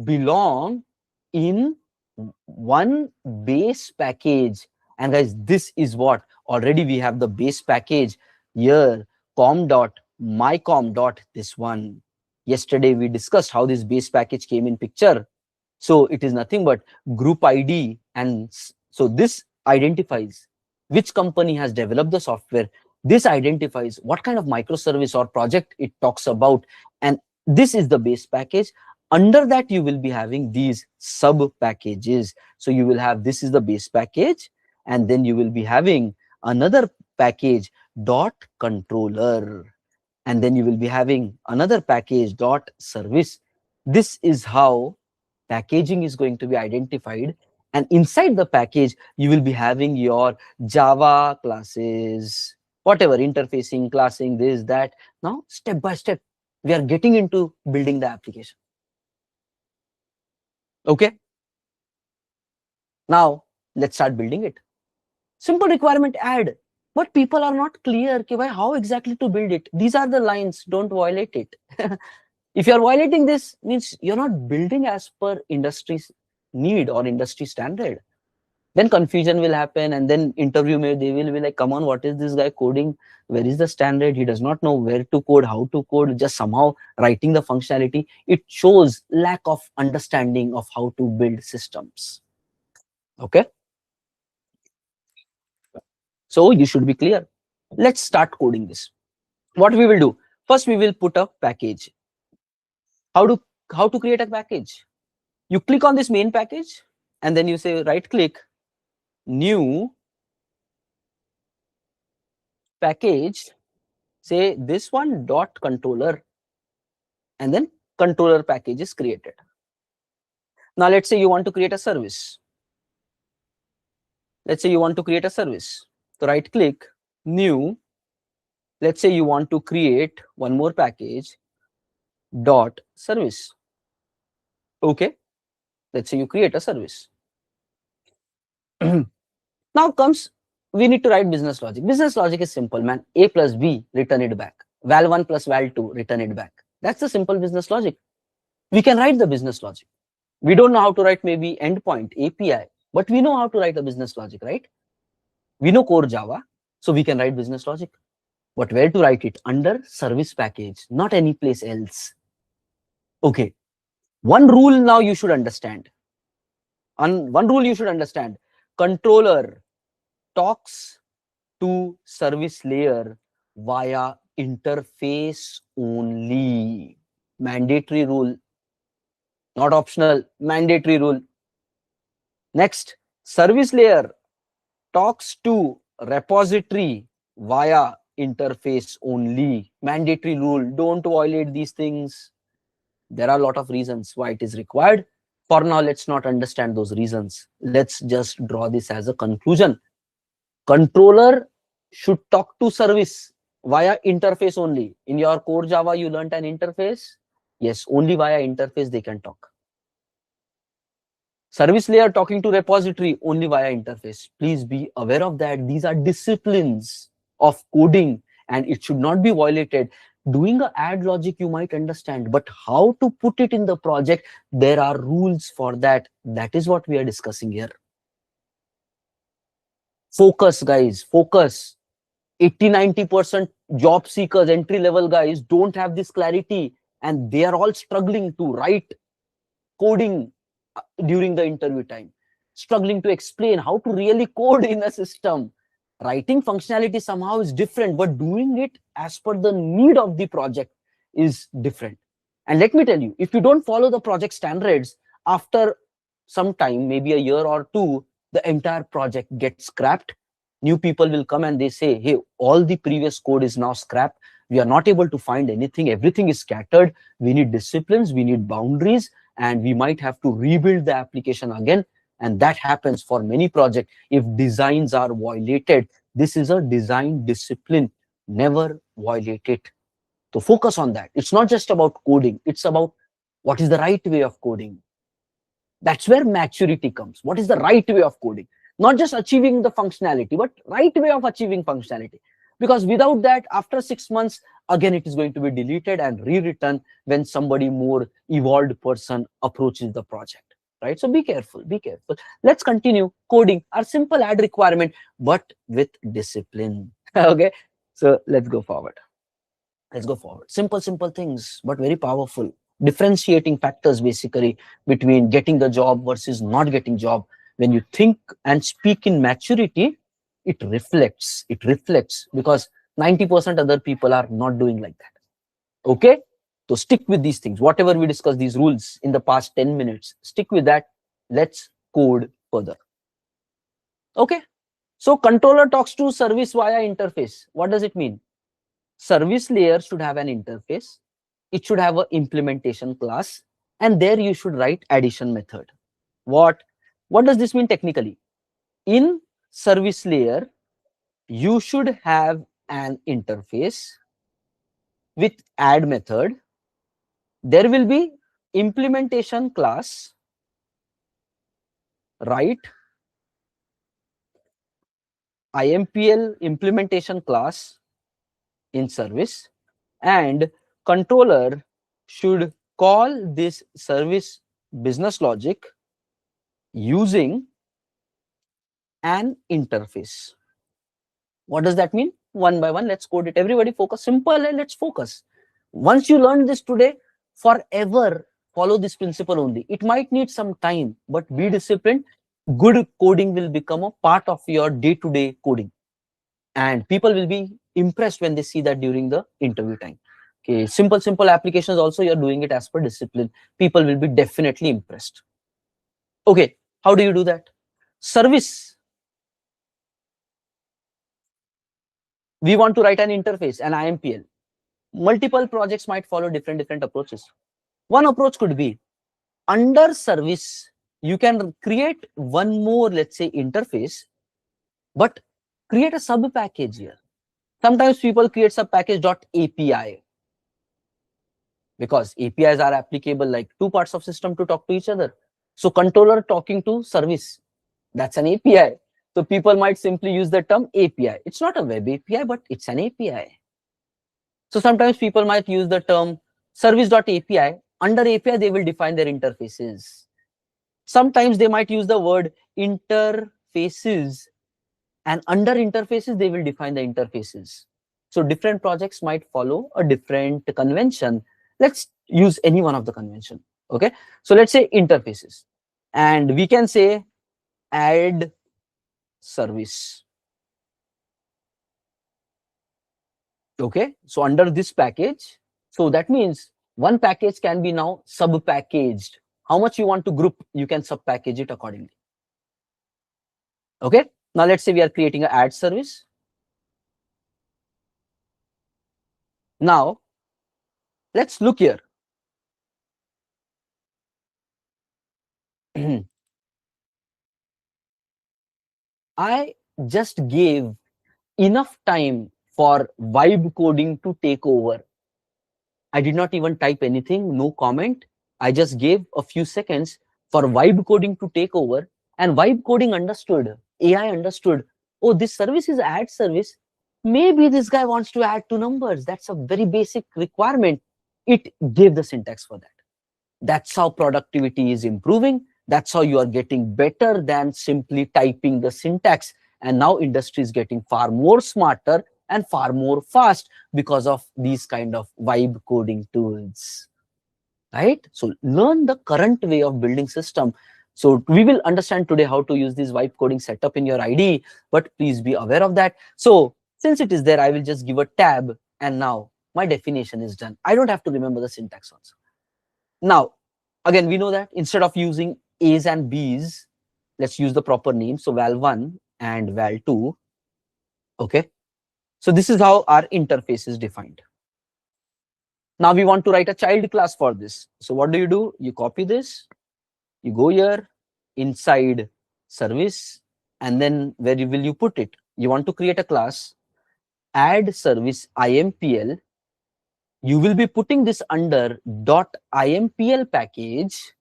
A: belong in one base package. And guys, this is what already we have the base package here, com.mycom. This one, yesterday we discussed how this base package came in picture. So it is nothing but group ID, and so this identifies which company has developed the software. This identifies what kind of microservice or project it talks about, and this is the base package. Under that you will be having these sub packages. So you will have, this is the base package, and then you will be having another package dot controller, and then you will be having another package dot service. This is how packaging is going to be identified, and inside the package you will be having your Java classes, whatever, interfacing, classing, this, that. Now step by step we are getting into building the application. Okay, now let's start building it. Simple requirement add, but people are not clear okay, how exactly to build it. These are the lines, don't violate it. If you are violating this, means you're not building as per industry's need or industry standard. Then confusion will happen, and then interview they will be like, come on, what is this guy coding? Where is the standard? He does not know where to code, how to code, just somehow writing the functionality. It shows lack of understanding of how to build systems. Okay, so you should be clear. Let's start coding this. What we will do, first we will put a package. How to create a package? You click on this main package, and then you say right click, new package, say this one dot controller, and then controller package is created. Now let's say you want to create a service. Let's say you want to create a service. So right click, new. Let's say you want to create one more package dot service. Okay, let's say you create a service. Now comes, we need to write business logic. Business logic is simple, man. A plus B, return it back. Val1 plus val2, return it back. That's the simple business logic. We can write the business logic. We don't know how to write maybe endpoint, API, but we know how to write a business logic, right? We know core Java, so we can write business logic. But where to write it? Under service package, not any place else. Okay. One rule now you should understand. One rule you should understand. Controller talks to service layer via interface only. Mandatory rule, not optional, mandatory rule. Next, service layer talks to repository via interface only. Mandatory rule, don't violate these things. There are a lot of reasons why it is required. For now, let's not understand those reasons. Let's just draw this as a conclusion. Controller should talk to service via interface only. In your core Java, you learned an interface. Yes, only via interface they can talk. Service layer talking to repository only via interface. Please be aware of that. These are disciplines of coding, and it should not be violated. Doing a add logic you might understand, but how to put it in the project, there are rules for that. That is what we are discussing here. Focus, guys, focus. 80-90% job seekers, entry level guys don't have this clarity, and they are all struggling to write coding during the interview time. struggling to explain how to really code in a system. Writing functionality somehow is different, but doing it as per the need of the project is different. And let me tell you, if you don't follow the project standards, after some time, maybe a year or two, the entire project gets scrapped. New people will come and they say, hey, all the previous code is now scrapped. We are not able to find anything. Everything is scattered. We need disciplines. We need boundaries. And we might have to rebuild the application again. And that happens for many projects if designs are violated. This is a design discipline. Never violate it. So focus on that. It's not just about coding. It's about what is the right way of coding. That's where maturity comes. What is the right way of coding? Not just achieving the functionality, but right way of achieving functionality. Because without that, after 6 months, again, it is going to be deleted and rewritten when somebody more evolved person approaches the project. Right? So be careful, be careful. Let's continue coding our simple add requirement, but with discipline. Okay. So let's go forward. Let's go forward. Simple things, but very powerful. Differentiating factors basically between getting the job versus not getting job. When you think and speak in maturity, it reflects because 90% other people are not doing like that. Okay. So stick with these things. Whatever we discussed, these rules in the past 10 minutes, stick with that. Let's code further. Okay. So controller talks to service via interface. What does it mean? Service layer should have an interface. It should have an implementation class. And there you should write addition method. What does this mean technically? In service layer, you should have an interface with add method. There will be implementation class, right? IMPL implementation class in service, and controller should call this service business logic using an interface. What does that mean? One by one, let's code it. Everybody focus. Simple, and let's focus. Once you learn this today, forever follow this principle only. It might need some time, but be disciplined. Good coding will become a part of your day-to-day coding. And people will be impressed when they see that during the interview time. Okay, simple applications also, you're doing it as per discipline. People will be definitely impressed. Okay, how do you do that? Service. We want to write an interface, an IMPL. Multiple projects might follow different approaches. One approach could be under service, you can create one more, let's say, interface, but create a sub package here. Sometimes people create sub package .api because APIs are applicable like two parts of system to talk to each other. So controller talking to service, that's an API. So people might simply use the term API. It's not a web API, but it's an API. So sometimes people might use the term service.api. Under API, they will define their interfaces. Sometimes they might use the word interfaces, and under interfaces, they will define the interfaces. So different projects might follow a different convention. Let's use any one of the convention. Okay. So let's say interfaces, and we can say add service. Okay. So under this package, so that means one package can be now sub-packaged. How much you want to group, you can sub-package it accordingly. Okay. Now let's say we are creating an ad service. Now let's look here. I just gave enough time for vibe coding to take over. I did not even type anything, no comment. I just gave a few seconds for vibe coding to take over, and vibe coding understood, AI understood, oh, this service is ad service. Maybe this guy wants to add two numbers. That's a very basic requirement. It gave the syntax for that. That's how productivity is improving. That's how you are getting better than simply typing the syntax. And now industry is getting far more smarter and far more fast because of these kind of vibe coding tools. Right? So learn the current way of building system. So we will understand today how to use this vibe coding setup in your IDE, but please be aware of that. So since it is there, I will just give a tab, and now my definition is done. I don't have to remember the syntax also. Now, again, we know that instead of using A's and B's, let's use the proper name. So val1 and val2. Okay. So this is how our interface is defined. Now we want to write a child class for this. So what do? You copy this, you go here inside service, and then where will you put it? You want to create a class, add service IMPL. You will be putting this under .impl package,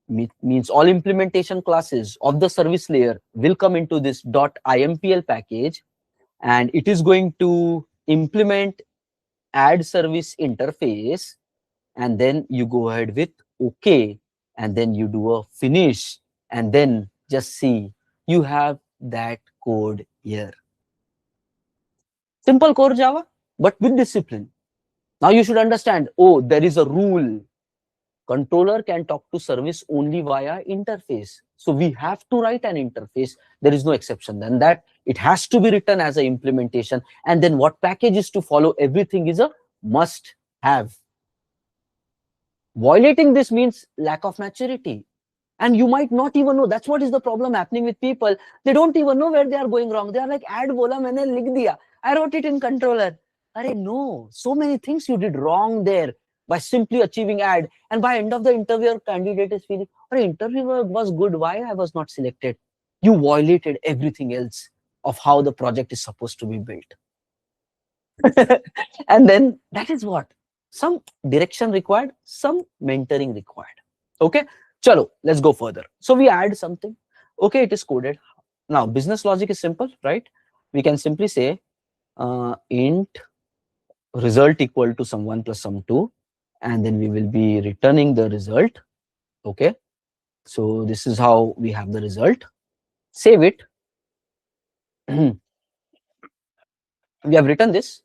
A: means all implementation classes of the service layer will come into this .impl package, and it is going to implement add service interface, and then you go ahead with OK, and then you do a finish, and then just see you have that code here. Simple core Java, but with discipline. Now you should understand, oh, there is a rule. Controller can talk to service only via interface. So we have to write an interface. There is no exception. Then that it has to be written as an implementation. And then what packages to follow, everything is a must have. Violating this means lack of maturity. And you might not even know. That's what is the problem happening with people. They don't even know where they are going wrong. They are like, add bola, maine likh diya. I wrote it in controller. Arey, no. So many things you did wrong there by simply achieving add. And by end of the interview, your candidate is feeling, interview was good. Why I was not selected? You violated everything else of how the project is supposed to be built. And then that is what? Some direction required, some mentoring required. Okay. Chalo, let's go further. So we add something. Okay, it is coded. Now, business logic is simple, right? We can simply say int result equal to sum1 plus sum2, and then we will be returning the result. Okay. So this is how we have the result. Save it. We have written this.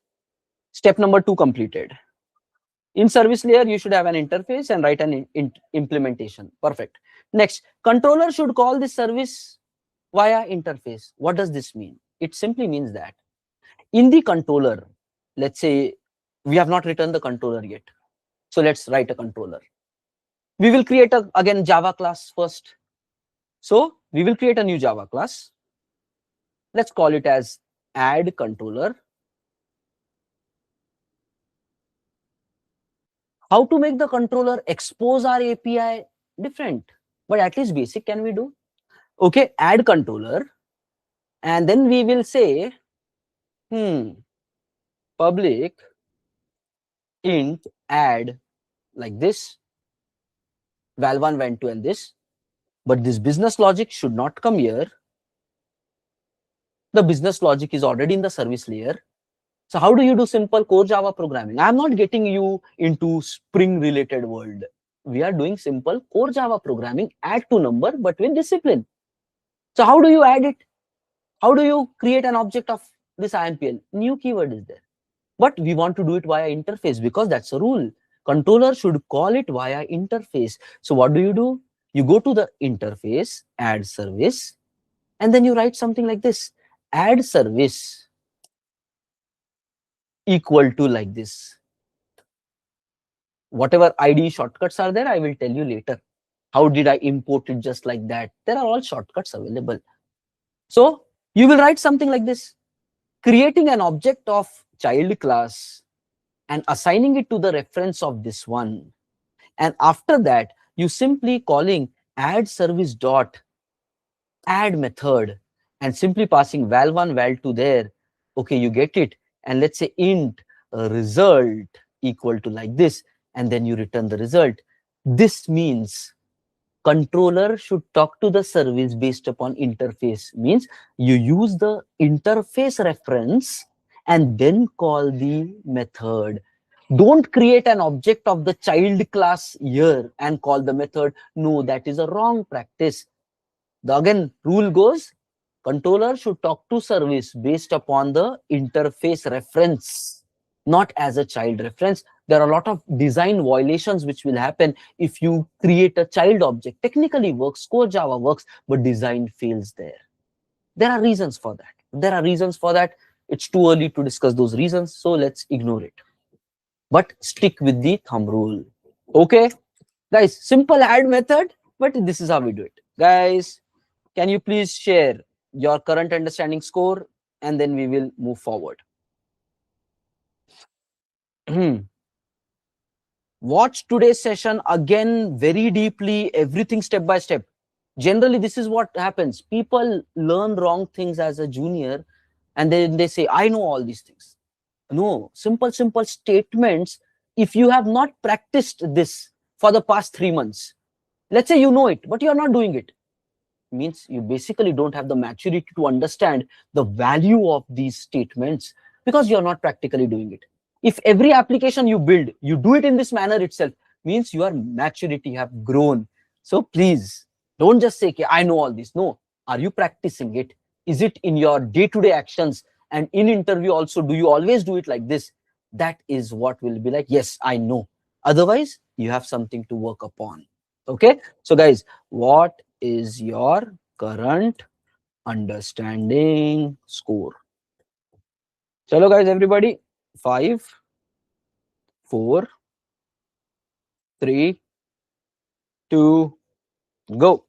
A: Step number 2 completed. In service layer, you should have an interface and write an implementation. Perfect. Next, controller should call this service via interface. What does this mean? It simply means that in the controller, let's say we have not written the controller yet. So let's write a controller. We will create again Java class first. So we will create a new Java class. Let's call it as add controller. How to make the controller expose our API? Different, but at least basic can we do? Okay, add controller, and then we will say public int add like this, val1, val2, and this. But this business logic should not come here. The business logic is already in the service layer. So how do you do simple core Java programming? I'm not getting you into Spring related world. We are doing simple core Java programming, add to number, but with discipline. So how do you add it? How do you create an object of this IMPL? New keyword is there. But we want to do it via interface because that's a rule. Controller should call it via interface. So what do? You go to the interface, add service, and then you write something like this. Add service equal to like this. Whatever IDE shortcuts are there, I will tell you later. How did I import it just like that? There are all shortcuts available. So you will write something like this. Creating an object of child class and assigning it to the reference of this one. And after that, you simply calling add service dot add method and simply passing val1, val2 there. Okay, you get it. And let's say int result equal to like this, and then you return the result. This means controller should talk to the service based upon interface. Means you use the interface reference and then call the method. Don't create an object of the child class here and call the method. No, that is a wrong practice. The again rule goes, controller should talk to service based upon the interface reference, not as a child reference. There are a lot of design violations which will happen if you create a child object. Technically works, core Java works, but design fails there. There are reasons for that. There are reasons for that. It's too early to discuss those reasons, so let's ignore it. But stick with the thumb rule. Okay, guys, simple add method, but this is how we do it. Guys, can you please share your current understanding score, and then we will move forward. Watch today's session again very deeply, everything step by step. Generally, this is what happens. People learn wrong things as a junior, and then they say, I know all these things. No, simple statements. If you have not practiced this for the past 3 months, let's say you know it, but you're not doing it, means you basically don't have the maturity to understand the value of these statements, because you're not practically doing it. If every application you build, you do it in this manner itself, means your maturity have grown. So please don't just say, okay, I know all this. No, are you practicing it? Is it in your day-to-day actions? And in interview also, do you always do it like this? That is what will be like, yes, I know. Otherwise, you have something to work upon. Okay, so guys, what is your current understanding score? Chalo guys, everybody, 5, 4, 3, 2, go.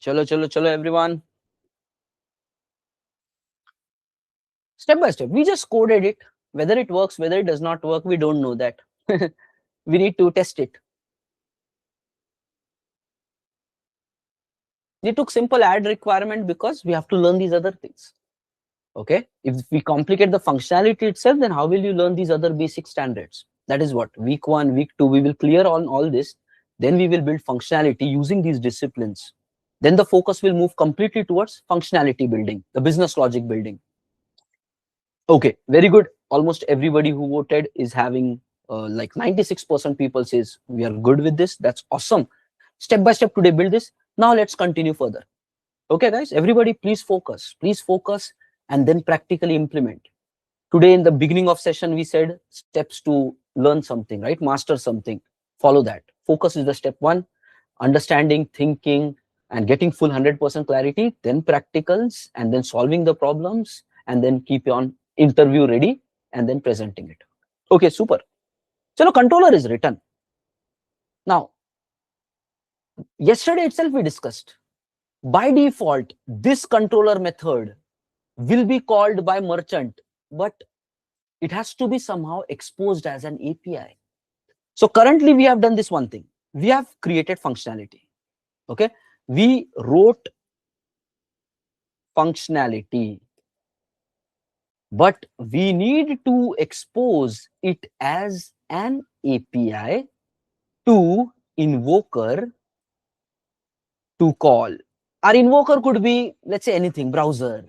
A: Chalo, everyone. Step by step, we just coded it. Whether it works, whether it does not work, we don't know that. We need to test it. We took simple add requirement because we have to learn these other things. Okay, if we complicate the functionality itself, then how will you learn these other basic standards? That is what week 1, week 2, we will clear on all this. Then we will build functionality using these disciplines. Then the focus will move completely towards functionality building, the business logic building. Okay, very good. Almost everybody who voted is having like 96% people says we are good with this. That's awesome. Step by step today build this. Now let's continue further. Okay guys, everybody please focus and then practically implement. Today in the beginning of session we said steps to learn something, right? Master something. Follow that. Focus is the step 1. Understanding, thinking, and getting full 100% clarity, then practicals, and then solving the problems, and then keep on interview ready, and then presenting it. Okay, super. So controller is written. Now, yesterday itself we discussed, by default, this controller method will be called by merchant, but it has to be somehow exposed as an API. So currently we have done this one thing. We have created functionality. Okay, we wrote functionality, but we need to expose it as an API to invoker to call. Our invoker could be, let's say, anything, browser.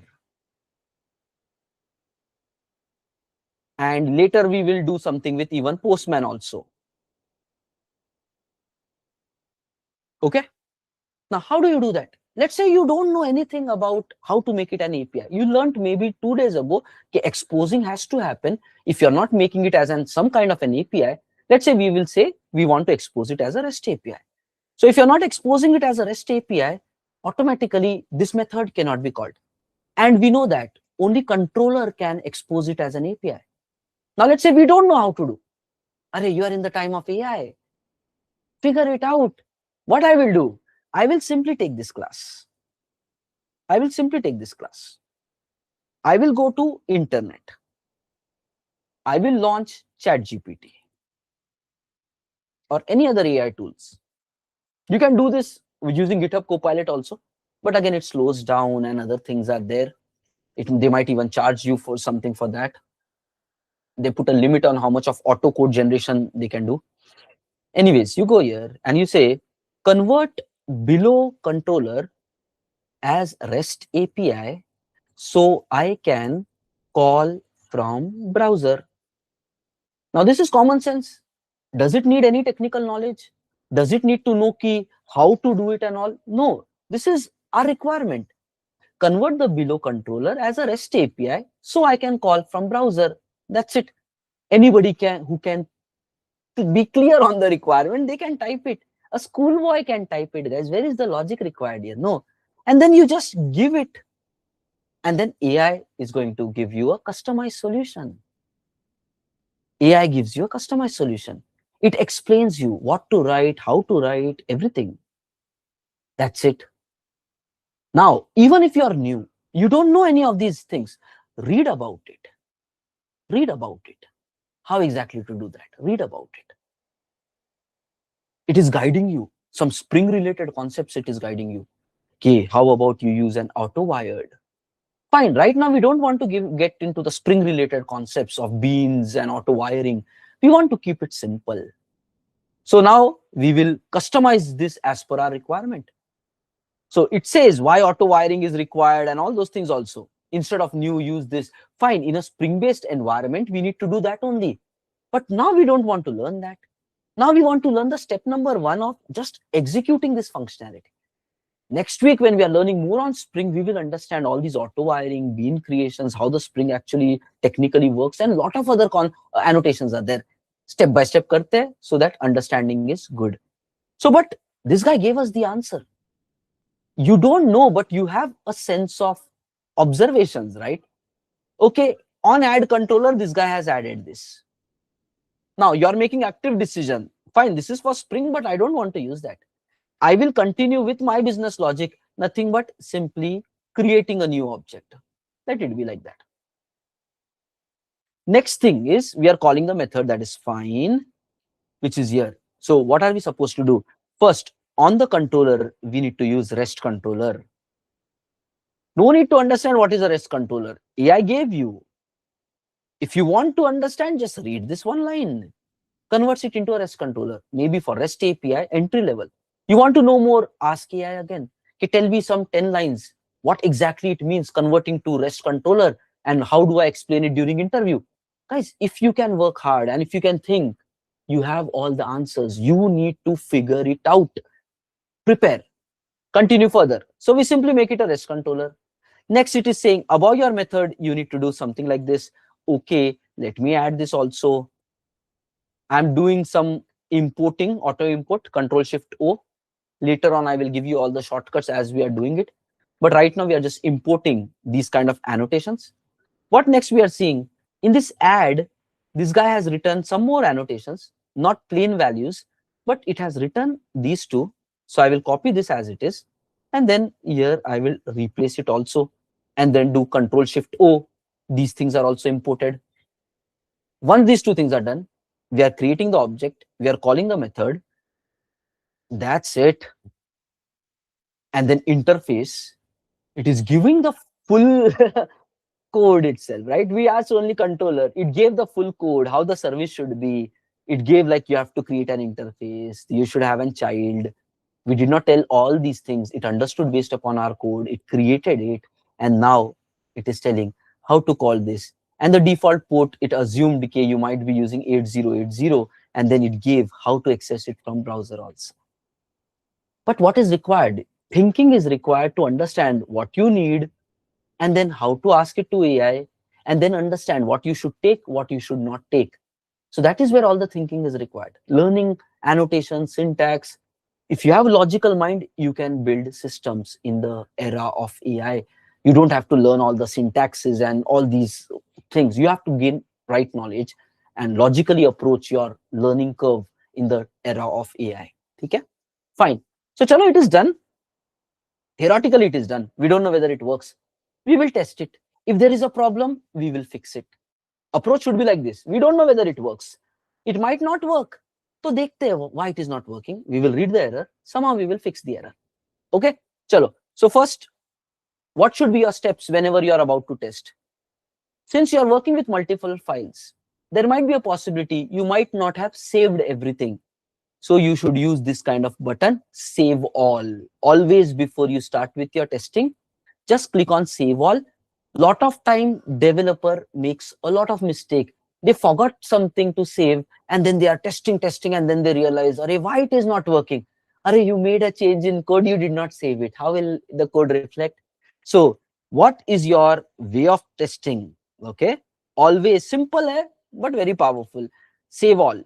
A: And later we will do something with even Postman also. Okay. Now, how do you do that? Let's say you don't know anything about how to make it an API. You learned maybe 2 days ago, okay, exposing has to happen. If you're not making it as some kind of an API, let's say we will say we want to expose it as a REST API. So if you're not exposing it as a REST API, automatically this method cannot be called. And we know that only controller can expose it as an API. Now let's say we don't know how to do. Arey, you are in the time of AI. Figure it out. What I will do, I will simply take this class. I will go to internet. I will launch ChatGPT or any other AI tools. You can do this using GitHub Copilot also, but again, it slows down and other things are there. They might even charge you for something for that. They put a limit on how much of auto code generation they can do. Anyways, you go here and you say, convert below controller as REST API so I can call from browser. Now, this is common sense. Does it need any technical knowledge? Does it need to know how to do it and all? No, this is our requirement. Convert the below controller as a REST API so I can call from browser. That's it. Anybody who can be clear on the requirement, they can type it. A schoolboy can type it, guys. Where is the logic required here? No. And then you just give it. And then AI is going to give you a customized solution. AI gives you a customized solution. It explains you what to write, how to write, everything. That's it. Now, even if you are new, you don't know any of these things, read about it. Read about it. How exactly to do that? Read about it. It is guiding you. Some Spring related concepts it is guiding you. Okay, how about you use an auto wired? Fine, right now we don't want to get into the Spring related concepts of beans and auto wiring. We want to keep it simple. So now we will customize this as per our requirement. So it says why auto wiring is required and all those things also. Instead of new, use this. Fine, in a Spring based environment, we need to do that only. But now we don't want to learn that. Now we want to learn the step number 1 of just executing this functionality. Next week, when we are learning more on Spring, we will understand all these auto wiring, bean creations, how the Spring actually technically works, and a lot of other annotations are there. Step by step karte, so that understanding is good. So, but this guy gave us the answer. You don't know, but you have a sense of observations, right? Okay, on add controller, this guy has added this. Now you're making active decision. Fine, this is for Spring, but I don't want to use that. I will continue with my business logic, nothing but simply creating a new object. Let it be like that. Next thing is we are calling the method that is fine, which is here. So what are we supposed to do? First, on the controller, we need to use REST controller. No need to understand what is a REST controller. AI gave you. If you want to understand, just read this one line. Converts it into a REST controller, maybe for REST API entry level. You want to know more, ask AI again. Okay, tell me some 10 lines. What exactly it means converting to REST controller and how do I explain it during interview? Guys, if you can work hard and if you can think, you have all the answers. You need to figure it out. Prepare. Continue further. So we simply make it a REST controller. Next, it is saying above your method, you need to do something like this. Okay, let me add this also. I'm doing some importing, auto import, Control Shift O. Later on, I will give you all the shortcuts as we are doing it. But right now, we are just importing these kind of annotations. What next we are seeing? In this add, this guy has written some more annotations, not plain values, but it has written these two. So I will copy this as it is. And then here I will replace it also. And then do Control Shift O. These things are also imported. Once these two things are done, we are creating the object, we are calling the method. That's it. And then interface, it is giving the full code itself, right? We asked only controller. It gave the full code, how the service should be. It gave like you have to create an interface, you should have a child. We did not tell all these things. It understood based upon our code. It created it. And now it is telling how to call this. And the default port, it assumed, okay, you might be using 8080. And then it gave how to access it from browser also. But what is required? Thinking is required to understand what you need and then how to ask it to AI and then understand what you should take, what you should not take. So that is where all the thinking is required. Learning annotation, syntax. If you have a logical mind, you can build systems in the era of AI. You don't have to learn all the syntaxes and all these things. You have to gain right knowledge and logically approach your learning curve in the era of AI. Okay? Fine. So chalo, it is done. Theoretically, it is done. We don't know whether it works. We will test it. If there is a problem, we will fix it. Approach should be like this. We don't know whether it works. It might not work. So dekhte hai why it is not working. We will read the error. Somehow we will fix the error. Okay? Chalo. So first, what should be your steps whenever you are about to test? Since you are working with multiple files, there might be a possibility you might not have saved everything. So you should use this kind of button, save all. Always before you start with your testing, just click on save all. Lot of time developer makes a lot of mistake. They forgot something to save and then they are testing and then they realize, why it is not working? Arey, you made a change in code, you did not save it. How will the code reflect? So what is your way of testing? Okay, always simple hai, but very powerful. Save all,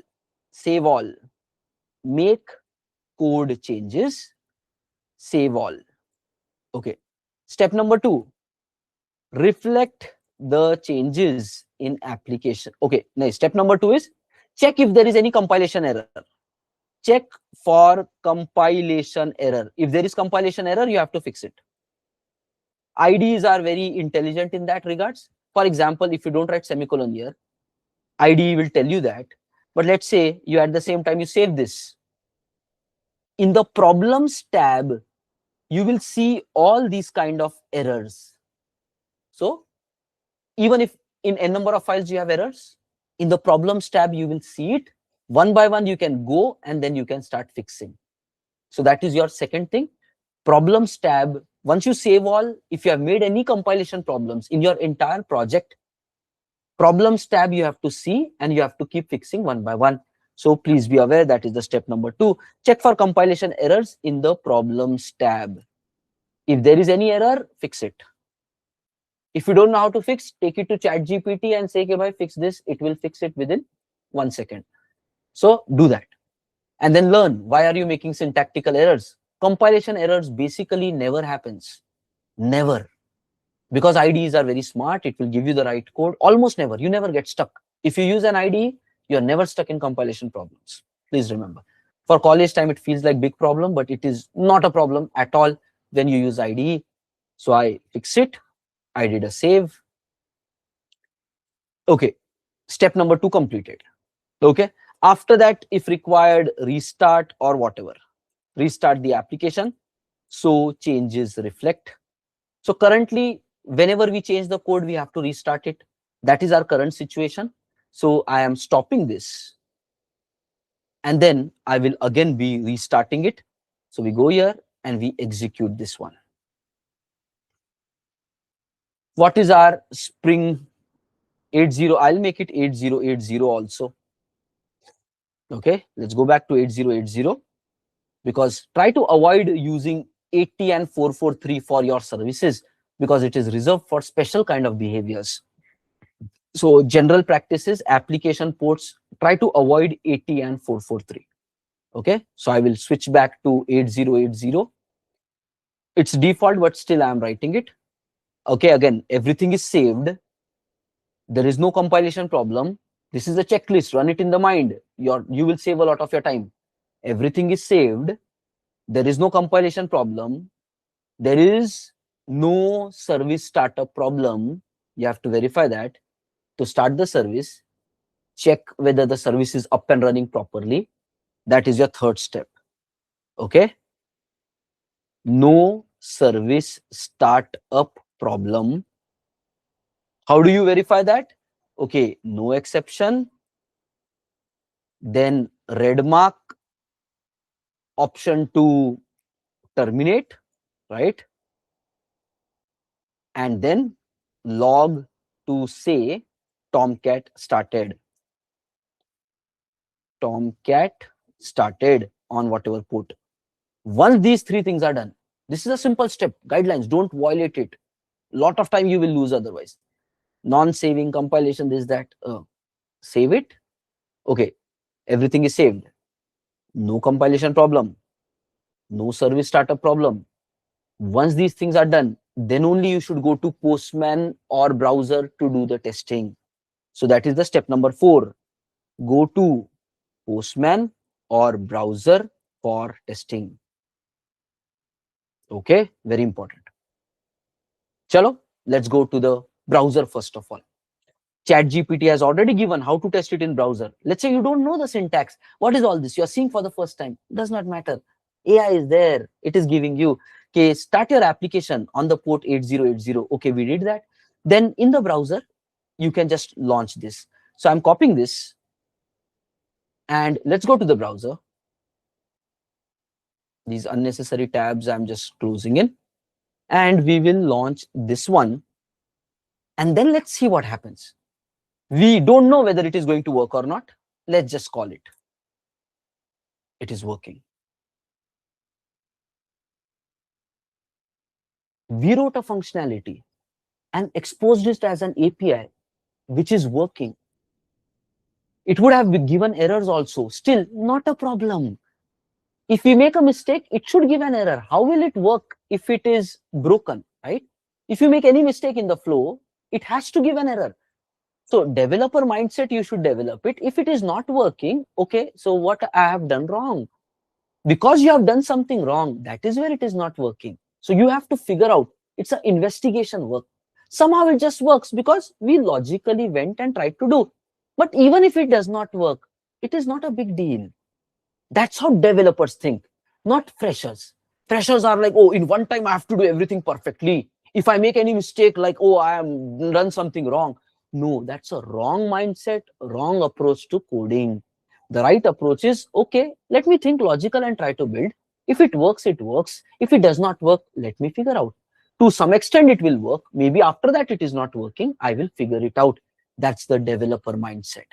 A: save all, make code changes, save all. Okay. Step number 2, reflect the changes in application. Okay, nice. Step number 2 is check if there is any compilation error. Check for compilation error. If there is compilation error, you have to fix it. IDEs are very intelligent in that regards. For example, if you don't write semicolon here, IDE will tell you that. But let's say you at the same time you save this. In the problems tab, you will see all these kind of errors. So even if in n number of files you have errors, in the problems tab, you will see it. One by one, you can go and then you can start fixing. So that is your second thing. Problems tab, once you save all, if you have made any compilation problems in your entire project, problems tab you have to see and you have to keep fixing one by one. So please be aware, that is the step number 2. Check for compilation errors in the problems tab. If there is any error, fix it. If you don't know how to fix, take it to ChatGPT and say, "Okay, fix this." It will fix it within 1 second. So do that. And then learn, why are you making syntactical errors? Compilation errors basically never happens. Never. Because IDEs are very smart, it will give you the right code. Almost never. You never get stuck. If you use an IDE, you are never stuck in compilation problems. Please remember. For college time, it feels like big problem, but it is not a problem at all when you use IDE. So I fix it. I did a save. Okay. Step number 2 completed. Okay. After that, if required, restart or whatever. Restart the application. So changes reflect. So currently, whenever we change the code, we have to restart it. That is our current situation. So I am stopping this. And then I will again be restarting it. So we go here and we execute this one. What is our Spring 80? I'll make it 8080 also. Okay, let's go back to 8080, because try to avoid using 80 and 443 for your services, because it is reserved for special kind of behaviors. So general practices, application ports, try to avoid 80 and 443. Okay, so I will switch back to 8080. It's default, but still I am writing it. Okay, again, everything is saved. There is no compilation problem. This is a checklist. Run it in the mind. You will save a lot of your time. Everything is saved. There is no compilation problem. There is no service startup problem. You have to verify that. To start the service, check whether the service is up and running properly. That is your third step. Okay. No service startup problem. How do you verify that? Okay, no exception. Then red mark, option to terminate, right? And then log to say Tomcat started. Tomcat started on whatever port. Once these 3 things are done, this is a simple step. Guidelines, don't violate it. Lot of time you will lose otherwise. Non-saving, compilation, this, that. Save it. Okay, everything is saved. No compilation problem. No service startup problem. Once these things are done, then only you should go to Postman or browser to do the testing. So that is the step number 4. Go to Postman or browser for testing. Okay, very important. Chalo, let's go to the browser first of all. ChatGPT has already given how to test it in browser. Let's say you don't know the syntax. What is all this? You are seeing for the first time. Does not matter. AI is there. It is giving you, okay, start your application on the port 8080. Okay, we did that. Then in the browser, you can just launch this. So I'm copying this and let's go to the browser. These unnecessary tabs I'm just closing in, and we will launch this one. And then let's see what happens. We don't know whether it is going to work or not. Let's just call it. It is working. We wrote a functionality and exposed it as an API, which is working. It would have been given errors also. Still, not a problem. If we make a mistake, it should give an error. How will it work if it is broken, right? If you make any mistake in the flow, it has to give an error. So developer mindset, you should develop it. If it is not working, okay, so what I have done wrong? Because you have done something wrong, that is where it is not working. So you have to figure out. It's an investigation work. Somehow it just works because we logically went and tried to do. But even if it does not work, it is not a big deal. That's how developers think, not freshers. Freshers are like, oh, in one time I have to do everything perfectly. If I make any mistake, like, oh, I am done something wrong. No, that's a wrong mindset, wrong approach to coding. The right approach is, okay, let me think logical and try to build. If it works, it works. If it does not work, let me figure out. To some extent, it will work. Maybe after that, it is not working. I will figure it out. That's the developer mindset.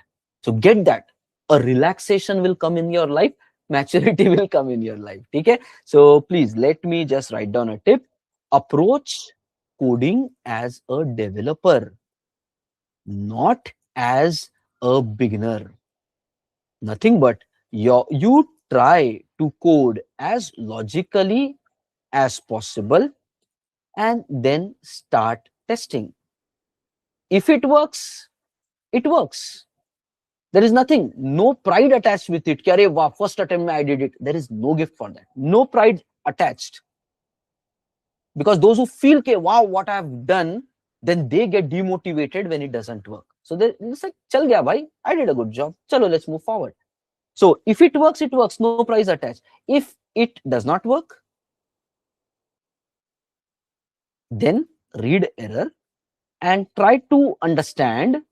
A: So get that. A relaxation will come in your life, maturity will come in your life. Okay, so please let me just write down a tip. Approach coding as a developer, not as a beginner. Nothing but you try to code as logically as possible and then start testing. If it works, it works. There is nothing, no pride attached with it. Kya, wow, first attempt I did it. There is no gift for that. No pride attached. Because those who feel, okay, wow, what I have done, then they get demotivated when it doesn't work. So it's like, chal gaya bhai, I did a good job. Chalo, let's move forward. So if it works, it works. No price attached. If it does not work, then read error and try to understand.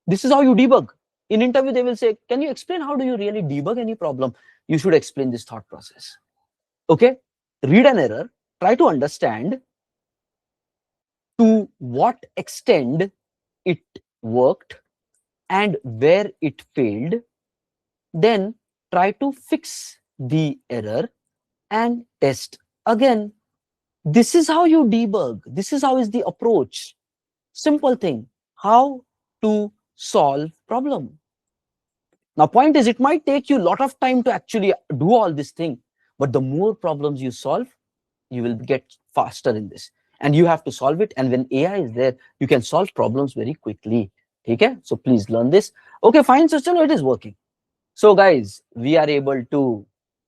A: This is how you debug. In interview, they will say, can you explain how do you really debug any problem? You should explain this thought process. Okay, read an error, try to understand to what extent it worked and where it failed. Then try to fix the error and test again. This is how you debug. This is how is the approach. Simple thing. How to solve problem. Now, point is, it might take you a lot of time to actually do all this thing, but the more problems you solve, you will get faster in this. And you have to solve it. And when AI is there, you can solve problems very quickly. Okay? So please learn this. Okay, fine. So it is working. So guys, we are able to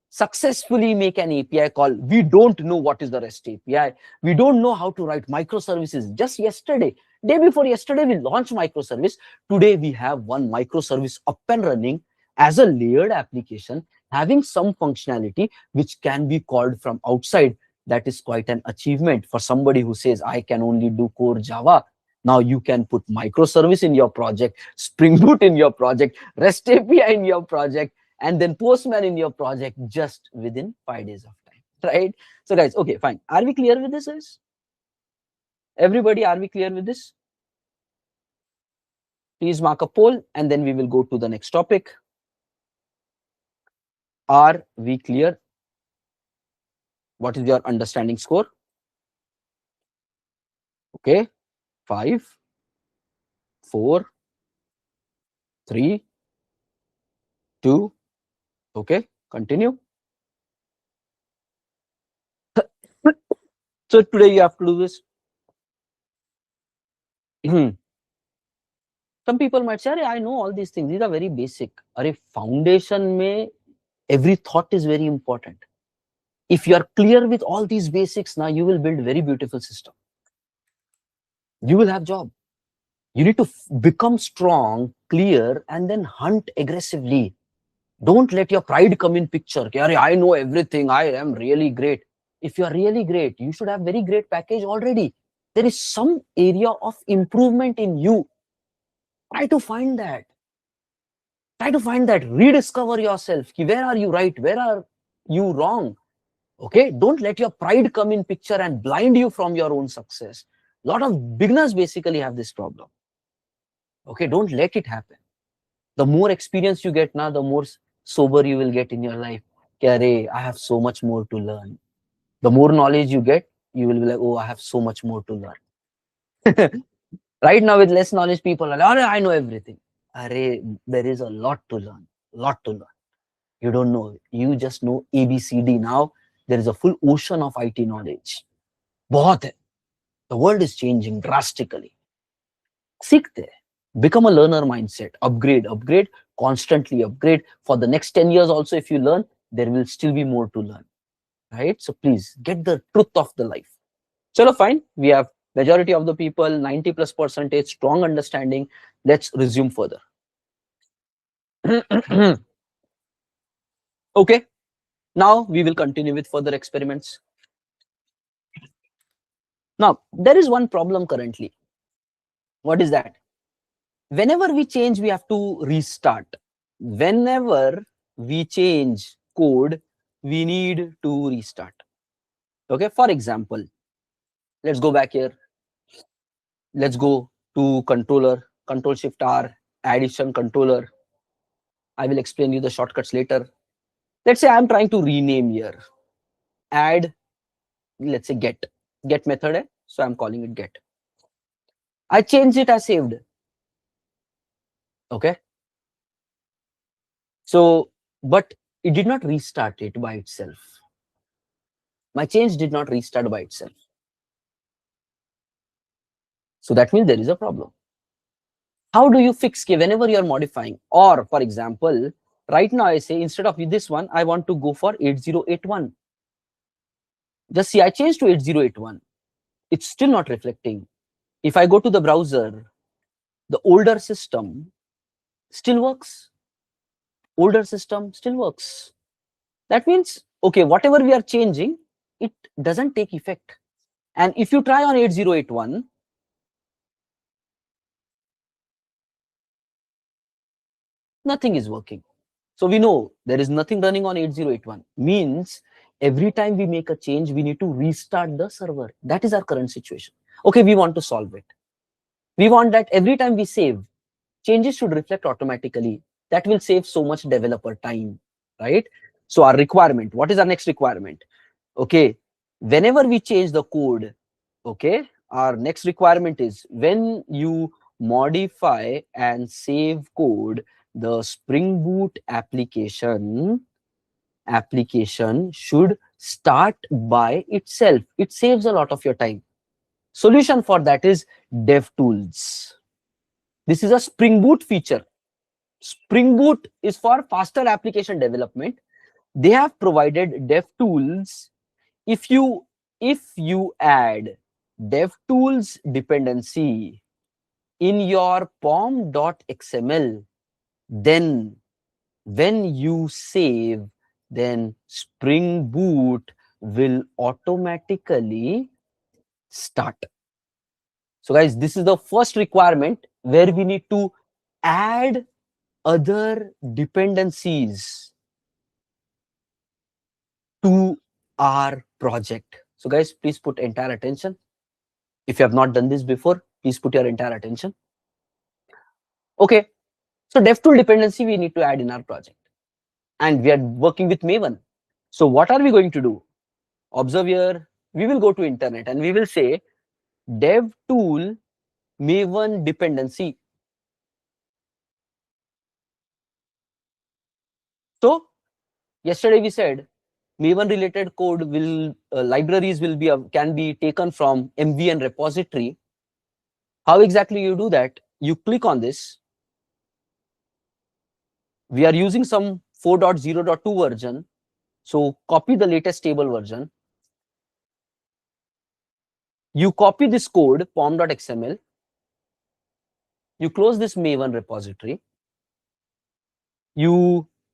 A: successfully make an API call. We don't know what is the REST API. We don't know how to write microservices. Just yesterday, day before yesterday, we launched microservice. Today, we have one microservice up and running as a layered application, having some functionality which can be called from outside. That is quite an achievement for somebody who says, I can only do core Java. Now you can put microservice in your project, Spring Boot in your project, REST API in your project, and then Postman in your project just within 5 days of time, right? So guys, okay, fine. Are we clear with this, guys? Everybody, are we clear with this? Please mark a poll and then we will go to the next topic. Are we clear? What is your understanding score? Okay, 5, 4, 3, 2. Okay, continue. So today you have to do this. Some people might say, I know all these things. These are very basic. Are foundation mein every thought is very important. If you are clear with all these basics, now you will build very beautiful system. You will have job. You need to become strong, clear, and then hunt aggressively. Don't let your pride come in picture. I know everything. I am really great. If you are really great, you should have very great package already. There is some area of improvement in you. Try to find that. Try to find that. Rediscover yourself. Where are you right? Where are you wrong? Okay, don't let your pride come in picture and blind you from your own success. A lot of beginners basically have this problem. Okay, don't let it happen. The more experience you get now, the more sober you will get in your life. I have so much more to learn. The more knowledge you get, You will be like, oh, I have so much more to learn. Right now, with less knowledge, people are like, oh, I know everything. Array, there is a lot to learn. Lot to learn. You don't know. You just know ABCD. Now there is a full ocean of IT knowledge. बहुत है. The world is changing drastically. सीखते हैं. Become a learner mindset. Upgrade, constantly upgrade. For the next 10 years also, if you learn, there will still be more to learn. Right? So please get the truth of the life. Chalo, fine. We have majority of the people, 90+%, strong understanding. Let's resume further. Okay. Now we will continue with further experiments. Now, there is one problem currently. What is that? Whenever we change, we have to restart. Whenever we change code, we need to restart. Okay, for example, let's go back here. Let's go to controller, Control Shift R, addition controller. I will explain you the shortcuts later. Let's say I'm trying to rename here. Add, let's say get method hai, so I'm calling it get. I changed it, I saved. Okay. So, but it did not restart it by itself. My change did not restart by itself. So that means there is a problem. How do you fix whenever you are modifying? Or for example, right now I say instead of this one, I want to go for 8081. Just see, I changed to 8081. It's still not reflecting. If I go to the browser, the older system still works. Older system still works. That means, okay, whatever we are changing, it doesn't take effect. And if you try on 8081, nothing is working. So we know there is nothing running on 8081. Means every time we make a change, we need to restart the server. That is our current situation. Okay, we want to solve it. We want that every time we save, changes should reflect automatically. That will save so much developer time, right? So our requirement, what is our next requirement? Okay, whenever we change the code, okay, our next requirement is when you modify and save code, the Spring Boot application should start by itself. It saves a lot of your time. Solution for that is DevTools. This is a Spring Boot feature. Spring Boot is for faster application development. They have provided DevTools. If you add DevTools dependency in your pom.xml, then when you save, then Spring Boot will automatically start. So guys, this is the first requirement where we need to add other dependencies to our project. So guys, please put entire attention. If you have not done this before, please put your entire attention. Okay, so DevTool dependency we need to add in our project. And we are working with Maven. So what are we going to do? Observe here, we will go to internet and we will say DevTool Maven dependency. So yesterday we said Maven related code will libraries will be can be taken from MVN repository. How exactly you do that? You click on this. We are using some 4.0.2 version. So copy the latest stable version. You copy this code pom.xml. You close this Maven repository.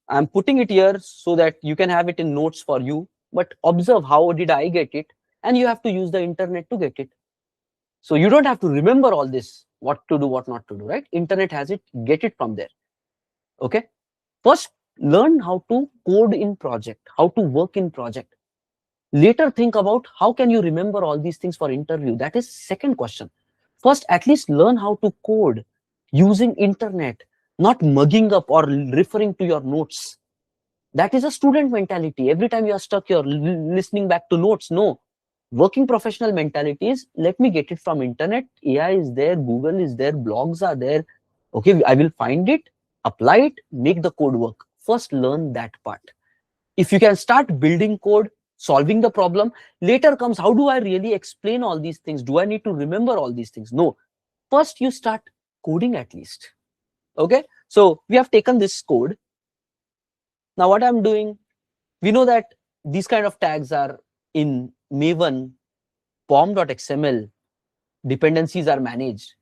A: I'm putting it here so that you can have it in notes for you. But observe how did I get it, and you have to use the internet to get it. So you don't have to remember all this, what to do, what not to do, right? Internet has it, get it from there. Okay. First, learn how to code in project, how to work in project. Later, think about how can you remember all these things for interview. That is second question. First, at least learn how to code using internet, not mugging up or referring to your notes. That is a student mentality. Every time you are stuck, you're listening back to notes. No. Working professional mentality is, let me get it from internet. AI is there, Google is there, blogs are there. Okay, I will find it, apply it, make the code work. First, learn that part. If you can start building code, solving the problem, later comes, how do I really explain all these things? Do I need to remember all these things? No. First, you start coding at least. Okay, so we have taken this code. Now, what I'm doing, we know that these kind of tags are in Maven, pom.xml, dependencies are managed.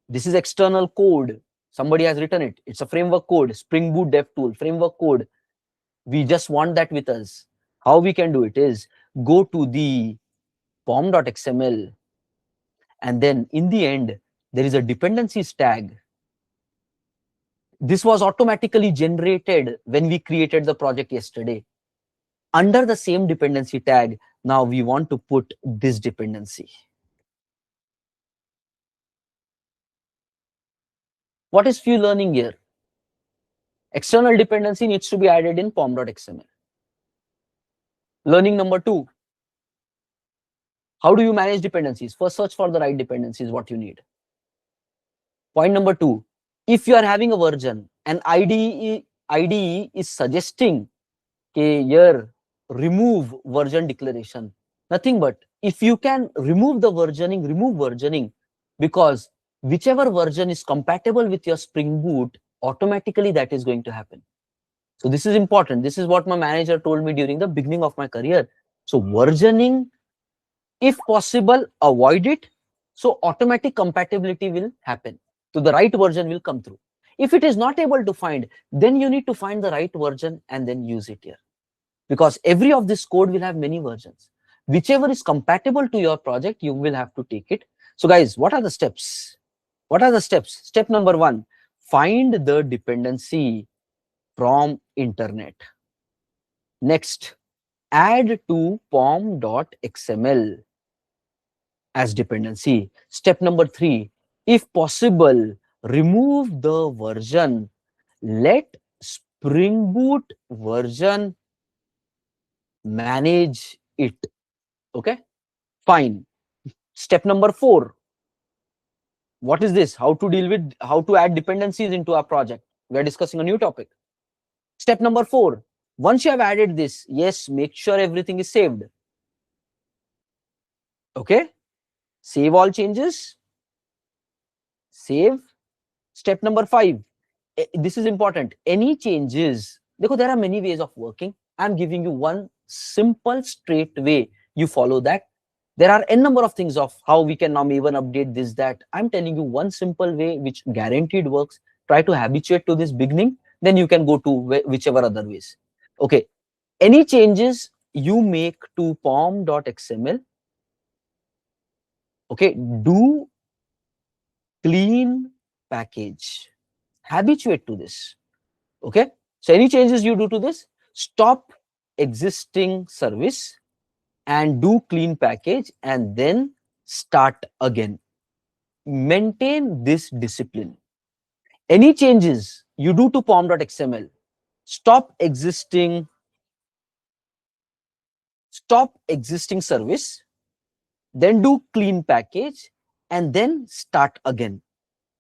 A: This is external code. Somebody has written it. It's a framework code, Spring Boot dev tool, framework code. We just want that with us. How we can do it is go to the pom.xml, and then in the end, there is a dependencies tag. This was automatically generated when we created the project yesterday. Under the same dependency tag, now we want to put this dependency. What is few learning here? External dependency needs to be added in pom.xml. Learning number 2, how do you manage dependencies? First, search for the right dependencies, what you need. Point number 2, if you are having a version and IDE is suggesting, okay, here remove version declaration, nothing but if you can remove the versioning, remove versioning, because whichever version is compatible with your Spring Boot, automatically that is going to happen. So this is important. This is what my manager told me during the beginning of my career. So versioning, if possible, avoid it. So automatic compatibility will happen. So the right version will come through. If it is not able to find, then you need to find the right version and then use it here. Because every of this code will have many versions. Whichever is compatible to your project, you will have to take it. So guys, what are the steps? What are the steps? Step number 1, find the dependency from internet. Next, add to pom.xml as dependency. Step number 3, if possible, remove the version. Let Spring Boot version manage it. Okay, fine. Step number 4, what is this? How to add dependencies into our project. We are discussing a new topic. Step number 4, once you have added this, yes, make sure everything is saved. Okay, save all changes, save. Step number 5, this is important. Any changes, because there are many ways of working. I'm giving you one simple, straight way. You follow that. There are n number of things of how we can now even update this, that. I'm telling you one simple way which guaranteed works. Try to habituate to this beginning, then you can go to whichever other ways. Okay, any changes you make to pom.xml, okay, do clean package. Habituate to this. Okay, so any changes you do to this, stop existing service and do clean package and then start again. Maintain this discipline. Any changes you do to pom.xml, stop existing service, then do clean package and then start again.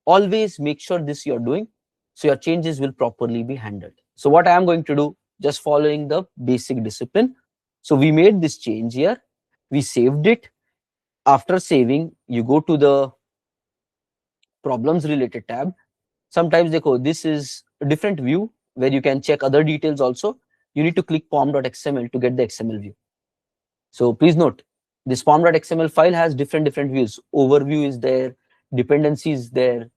A: Always make sure this you're doing, so your changes will properly be handled. So what I am going to do, just following the basic discipline. So we made this change here, we saved it. After saving, you go to the problems related tab. Sometimes this is a different view where you can check other details also. You need to click pom.xml to get the XML view. So please note, this pom.xml file has different views. Overview is there, dependency is there.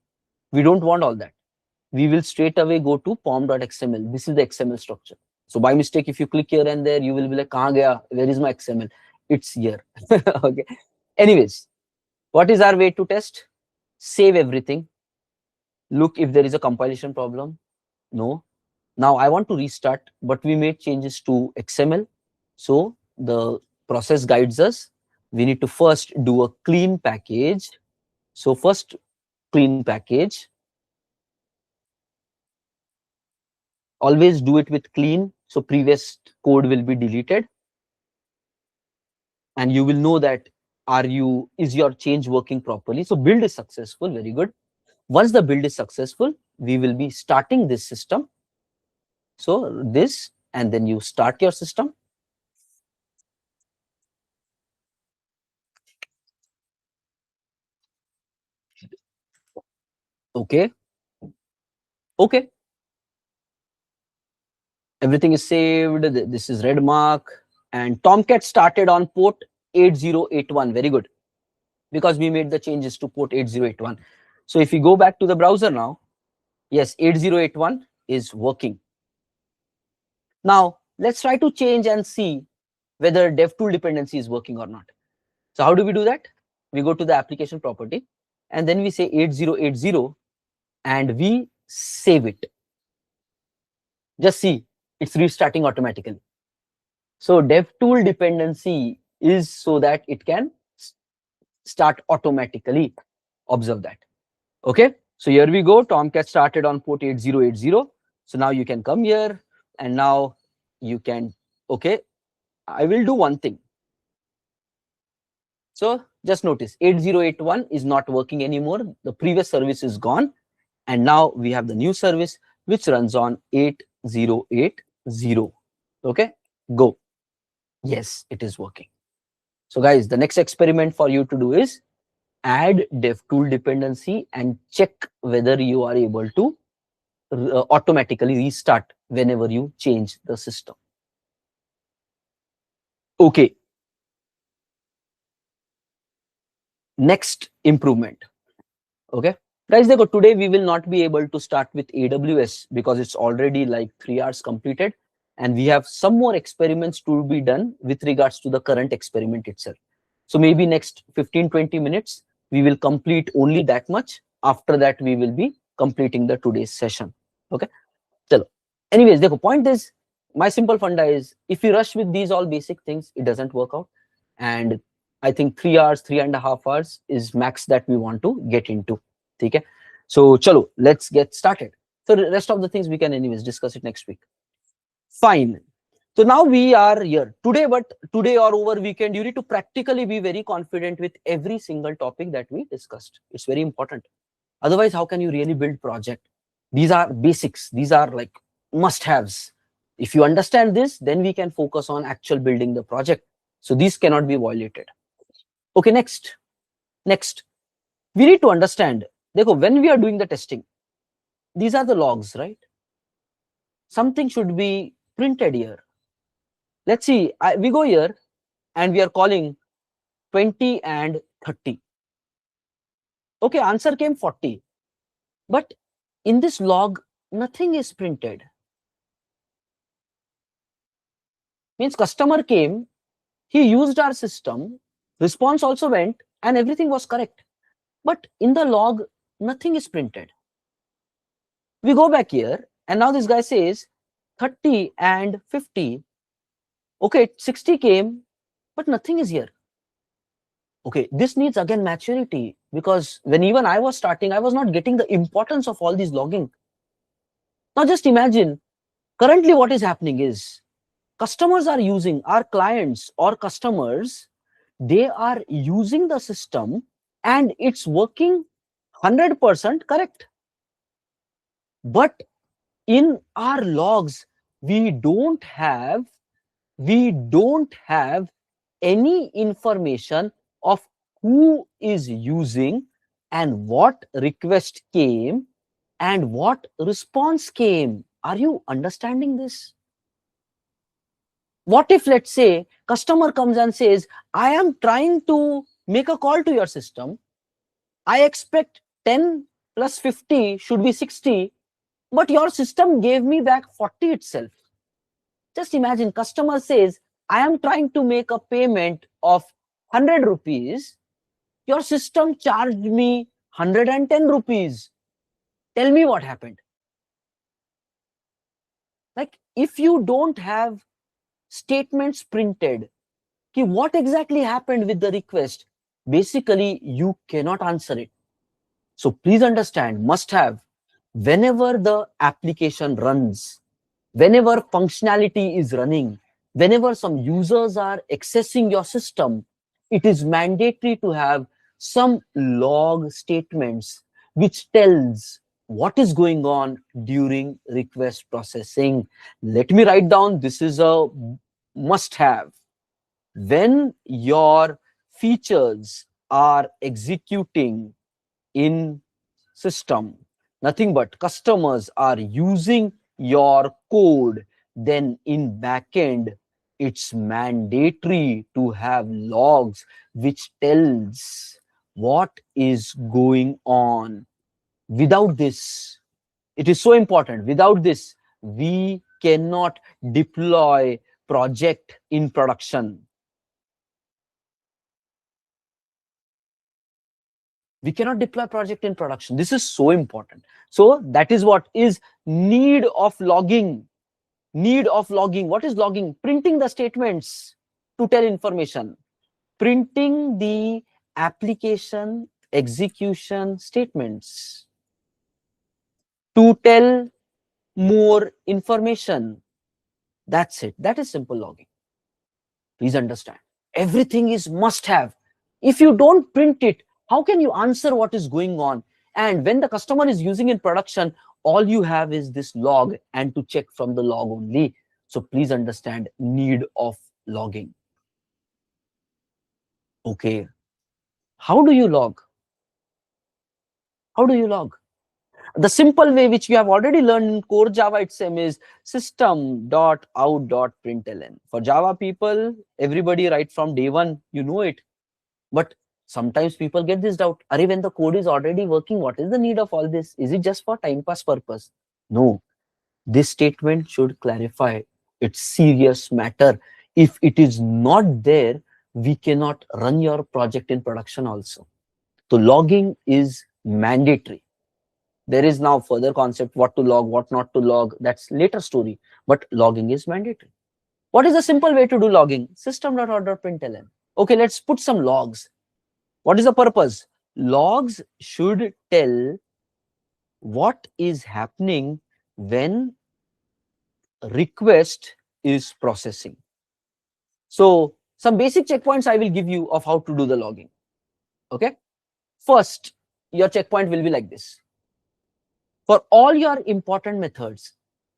A: We don't want all that. We will straight away go to pom.xml. This is the XML structure. So by mistake, if you click here and there, you will be like, kahan gaya? Where is my XML? It's here. Okay. Anyways, what is our way to test? Save everything. Look if there is a compilation problem. No. Now I want to restart, but we made changes to XML. So the process guides us. We need to first do a clean package. So first clean package. Always do it with clean. So previous code will be deleted. and you will know that is your change working properly. So build is successful. Very good. Once the build is successful, we will be starting this system. So this, and then you start your system. Okay. Okay. Everything is saved. This is red mark. And Tomcat started on port 8081. Very good. Because we made the changes to port 8081. So if you go back to the browser now, yes, 8081 is working. Now, let's try to change and see whether DevTool dependency is working or not. So how do we do that? We go to the application property, and then we say 8080, and we save it. Just see, it's restarting automatically. So DevTool dependency is so that it can start automatically. Observe that. Okay, so here we go. Tomcat started on port 8080. So now you can come here, and now you can, okay, I will do one thing. So just notice 8081 is not working anymore. The previous service is gone. And now we have the new service which runs on 8080. Okay, go. Yes, it is working. So guys, the next experiment for you to do is add DevTool dependency and check whether you are able to automatically restart whenever you change the system. Okay. Next improvement. Okay. Guys, today we will not be able to start with AWS because it's already like 3 hours completed. And we have some more experiments to be done with regards to the current experiment itself. So maybe next 15-20 minutes, we will complete only that much. After that, we will be completing the today's session. Okay. Chalo. Anyways, the point is, my simple funda is, if you rush with these all basic things, it doesn't work out. And I think 3 hours, 3.5 hours is max that we want to get into. Okay. So chalo, let's get started. So the rest of the things we can anyways discuss it next week. Fine. So now we are here today, but today or over weekend, you need to practically be very confident with every single topic that we discussed. It's very important. Otherwise, how can you really build project? These are basics. These are like must-haves. If you understand this, then we can focus on actual building the project. So these cannot be violated. Okay, next. We need to understand, when we are doing the testing, these are the logs, right? Something should be printed here. Let's see, we go here and we are calling 20 and 30. Okay, answer came 40. But in this log, nothing is printed. Means customer came, he used our system, response also went, and everything was correct. But in the log, nothing is printed. We go back here, and now this guy says 30 and 50. Okay, 60 came, but nothing is here. Okay, this needs again maturity, because when even I was starting, I was not getting the importance of all these logging. Now just imagine, currently what is happening is, customers are using, our clients or customers, they are using the system and it's working 100% correct. But in our logs, we don't have any information of who is using and what request came and what response came. Are you understanding this? What if, let's say, customer comes and says, I am trying to make a call to your system. I expect 10 plus 50 should be 60, but your system gave me back 40 itself. Just imagine, customer says, I am trying to make a payment of 100 rupees. Your system charged me 110 rupees. Tell me what happened. Like, if you don't have statements printed, what exactly happened with the request, basically you cannot answer it. So please understand, must have, whenever the application runs, whenever functionality is running, whenever some users are accessing your system, it is mandatory to have some log statements which tells what is going on during request processing. Let me write down, this is a must have. When your features are executing in system, nothing but customers are using your code, then in backend it's mandatory to have logs which tells what is going on. Without this, it is so important, without this we cannot deploy project in production. We cannot deploy project in production. This is so important. So that is what is need of logging. Need of logging. What is logging? Printing the statements to tell information. Printing the application execution statements to tell more information. That's it. That is simple logging. Please understand. Everything is must have. If you don't print it, how can you answer what is going on? And when the customer is using in production, all you have is this log and to check from the log only. So please understand need of logging. Okay. How do you log? How do you log? The simple way which we have already learned in core Java itself is system.out.println. For Java people, everybody right from day one, you know it. But sometimes people get this doubt. Are when the code is already working, what is the need of all this? Is it just for time pass purpose? No. This statement should clarify. It's serious matter. If it is not there, we cannot run your project in production also. So logging is mandatory. There is now further concept, what to log, what not to log. That's later story. But logging is mandatory. What is the simple way to do logging? System.out.println. Okay, let's put some logs. What is the purpose? Logs should tell what is happening when request is processing. So some basic checkpoints I will give you of how to do the logging. Okay. First, your checkpoint will be like this. For all your important methods,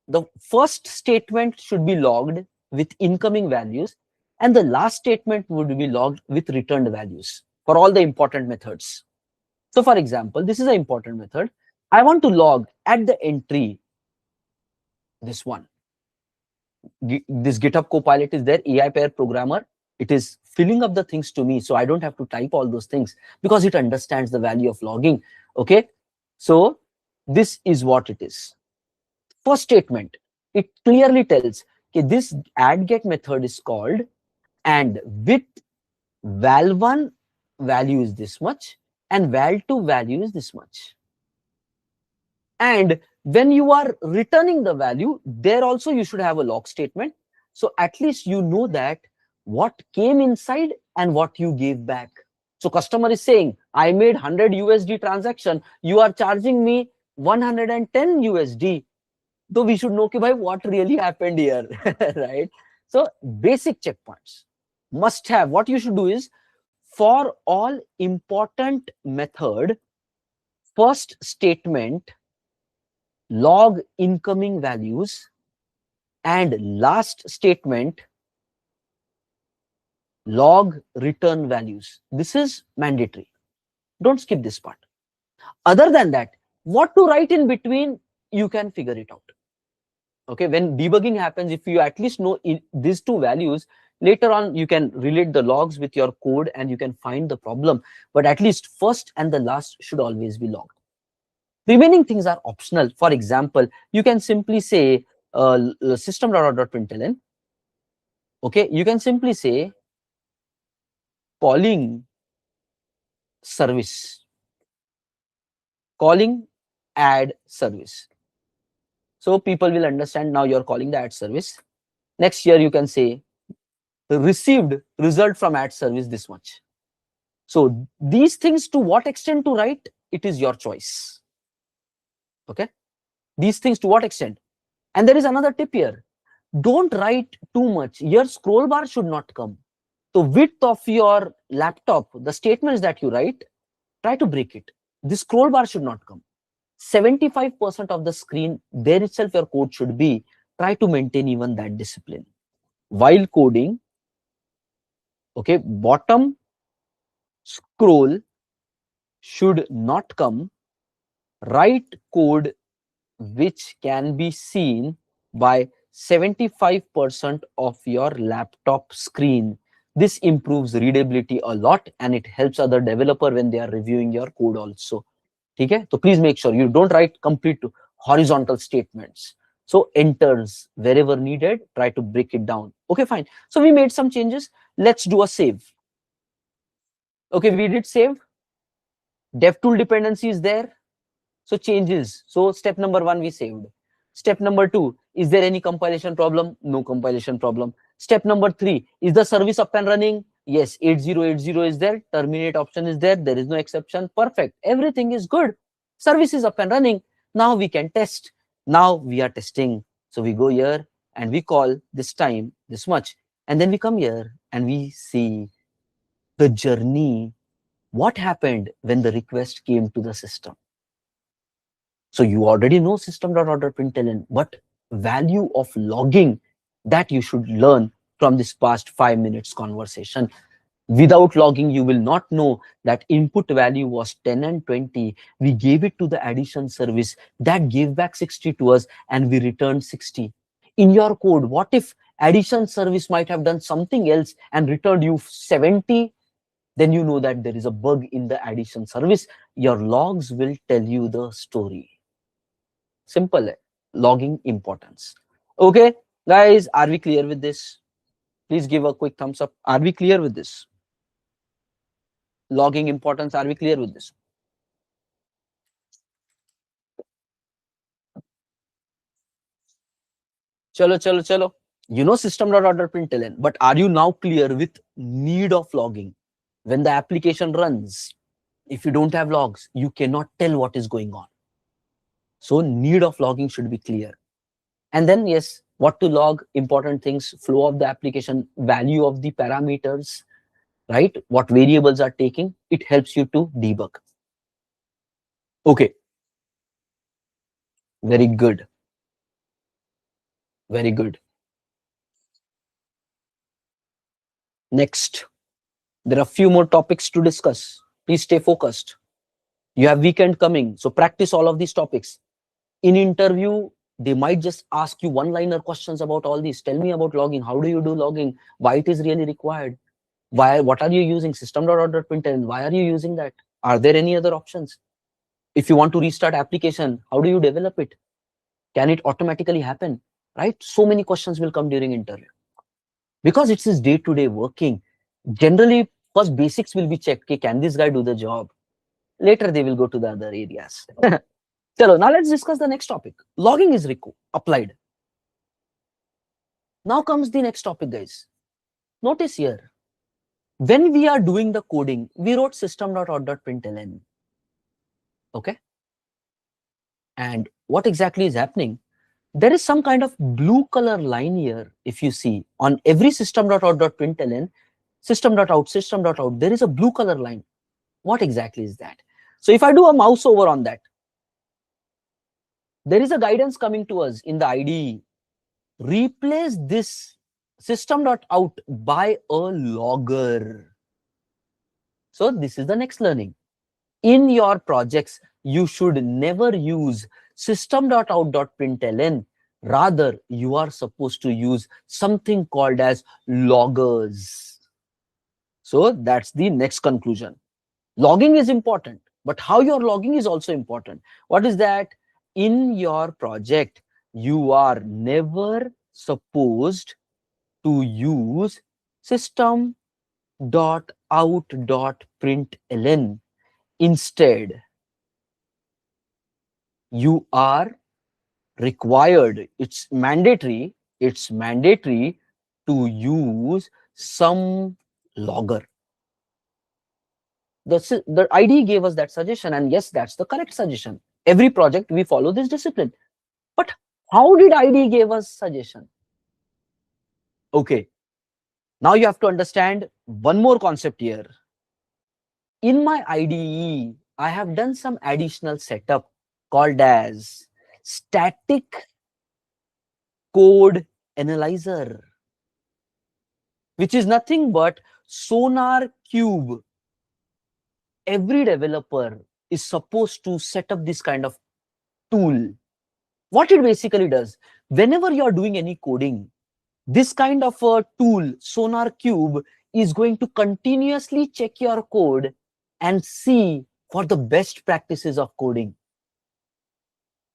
A: the first statement should be logged with incoming values, and the last statement would be logged with returned values for all the important methods. So for example, this is an important method. I want to log at the entry, this one. This GitHub Copilot is there, AI pair programmer. It is filling up the things to me, so I don't have to type all those things because it understands the value of logging. Okay, so this is what it is. First statement, it clearly tells, okay, this add get method is called, and with val1 value is this much and val2 value is this much. And when you are returning the value, there also you should have a log statement. So at least you know that what came inside and what you gave back. So customer is saying, I made 100 USD transaction, you are charging me 110 USD. So we should know what really happened here, right? So basic checkpoints must have. What you should do is, for all important method, first statement log incoming values, and last statement log return values. This is mandatory. Don't skip this part. Other than that, what to write in between, you can figure it out. Okay, when debugging happens, if you at least know these two values, later on you can relate the logs with your code and you can find the problem. But at least first and the last should always be logged. Remaining things are optional. For example, you can simply say system.out.println. Okay, you can simply say calling service, calling add service. So people will understand now you're calling the add service. Next year you can say received result from add service this much. So these things, to what extent to write, it is your choice. Okay, these things to what extent. And there is another tip here. Don't write too much. Your scroll bar should not come. the width of your laptop, the statements that you write, try to break it. The scroll bar should not come. 75% of the screen, there itself your code should be. Try to maintain even that discipline. While coding, okay, bottom scroll should not come. Write code which can be seen by 75% of your laptop screen. This improves readability a lot and it helps other developer when they are reviewing your code also. Okay, so please make sure you don't write complete horizontal statements. So enters wherever needed, try to break it down. Okay, fine. So we made some changes. Let's do a save. Okay, we did save. DevTool dependency is there. So changes. So step number 1 we saved. Step number 2, is there any compilation problem? No compilation problem. Step number 3, is the service up and running? Yes, 8080 is there. Terminate option is there. There is no exception. Perfect. Everything is good. Service is up and running. Now we can test. Now we are testing. So we go here and we call this time this much. And then we come here and we see the journey. What happened when the request came to the system? So you already know system.out.println, but value of logging that you should learn from this past 5 minutes conversation. Without logging, you will not know that input value was 10 and 20. We gave it to the addition service that gave back 60 to us and we returned 60. In your code, what if addition service might have done something else and returned you 70? Then you know that there is a bug in the addition service. Your logs will tell you the story. Simple. Logging importance. Okay, guys, are we clear with this? Please give a quick thumbs up. Are we clear with this? Logging importance, are we clear with this? Chalo. You know system.out.println, but are you now clear with need of logging? When the application runs, if you don't have logs, you cannot tell what is going on. So need of logging should be clear. And then, yes, what to log, important things, flow of the application, value of the parameters, right? What variables are taking, it helps you to debug. Okay. Very good. Very good. Next, there are a few more topics to discuss. Please stay focused. You have weekend coming, so practice all of these topics. In interview, they might just ask you one-liner questions about all these. Tell me about logging. How do you do logging? Why it is really required? Why? What are you using? System.out.println. Why are you using that? Are there any other options? If you want to restart application, how do you develop it? Can it automatically happen? Right? So many questions will come during interview. Because it's his day-to-day working. Generally, first basics will be checked. Okay, can this guy do the job? Later, they will go to the other areas. So now let's discuss the next topic. Logging is applied. Now comes the next topic, guys. Notice here, when we are doing the coding, we wrote system.out.println. Okay. And what exactly is happening? There is some kind of blue color line here. If you see on every system.out.println, system.out, there is a blue color line. What exactly is that? So if I do a mouse over on that, there is a guidance coming to us in the IDE. Replace this system.out by a logger. So this is the next learning. In your projects, you should never use system.out.println. Rather, you are supposed to use something called as loggers. So that's the next conclusion. Logging is important, but how you're logging is also important. What is that? In your project, you are never supposed to use system.out.println. Instead, you are required, it's mandatory to use some logger. The IDE gave us that suggestion, and yes, that's the correct suggestion. Every project we follow this discipline. But how did IDE give us suggestion? Okay, Now you have to understand one more concept here. In my IDE, I have done some additional setup called as static code analyzer, which is nothing but Sonar Cube. Every developer is supposed to set up this kind of tool. What it basically does, whenever you are doing any coding, this kind of a tool, Sonar Cube, is going to continuously check your code and see for the best practices of coding.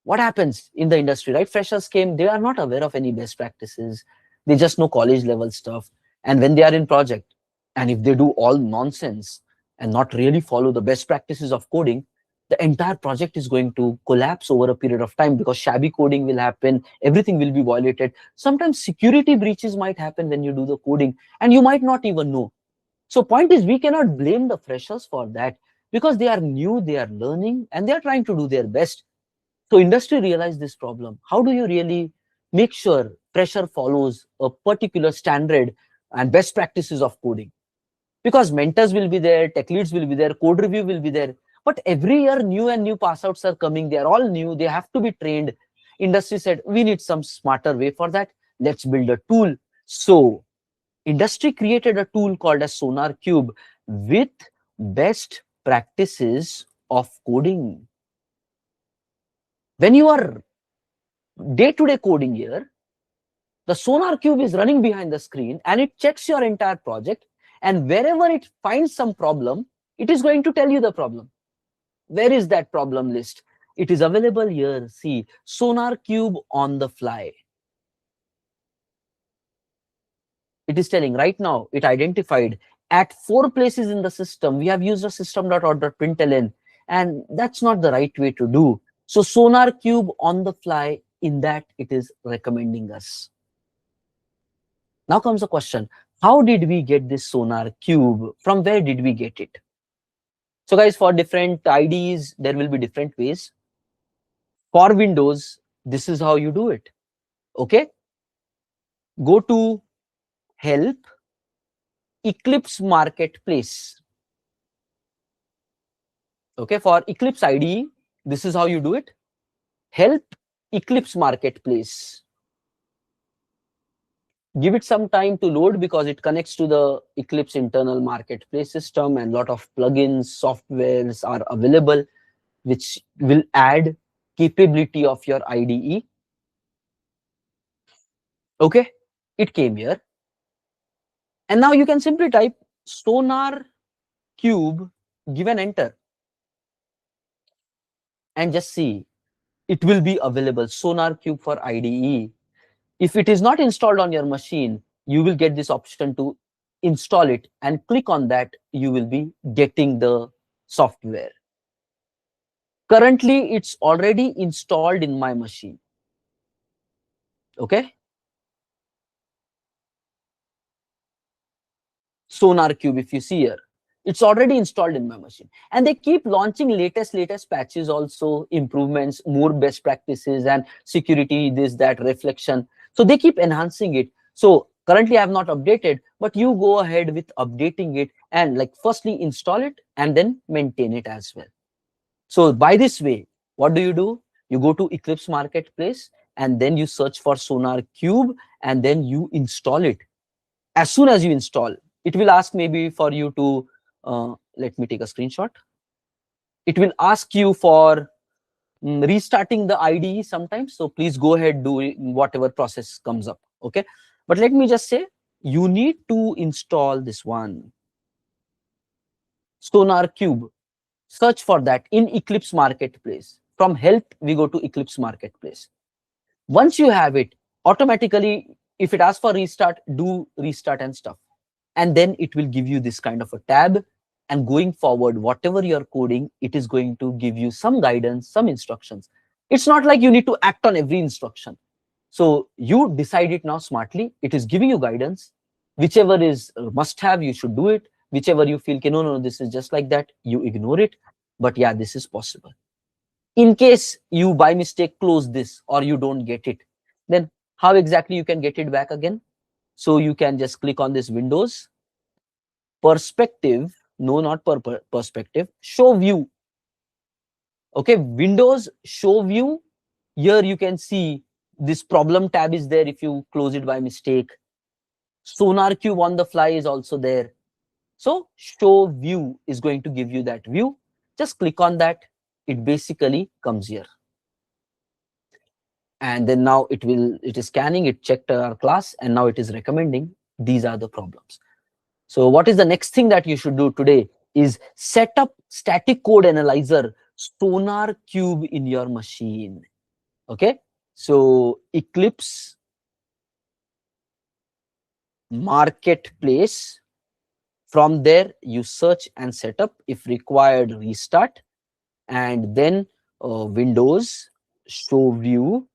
A: What happens in the industry, right? Freshers came, they are not aware of any best practices. They just know college level stuff. And when they are in project, and if they do all nonsense and not really follow the best practices of coding, the entire project is going to collapse over a period of time, because shabby coding will happen, everything will be violated. Sometimes security breaches might happen when you do the coding, and you might not even know. So point is, we cannot blame the freshers for that, because they are new, they are learning, and they are trying to do their best. So industry realized this problem. How do you really make sure fresher follows a particular standard and best practices of coding? Because mentors will be there, tech leads will be there, code review will be there. But every year, new and new pass outs are coming. They are all new. They have to be trained. Industry said, we need some smarter way for that. Let's build a tool. So industry created a tool called as Sonar Cube with best practices of coding. When you are day-to-day coding here, the Sonar Cube is running behind the screen and it checks your entire project, and wherever it finds some problem, it is going to tell you the problem. Where is that problem list? It is available here. See, Sonar Cube on the fly. It is telling right now, it identified at 4 places in the system, we have used a system.out.println, and that's not the right way to do. So Sonar Cube on the fly, in that it is recommending us. Now comes the question, how did we get this Sonar Cube? From where did we get it? So guys, for different IDs, there will be different ways. For Windows, this is how you do it. Okay. Go to Help, Eclipse Marketplace. Okay. For Eclipse IDE, this is how you do it. Help, Eclipse Marketplace. Give it some time to load, because it connects to the Eclipse internal marketplace system, and a lot of plugins, softwares are available, which will add capability of your IDE. Okay, it came here. And now you can simply type Sonar Cube, give an enter, and just see, it will be available, Sonar Cube for IDE. If it is not installed on your machine, you will get this option to install it, and click on that, you will be getting the software. Currently, it's already installed in my machine. Okay. Sonar Cube, if you see here, it's already installed in my machine. And they keep launching latest patches also, improvements, more best practices and security, this, that, reflection. So they keep enhancing it. So currently I have not updated, but you go ahead with updating it, and like firstly install it and then maintain it as well. So by this way, what do? You go to Eclipse Marketplace, and then you search for Sonar Cube, and then you install it. As soon as you install, it will ask maybe for you to, let me take a screenshot. It will ask you for restarting the IDE sometimes. So please go ahead, do whatever process comes up. Okay. But let me just say, you need to install this one, Sonar Cube. Search for that in Eclipse Marketplace. From Help, we go to Eclipse Marketplace. Once you have it, automatically, if it asks for restart, do restart and stuff. And then it will give you this kind of a tab. And going forward, whatever you're coding, it is going to give you some guidance, some instructions. It's not like you need to act on every instruction. So you decide it now smartly. It is giving you guidance. Whichever is must have, you should do it. Whichever you feel, no, this is just like that, you ignore it. But yeah, this is possible. In case you by mistake close this or you don't get it, then how exactly you can get it back again? So you can just click on this Windows perspective. No, not perspective. Show view. Okay, Windows show view. Here you can see this problem tab is there if you close it by mistake. Sonar cube on the fly is also there. So show view is going to give you that view. Just click on that. It basically comes here. And then now it is scanning, it checked our class, and now it is recommending these are the problems. So what is the next thing that you should do today is set up static code analyzer Sonar Cube in your machine. Okay, so Eclipse Marketplace. From there, you search and set up. If required, restart, and then Windows show view,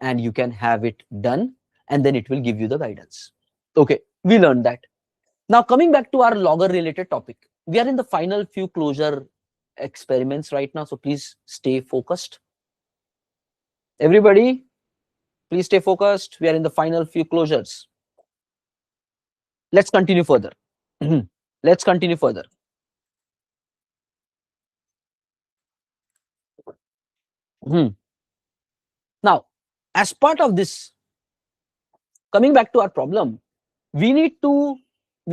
A: and you can have it done, and then it will give you the guidance. Okay, we learned that. Now coming back to our logger related topic, we are in the final few closure experiments right now, so please stay focused. Everybody, please stay focused. We are in the final few closures. Let's continue further. Let's continue further. Now, as part of this, coming back to our problem, we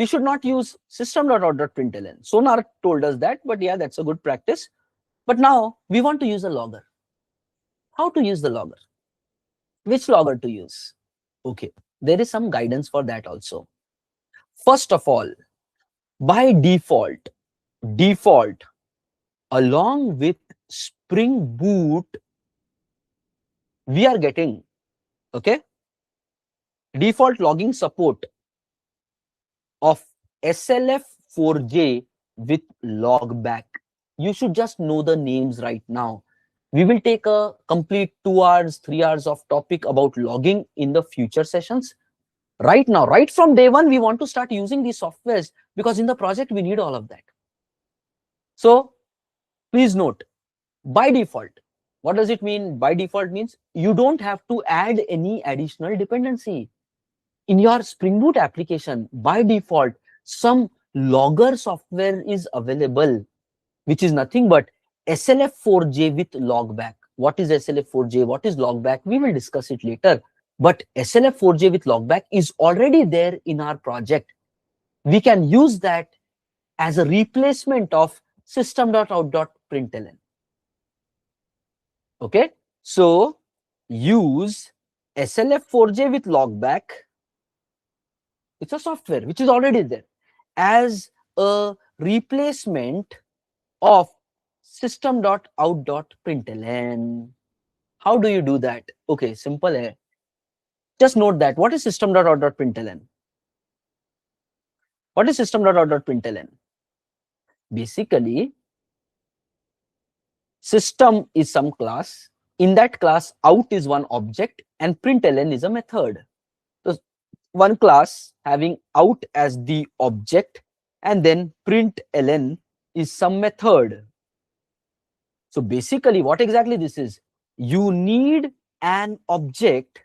A: should not use system.out.println. Sonar told us that, but yeah, that's a good practice. But now we want to use a logger. How to use the logger? Which logger to use? Okay, there is some guidance for that also. First of all, by default, along with Spring Boot, we are getting, okay, default logging support of SLF4J with logback. You should just know the names right now. We will take a complete 2 hours, 3 hours of topic about logging in the future sessions. Right now, right from day one, we want to start using these softwares because in the project, we need all of that. So please note, by default, what does it mean? By default means you don't have to add any additional dependency. In your Spring Boot application, by default, some logger software is available, which is nothing but SLF4J with logback. What is SLF4J? What is logback? We will discuss it later. But SLF4J with logback is already there in our project. We can use that as a replacement of system.out.println. Okay, so use SLF4J with logback. It's a software which is already there as a replacement of system.out.println. How do you do that? Okay, simple. Just note that. What is system.out.println? What is system.out.println? Basically, system is some class. In that class, out is one object and println is a method. So one class having out as the object and then println is some method. So basically, what exactly this is? You need an object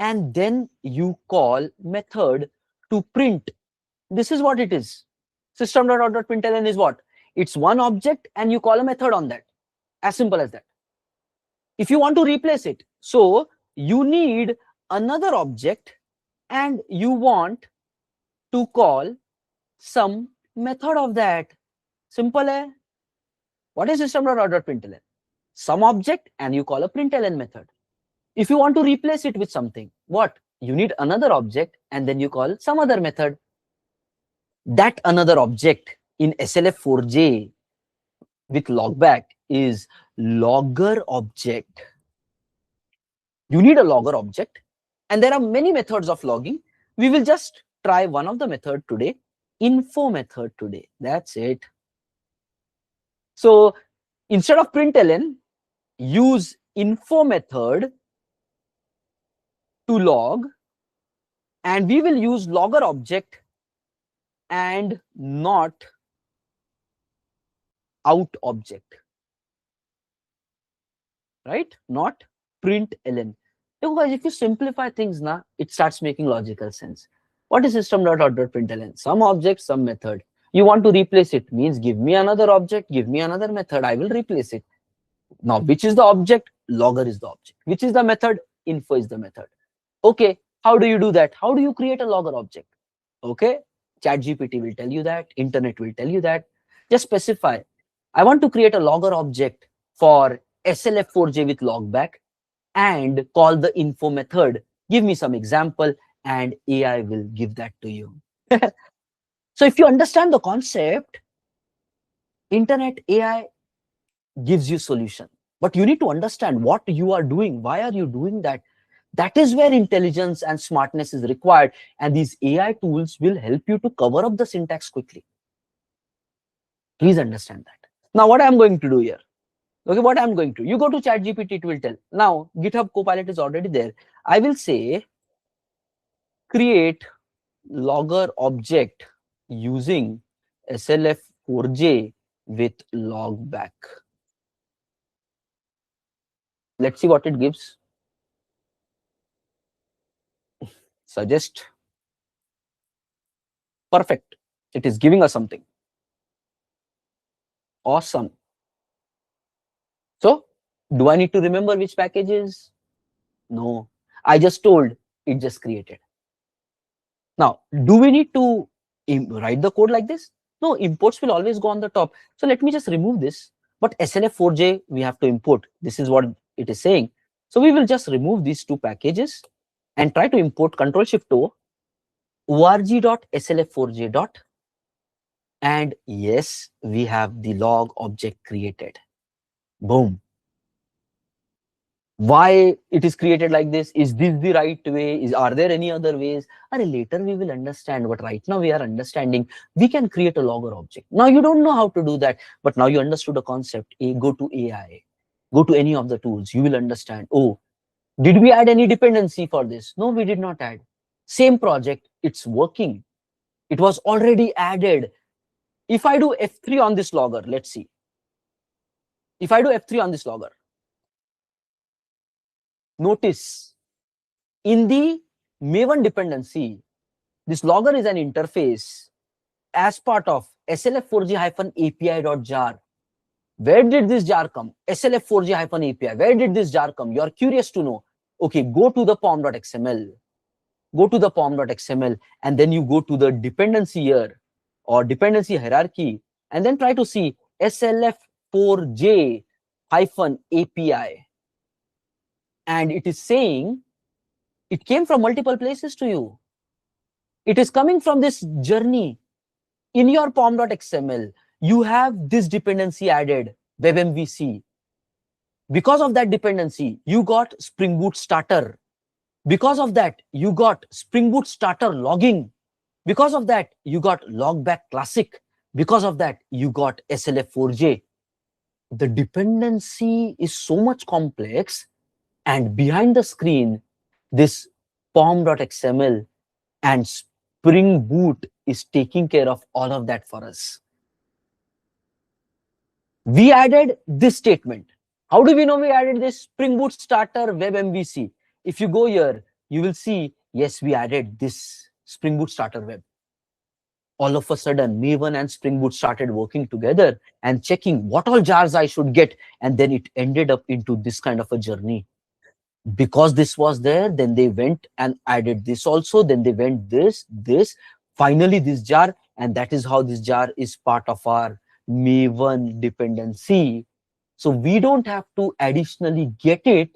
A: and then you call method to print. This is what it is. System.out.println is what? It's one object and you call a method on that. As simple as that. If you want to replace it, so you need another object and you want to call some method of that. Simple. What is system.out.println? Some object and you call a println method. If you want to replace it with something, what? You need another object and then you call some other method. That another object in SLF4J with logback is logger object. You need a logger object and there are many methods of logging. We will just try one of the method today, info method today. That's it. So instead of println, use info method to log, and we will use logger object and not out object, right? Not println. Guys, if you simplify things now, it starts making logical sense. What is system.out.println? Some object, some method. You want to replace it, means give me another object, give me another method, I will replace it. Now, which is the object? Logger is the object. Which is the method? Info is the method. Okay, how do you do that? How do you create a logger object? Okay, ChatGPT will tell you that, internet will tell you that. Just specify, I want to create a logger object for SLF4J with logback and call the info method. Give me some example and AI will give that to you. So if you understand the concept, internet AI gives you solution. But you need to understand what you are doing. Why are you doing that? That is where intelligence and smartness is required. And these AI tools will help you to cover up the syntax quickly. Please understand that. Now, what I'm going to do here? Okay, what I'm going to, you go to ChatGPT, it will tell. Now, GitHub Copilot is already there. I will say, create logger object using SLF4J with logback. Let's see what it gives. Suggest. Perfect. It is giving us something. Awesome. So, do I need to remember which packages? No. I just told, it just created. Now, do we need to write the code like this? No, imports will always go on the top. So let me just remove this. But SLF4J, we have to import. This is what it is saying. So we will just remove these two packages and try to import Control-Shift-O, org.slf4j. And yes, we have the log object created. Boom. Why it is created like this? Is this the right way? Are there any other ways? Later we will understand, but right now we are understanding we can create a logger object. Now you don't know how to do that, but now you understood the concept. Go to AI, go to any of the tools, you will understand. Oh, did we add any dependency for this? No, we did not add. Same project, it's working. It was already added. If I do F3 on this logger, let's see. If I do F3 on this logger, notice in the Maven dependency, this logger is an interface as part of slf4j-api.jar. Where did this jar come? slf4j-api. Where did this jar come? You are curious to know. Okay, go to the pom.xml. Go to the pom.xml and then you go to the dependency here or dependency hierarchy and then try to see slf4j-api. And it is saying it came from multiple places to you. It is coming from this journey. In your pom.xml, you have this dependency added, WebMVC. Because of that dependency, you got Spring Boot Starter. Because of that, you got Spring Boot Starter logging. Because of that, you got Logback Classic. Because of that, you got SLF4J. The dependency is so much complex, and behind the screen, this pom.xml and Spring Boot is taking care of all of that for us. We added this statement. How do we know we added this? Spring Boot Starter WebMVC. If you go here, you will see, yes, we added this Spring Boot Starter Web. All of a sudden, Maven and Spring Boot started working together and checking what all jars I should get. And then it ended up into this kind of a journey. Because this was there, then they went and added this also. Then they went this, finally this jar. And that is how this jar is part of our Maven dependency. So we don't have to additionally get it,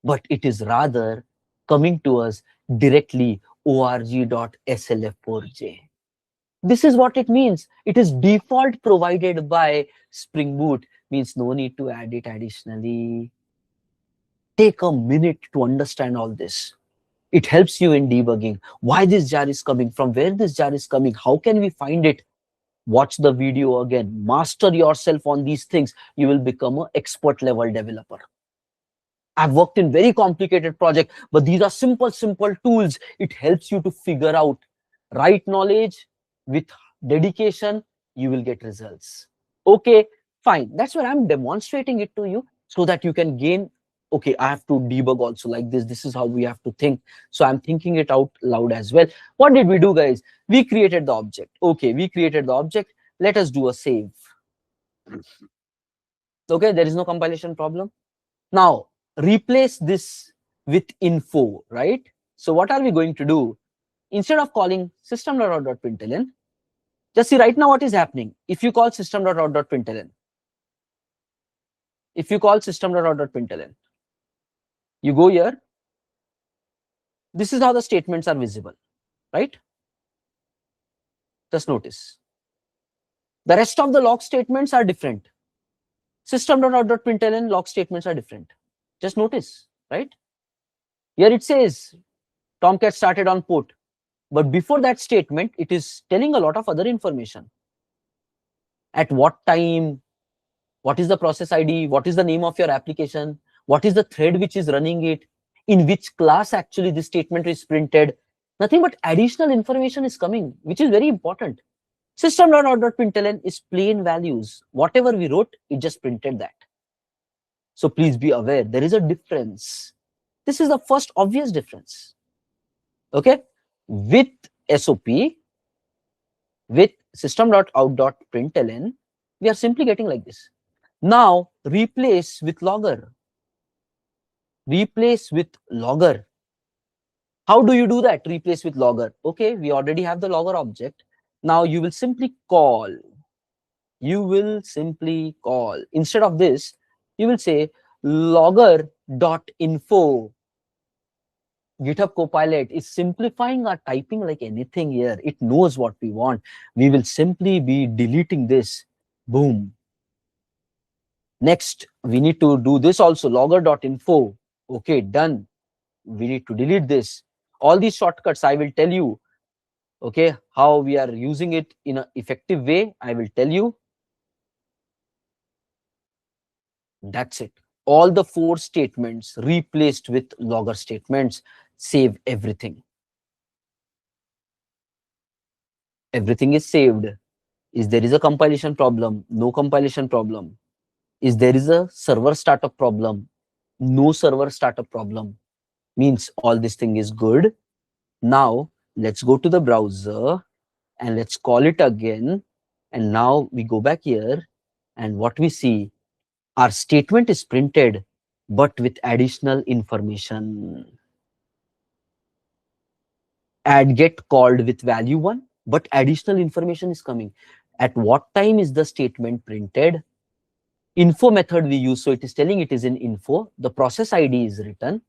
A: but it is rather coming to us directly org.slf4j. This is what it means. It is default provided by Spring Boot, means no need to add it additionally. Take a minute to understand all this. It helps you in debugging. Why this jar is coming, from where this jar is coming, how can we find it? Watch the video again. Master yourself on these things. You will become an expert level developer. I've worked in very complicated projects, but these are simple tools. It helps you to figure out right knowledge with dedication. You will get results. Okay, fine. That's why I'm demonstrating it to you so that you can gain okay, I have to debug also like this. This is how we have to think. So I'm thinking it out loud as well. What did we do, guys? We created the object. Okay, we created the object. Let us do a save. Okay, there is no compilation problem. Now, replace this with info, right? So what are we going to do? Instead of calling system.out.println, just see right now what is happening. If you call system.out.println, if you call system.out.println, you go here, this is how the statements are visible, right? Just notice. The rest of the log statements are different. System.out.println log statements are different. Just notice, right? Here it says Tomcat started on port. But before that statement, it is telling a lot of other information. At what time, what is the process ID, what is the name of your application, what is the thread which is running it, in which class actually this statement is printed. Nothing but additional information is coming, which is very important. System.out.println is plain values. Whatever we wrote, it just printed that. So please be aware, there is a difference. This is the first obvious difference. Okay? With SOP, with system.out.println, we are simply getting like this. Now, replace with logger. Replace with logger. How do you do that? Replace with logger. Okay, we already have the logger object. Now you will simply call. You will simply call. Instead of this, you will say logger.info. GitHub Copilot is simplifying our typing like anything here. It knows what we want. We will simply be deleting this. Boom. Next, we need to do this also, logger.info. Okay, done. We need to delete this. All these shortcuts, I will tell you, okay, how we are using it in an effective way. I will tell you. That's it. All the 4 statements replaced with logger statements. Save everything. Everything is saved. Is there is a compilation problem? No compilation problem. Is there is a server startup problem? No server startup problem. Means all this thing is good. Now let's go to the browser and let's call it again. And now we go back here, and what we see, our statement is printed, but with additional information. Add get called with value 1, but additional information is coming. At what time is the statement printed? Info method we use, so it is telling it is in info. The process ID is written.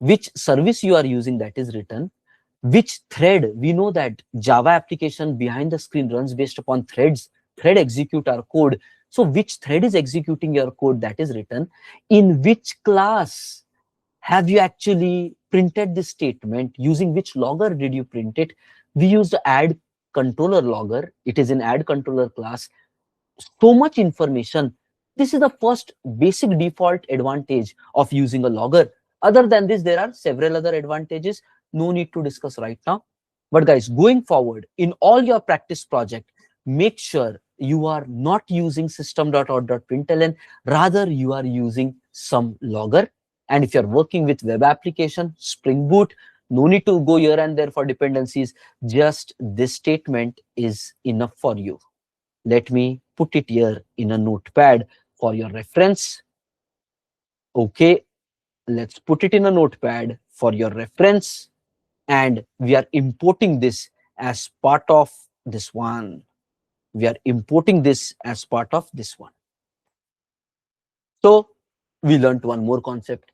A: Which service you are using, that is written. Which thread, we know that Java application behind the screen runs based upon threads. Thread execute our code. So which thread is executing your code, that is written. In which class have you actually printed this statement? Using which logger did you print it? We used add controller logger. It is in add controller class. So much information. This is the first basic default advantage of using a logger. Other than this, there are several other advantages. No need to discuss right now. But guys, going forward, in all your practice project, make sure you are not using system.out.println. Rather, you are using some logger. And if you're working with web application, Spring Boot, no need to go here and there for dependencies. Just this statement is enough for you. Let me put it here in a notepad for your reference. Okay, let's put it in a notepad for your reference. And we are importing this as part of this one. We are importing this as part of this one. So we learned one more concept.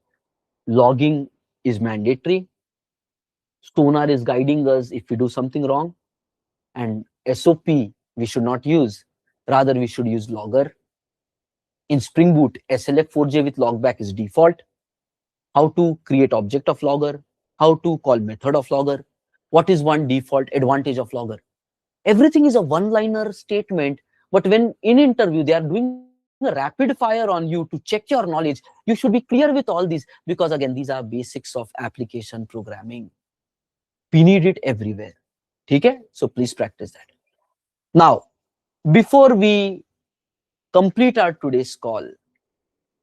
A: Logging is mandatory. Sonar is guiding us if we do something wrong. And SOP we should not use. Rather, we should use logger. In Spring Boot, SLF4j with logback is default. How to create object of logger, how to call method of logger, what is one default advantage of logger. Everything is a one-liner statement, but when in interview they are doing a rapid fire on you to check your knowledge, you should be clear with all these, because again, these are basics of application programming. We need it everywhere. Okay? So please practice that. Now, before we complete our today's call,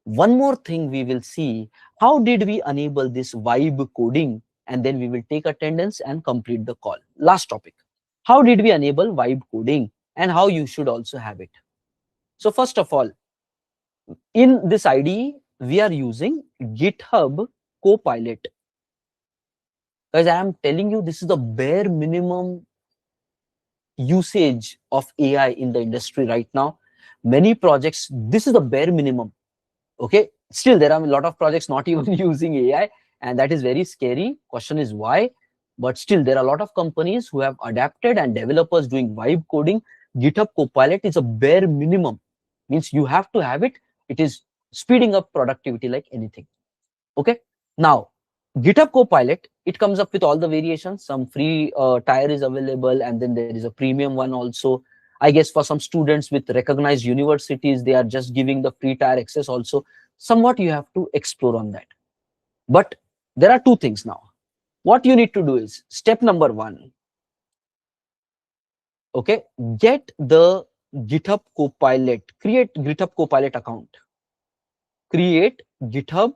A: One more thing we will see, how did we enable this vibe coding, and then we will take attendance and complete the call. Last topic, how did we enable vibe coding and how you should also have it. So first of all, in this IDE, we are using GitHub Copilot. Guys, I am telling you, this is the bare minimum usage of AI in the industry right now. Many projects, this is the bare minimum. Okay, still there are a lot of projects not even using AI, and that is very scary. Question is why? But still there are a lot of companies who have adapted and developers doing vibe coding. GitHub Copilot is a bare minimum, means you have to have it. It is speeding up productivity like anything. Okay, now GitHub Copilot, it comes up with all the variations. Some free tier is available, and then there is a premium one also. I guess for some students with recognized universities, they are just giving the free tier access also. Somewhat you have to explore on that. But there are two things now. What you need to do is, step number one, okay, get the GitHub Copilot, create GitHub Copilot account. Create GitHub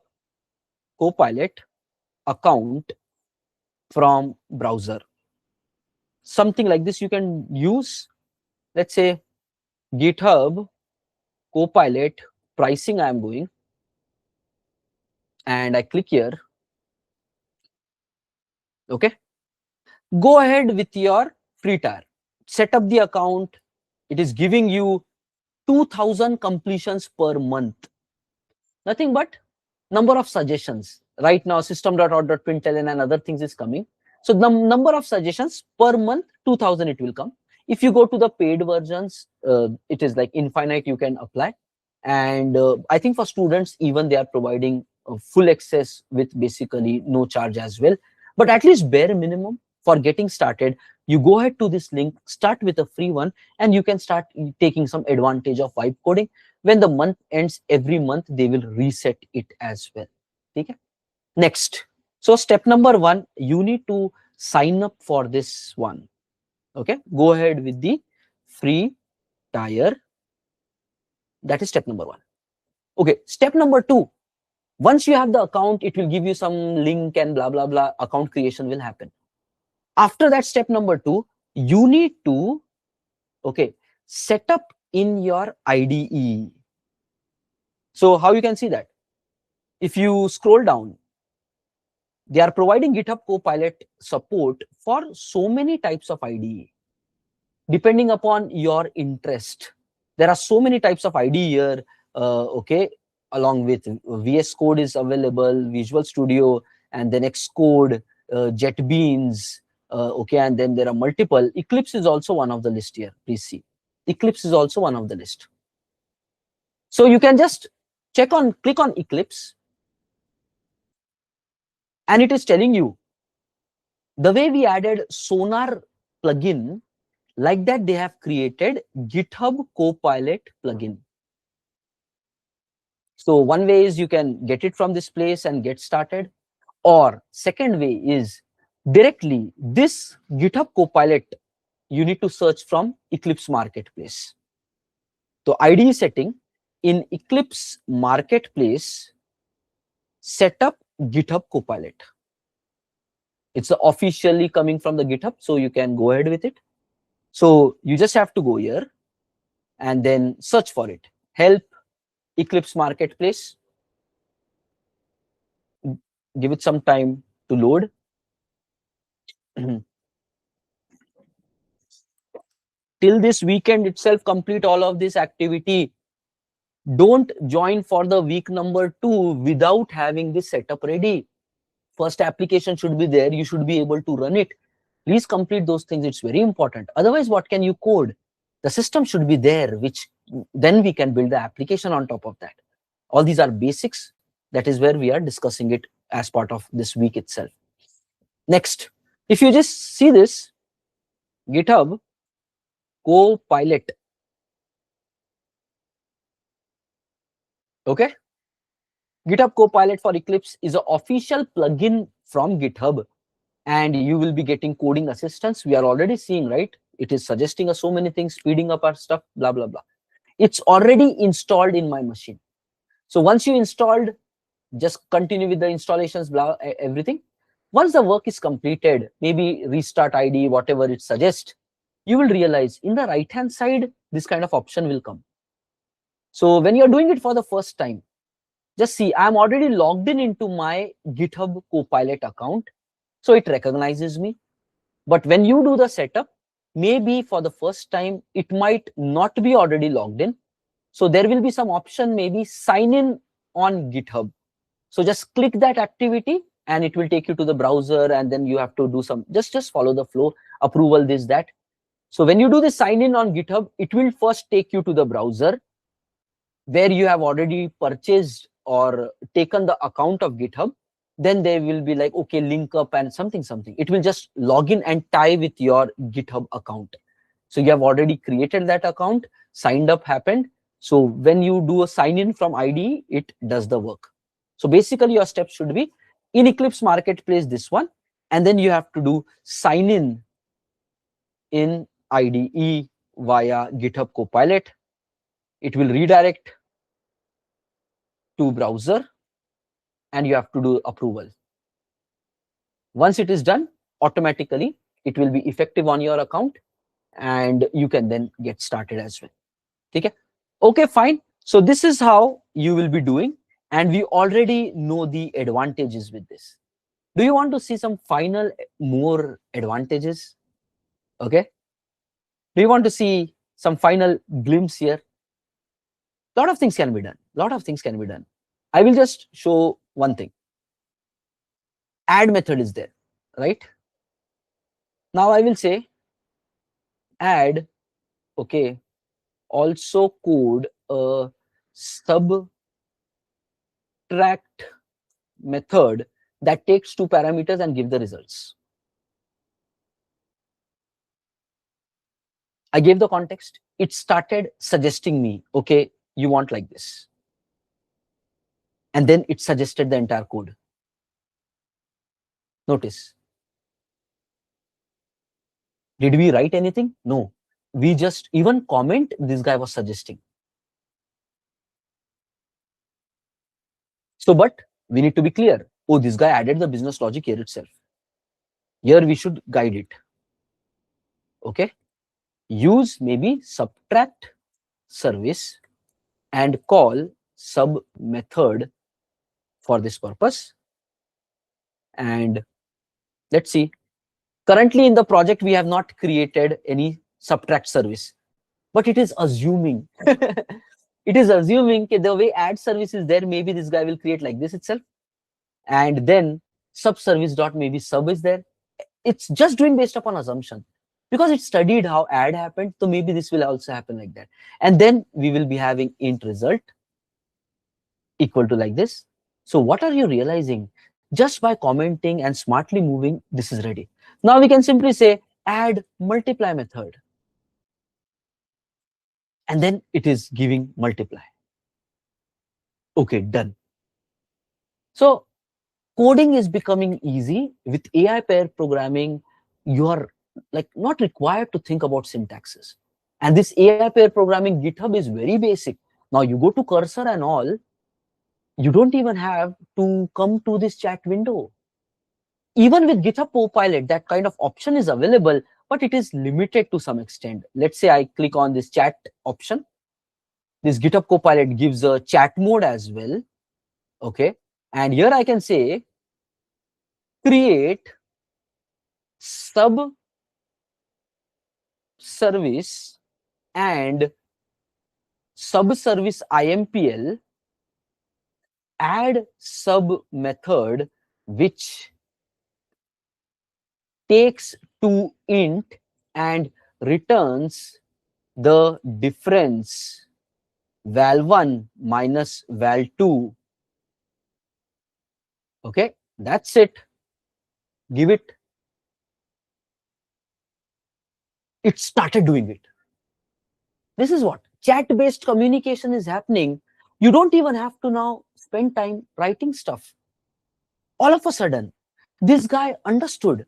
A: Copilot account from browser. Something like this you can use. Let's say GitHub Copilot pricing, I am going, and I click here. Okay, go ahead with your free tier, set up the account. It is giving you 2000 completions per month, nothing but number of suggestions. Right now system.out.println and other things is coming. So the number of suggestions per month, 2000 it will come. If you go to the paid versions, it is like infinite, you can apply. And I think for students even they are providing full access with basically no charge as well. But at least bare minimum for getting started, you go ahead to this link, start with a free one, and you can start taking some advantage of vibe coding. When the month ends, every month they will reset it as well. Okay, next, so step number one, you need to sign up for this one. Okay, go ahead with the free tier. That is step number one. Okay, step number two, once you have the account, it will give you some link and blah blah blah, account creation will happen. After that, step number two, you need to, okay, set up in your IDE. So how you can see that? If you scroll down, they are providing GitHub Copilot support for so many types of IDE, depending upon your interest. There are so many types of IDE here. Okay, along with VS Code is available, Visual Studio, and then Xcode, JetBeans. Okay, and then there are multiple. Eclipse is also one of the list here. Please see, Eclipse is also one of the list. So you can just click on Eclipse, and it is telling you the way we added Sonar plugin, like that they have created GitHub Copilot plugin. So one way is you can get it from this place and get started, or second way is directly this GitHub Copilot, you need to search from Eclipse Marketplace. So IDE setting, in Eclipse Marketplace, set up GitHub Copilot. It's officially coming from the GitHub, so you can go ahead with it. So you just have to go here and then search for it. Help Eclipse Marketplace. Give it some time to load. Till this weekend itself, complete all of this activity. Don't join for the week number 2 without having this setup ready. First application should be there. You should be able to run it. Please complete those things. It's very important. Otherwise, what can you code? The system should be there, which then we can build the application on top of that. All these are basics. That is where we are discussing it as part of this week itself. Next, if you just see this, GitHub Copilot. Okay, GitHub Copilot for Eclipse is an official plugin from GitHub, and you will be getting coding assistance. We are already seeing, right? It is suggesting us so many things, speeding up our stuff, blah blah blah. It's already installed in my machine. So once you installed, just continue with the installations, blah, everything. Once the work is completed, maybe restart ID, whatever it suggests, you will realize in the right hand side, this kind of option will come. So when you're doing it for the first time, just see, I'm already logged in into my GitHub Copilot account. So it recognizes me. But when you do the setup, maybe for the first time, it might not be already logged in. So there will be some option, maybe sign in on GitHub. So just click that activity and it will take you to the browser, and then you have to do some, just follow the flow, approval, this, that. So when you do the sign in on GitHub, it will first take you to the browser where you have already purchased or taken the account of GitHub. Then they will be like, okay, link up and something. It will just log in and tie with your GitHub account. So you have already created that account, signed up happened. So when you do a sign in from ID, it does the work. So basically your steps should be in Eclipse Marketplace, this one, and then you have to do sign in IDE via GitHub Copilot. It will redirect to browser and you have to do approval. Once it is done, automatically it will be effective on your account and you can then get started as well. Okay, okay, fine. So this is how you will be doing, and we already know the advantages with this. Do you want to see some final more advantages? Okay, do you want to see some final glimpse here? Lot of things can be done. I will just show one thing. Add method is there, right? Now I will say add, okay, also code a subtract method that takes 2 parameters and give the results. I gave the context. It started suggesting me, okay, you want like this. And then it suggested the entire code. Notice. Did we write anything? No. We just even comment this guy was suggesting. So, but we need to be clear. Oh, this guy added the business logic here itself. Here we should guide it. Okay. Use maybe subtract service and call sub method for this purpose. And let's see. Currently in the project, we have not created any subtract service, but it is assuming. It is assuming that the way add service is there, maybe this guy will create like this itself. And then sub service dot maybe sub is there. It's just doing based upon assumption. Because it studied how add happened, so maybe this will also happen like that. And then we will be having int result equal to like this. So what are you realizing? Just by commenting and smartly moving, this is ready. Now we can simply say add multiply method. And then it is giving multiply. Okay, done. So coding is becoming easy. With AI pair programming, you are like not required to think about syntaxes. And this AI pair programming GitHub is very basic. Now you go to cursor and all, you don't even have to come to this chat window. Even with GitHub Copilot, that kind of option is available, but it is limited to some extent. Let's say I click on this chat option. This GitHub Copilot gives a chat mode as well. Okay. And here I can say, create sub service and sub service IMPL, add sub method which takes to int and returns the difference val1 minus val2. Okay, that's it. Give it. It started doing it. This is what chat-based communication is happening. You don't even have to now spend time writing stuff. All of a sudden, this guy understood.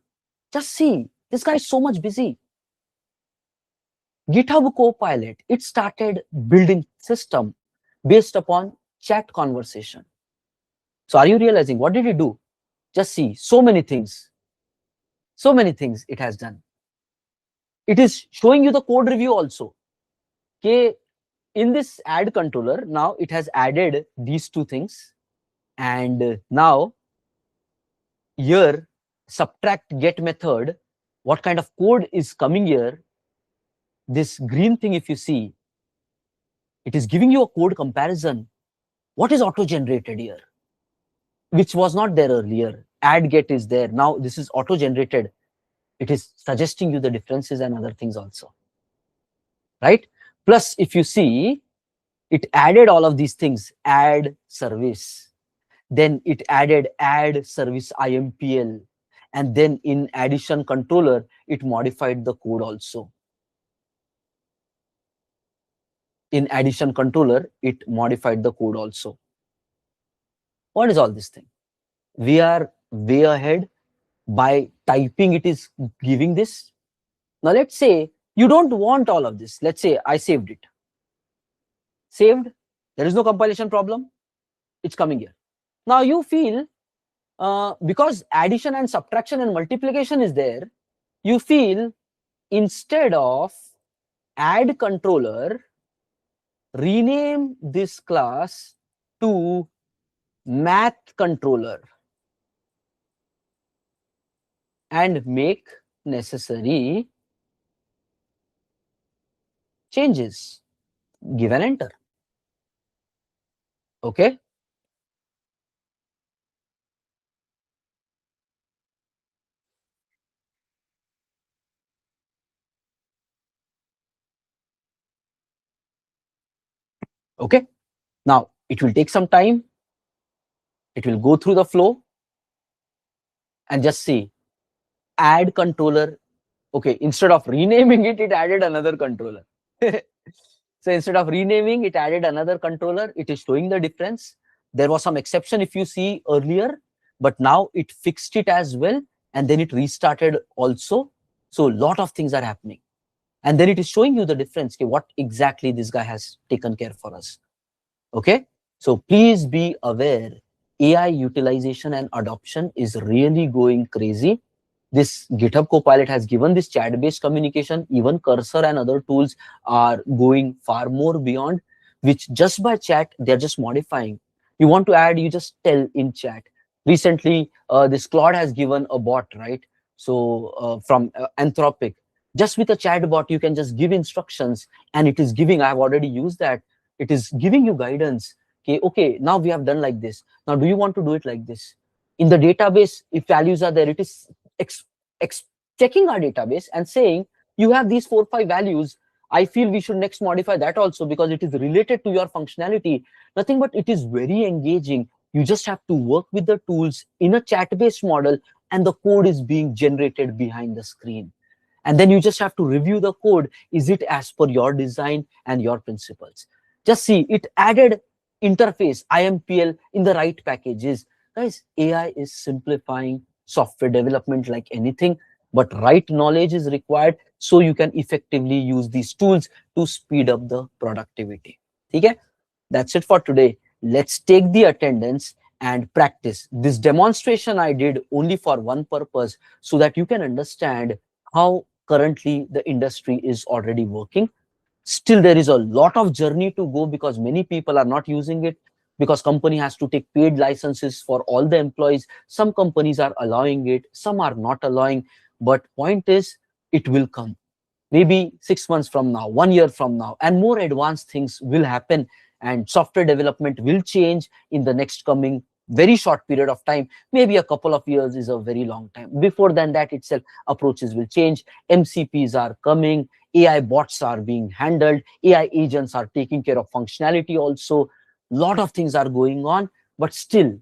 A: Just see, this guy is so much busy. GitHub Copilot, it started building system based upon chat conversation. So are you realizing what did it do? Just see, so many things it has done. It is showing you the code review also. Okay, in this add controller, now it has added these two things, and now here subtract get method, what kind of code is coming here? This green thing, if you see, it is giving you a code comparison. What is auto generated here, which was not there earlier? Add get is there, now this is auto generated. It is suggesting you the differences and other things also, right? Plus, if you see, it added all of these things, add service, then it added add service IMPL, and then in addition controller, it modified the code also. In addition controller, it modified the code also. What is all this thing? We are way ahead. By typing, it is giving this. Now let's say you don't want all of this. Let's say I saved it. Saved, there is no compilation problem. It's coming here. Now you feel, because addition and subtraction and multiplication is there, you feel instead of add controller, rename this class to math controller and make necessary changes. Give an enter. Okay. Okay. Now it will take some time. It will go through the flow and just see add controller. Okay, instead of renaming it, it added another controller. So instead of renaming, it added another controller. It is showing the difference. There was some exception if you see earlier, but now it fixed it as well, and then it restarted also. So a lot of things are happening. And then it is showing you the difference, okay, what exactly this guy has taken care for us. Okay, so please be aware, AI utilization and adoption is really going crazy. This GitHub Copilot has given this chat-based communication. Even Cursor and other tools are going far more beyond, which just by chat, they're just modifying. You want to add, you just tell in chat. Recently, this Claude has given a bot, right? So from Anthropic, just with a chat bot, you can just give instructions and it is giving, I've already used that. It is giving you guidance. Okay, now we have done like this. Now, do you want to do it like this? In the database, if values are there, it is checking our database and saying, you have these 4 or 5 values. I feel we should next modify that also because it is related to your functionality. Nothing but it is very engaging. You just have to work with the tools in a chat-based model and the code is being generated behind the screen. And then you just have to review the code. Is it as per your design and your principles? Just see, it added interface, IMPL in the right packages. Guys, AI is simplifying software development like anything, but right knowledge is required so you can effectively use these tools to speed up the productivity. Okay, that's it for today. Let's take the attendance and practice. This demonstration I did only for one purpose, so that you can understand how currently the industry is already working. Still, there is a lot of journey to go because many people are not using it, because company has to take paid licenses for all the employees. Some companies are allowing it, some are not allowing, but point is, it will come. Maybe 6 months from now, 1 year from now, and more advanced things will happen, and software development will change in the next coming very short period of time. Maybe a couple of years is a very long time. Before than that itself, approaches will change. MCPs are coming, AI bots are being handled, AI agents are taking care of functionality also. Lot of things are going on, but still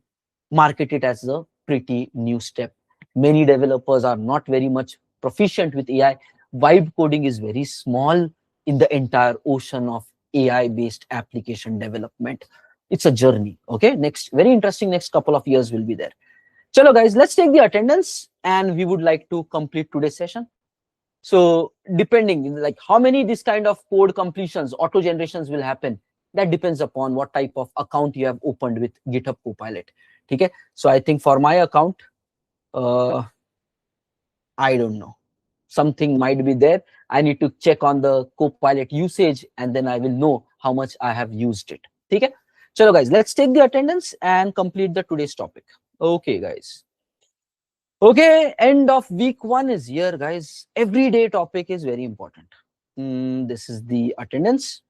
A: market it as a pretty new step. Many developers are not very much proficient with AI. Vibe coding is very small in the entire ocean of AI based application development. It's a journey. Okay, next, very interesting, next couple of years will be there. Chalo guys, let's take the attendance and we would like to complete today's session. So depending, like how many this kind of code completions, auto generations will happen, That depends upon what type of account you have opened with GitHub Copilot. Okay, so I think for my account, I don't know, something might be there. I need to check on the Copilot usage, and then I will know how much I have used it. Okay, chalo guys, let's take the attendance and complete the today's topic. Okay guys, okay, end of week 1 is here guys. Everyday topic is very important. This is the attendance.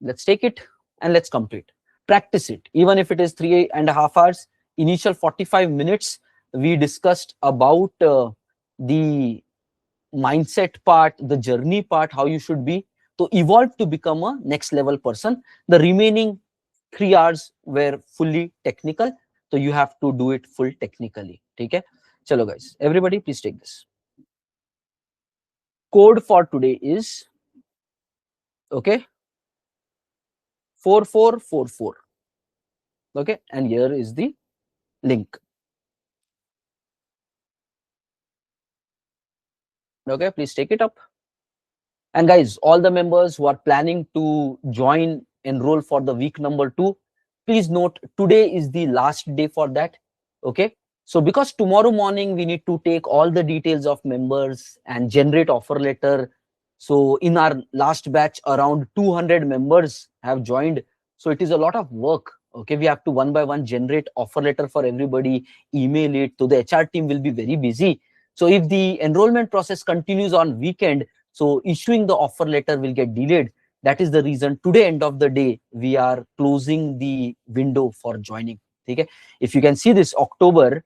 A: Let's take it and let's complete. Practice it, even if it is 3.5 hours. Initial 45 minutes we discussed about the mindset part, the journey part, how you should be to evolve to become a next level person. The remaining 3 hours were fully technical, so you have to do it full technically. Okay, chalo guys, everybody please take this. Code for today is, okay, 4444. Okay, and here is the link. Okay, please take it up. And guys, all the members who are planning to join, enroll for the week number 2, please note today is the last day for that. Okay, so because tomorrow morning we need to take all the details of members and generate offer letter. So in our last batch, around 200 members have joined, so it is a lot of work. Okay, we have to one by one generate offer letter for everybody, email it, so the HR team will be very busy. So if the enrollment process continues on weekend, so issuing the offer letter will get delayed. That is the reason today, end of the day, we are closing the window for joining. Okay, if you can see this October,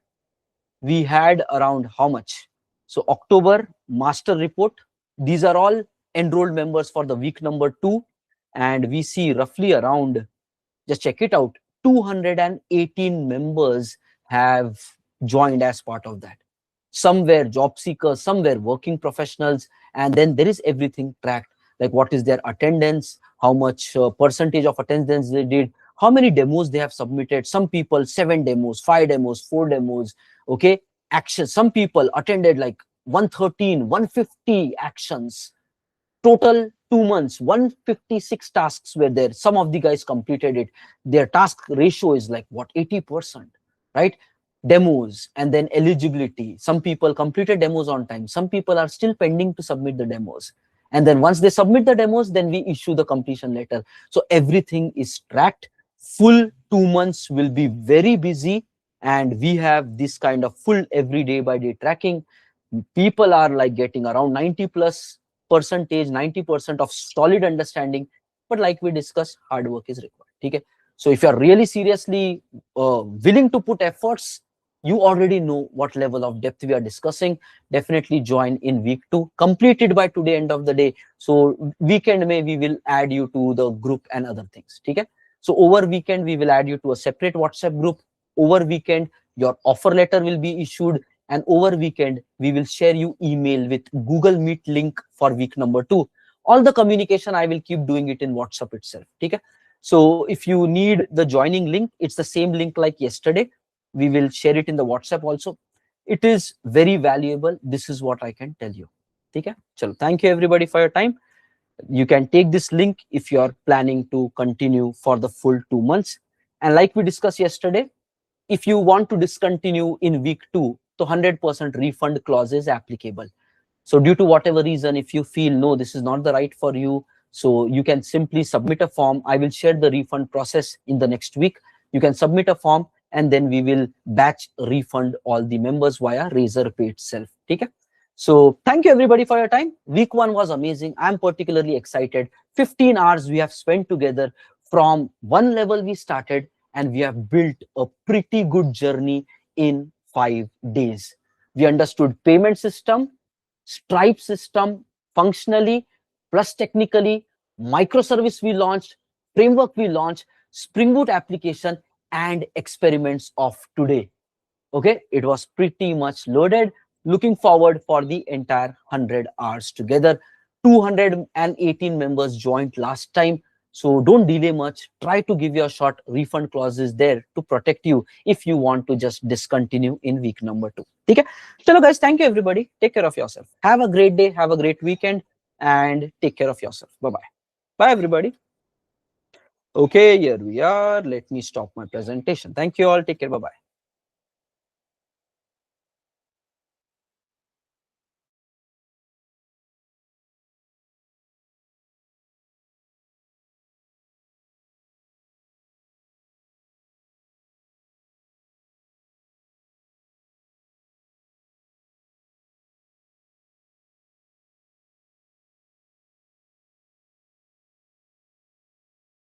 A: we had around how much? So October master report, these are all enrolled members for the week number 2, and we see roughly around, just check it out, 218 members have joined as part of that. Some were job seekers, some were working professionals, and then there is everything tracked, like what is their attendance, how much percentage of attendance they did, how many demos they have submitted. Some people 7 demos, 5 demos, 4 demos. Okay, action, some people attended like 113, 150 actions. Total 2 months, 156 tasks were there. Some of the guys completed it. Their task ratio is like what, 80%, right? Demos, and then eligibility. Some people completed demos on time. Some people are still pending to submit the demos. And then once they submit the demos, then we issue the completion letter. So everything is tracked. Full 2 months will be very busy, and we have this kind of full every day by day tracking. People are like getting around 90 plus percentage, 90% of solid understanding. But like we discussed, hard work is required. Okay, so if you are really seriously willing to put efforts, you already know what level of depth we are discussing. Definitely join in week 2, completed by today end of the day. So weekend may we will add you to the group and other things. Okay, so over weekend we will add you to a separate WhatsApp group. Over weekend your offer letter will be issued, and over weekend we will share you email with Google Meet link for week number 2. All the communication I will keep doing it in WhatsApp itself. Okay, so if you need the joining link, it's the same link like yesterday. We will share it in the WhatsApp also. It is very valuable. This is what I can tell you. Okay, chalo, thank you everybody for your time. You can take this link if you are planning to continue for the full 2 months. And like we discussed yesterday, if you want to discontinue in week 2, so 100% refund clause is applicable. So due to whatever reason, if you feel no, this is not the right for you, so you can simply submit a form. I will share the refund process in the next week. You can submit a form, and then we will batch refund all the members via Razorpay itself. Okay, so thank you everybody for your time. Week 1 was amazing. I'm particularly excited. 15 hours we have spent together. From one level we started, and we have built a pretty good journey in 5 days. We understood payment system, Stripe system functionally plus technically, microservice we launched, framework we launched, Spring Boot application, and experiments of today. Okay, it was pretty much loaded. Looking forward for the entire 100 hours together. 218 members joined last time. So don't delay much. Try to give your shot. Refund clauses there to protect you if you want to just discontinue in week number 2. Okay. Chalo guys, thank you everybody. Take care of yourself. Have a great day. Have a great weekend, and take care of yourself. Bye-bye. Bye everybody. Okay, here we are. Let me stop my presentation. Thank you all. Take care. Bye bye.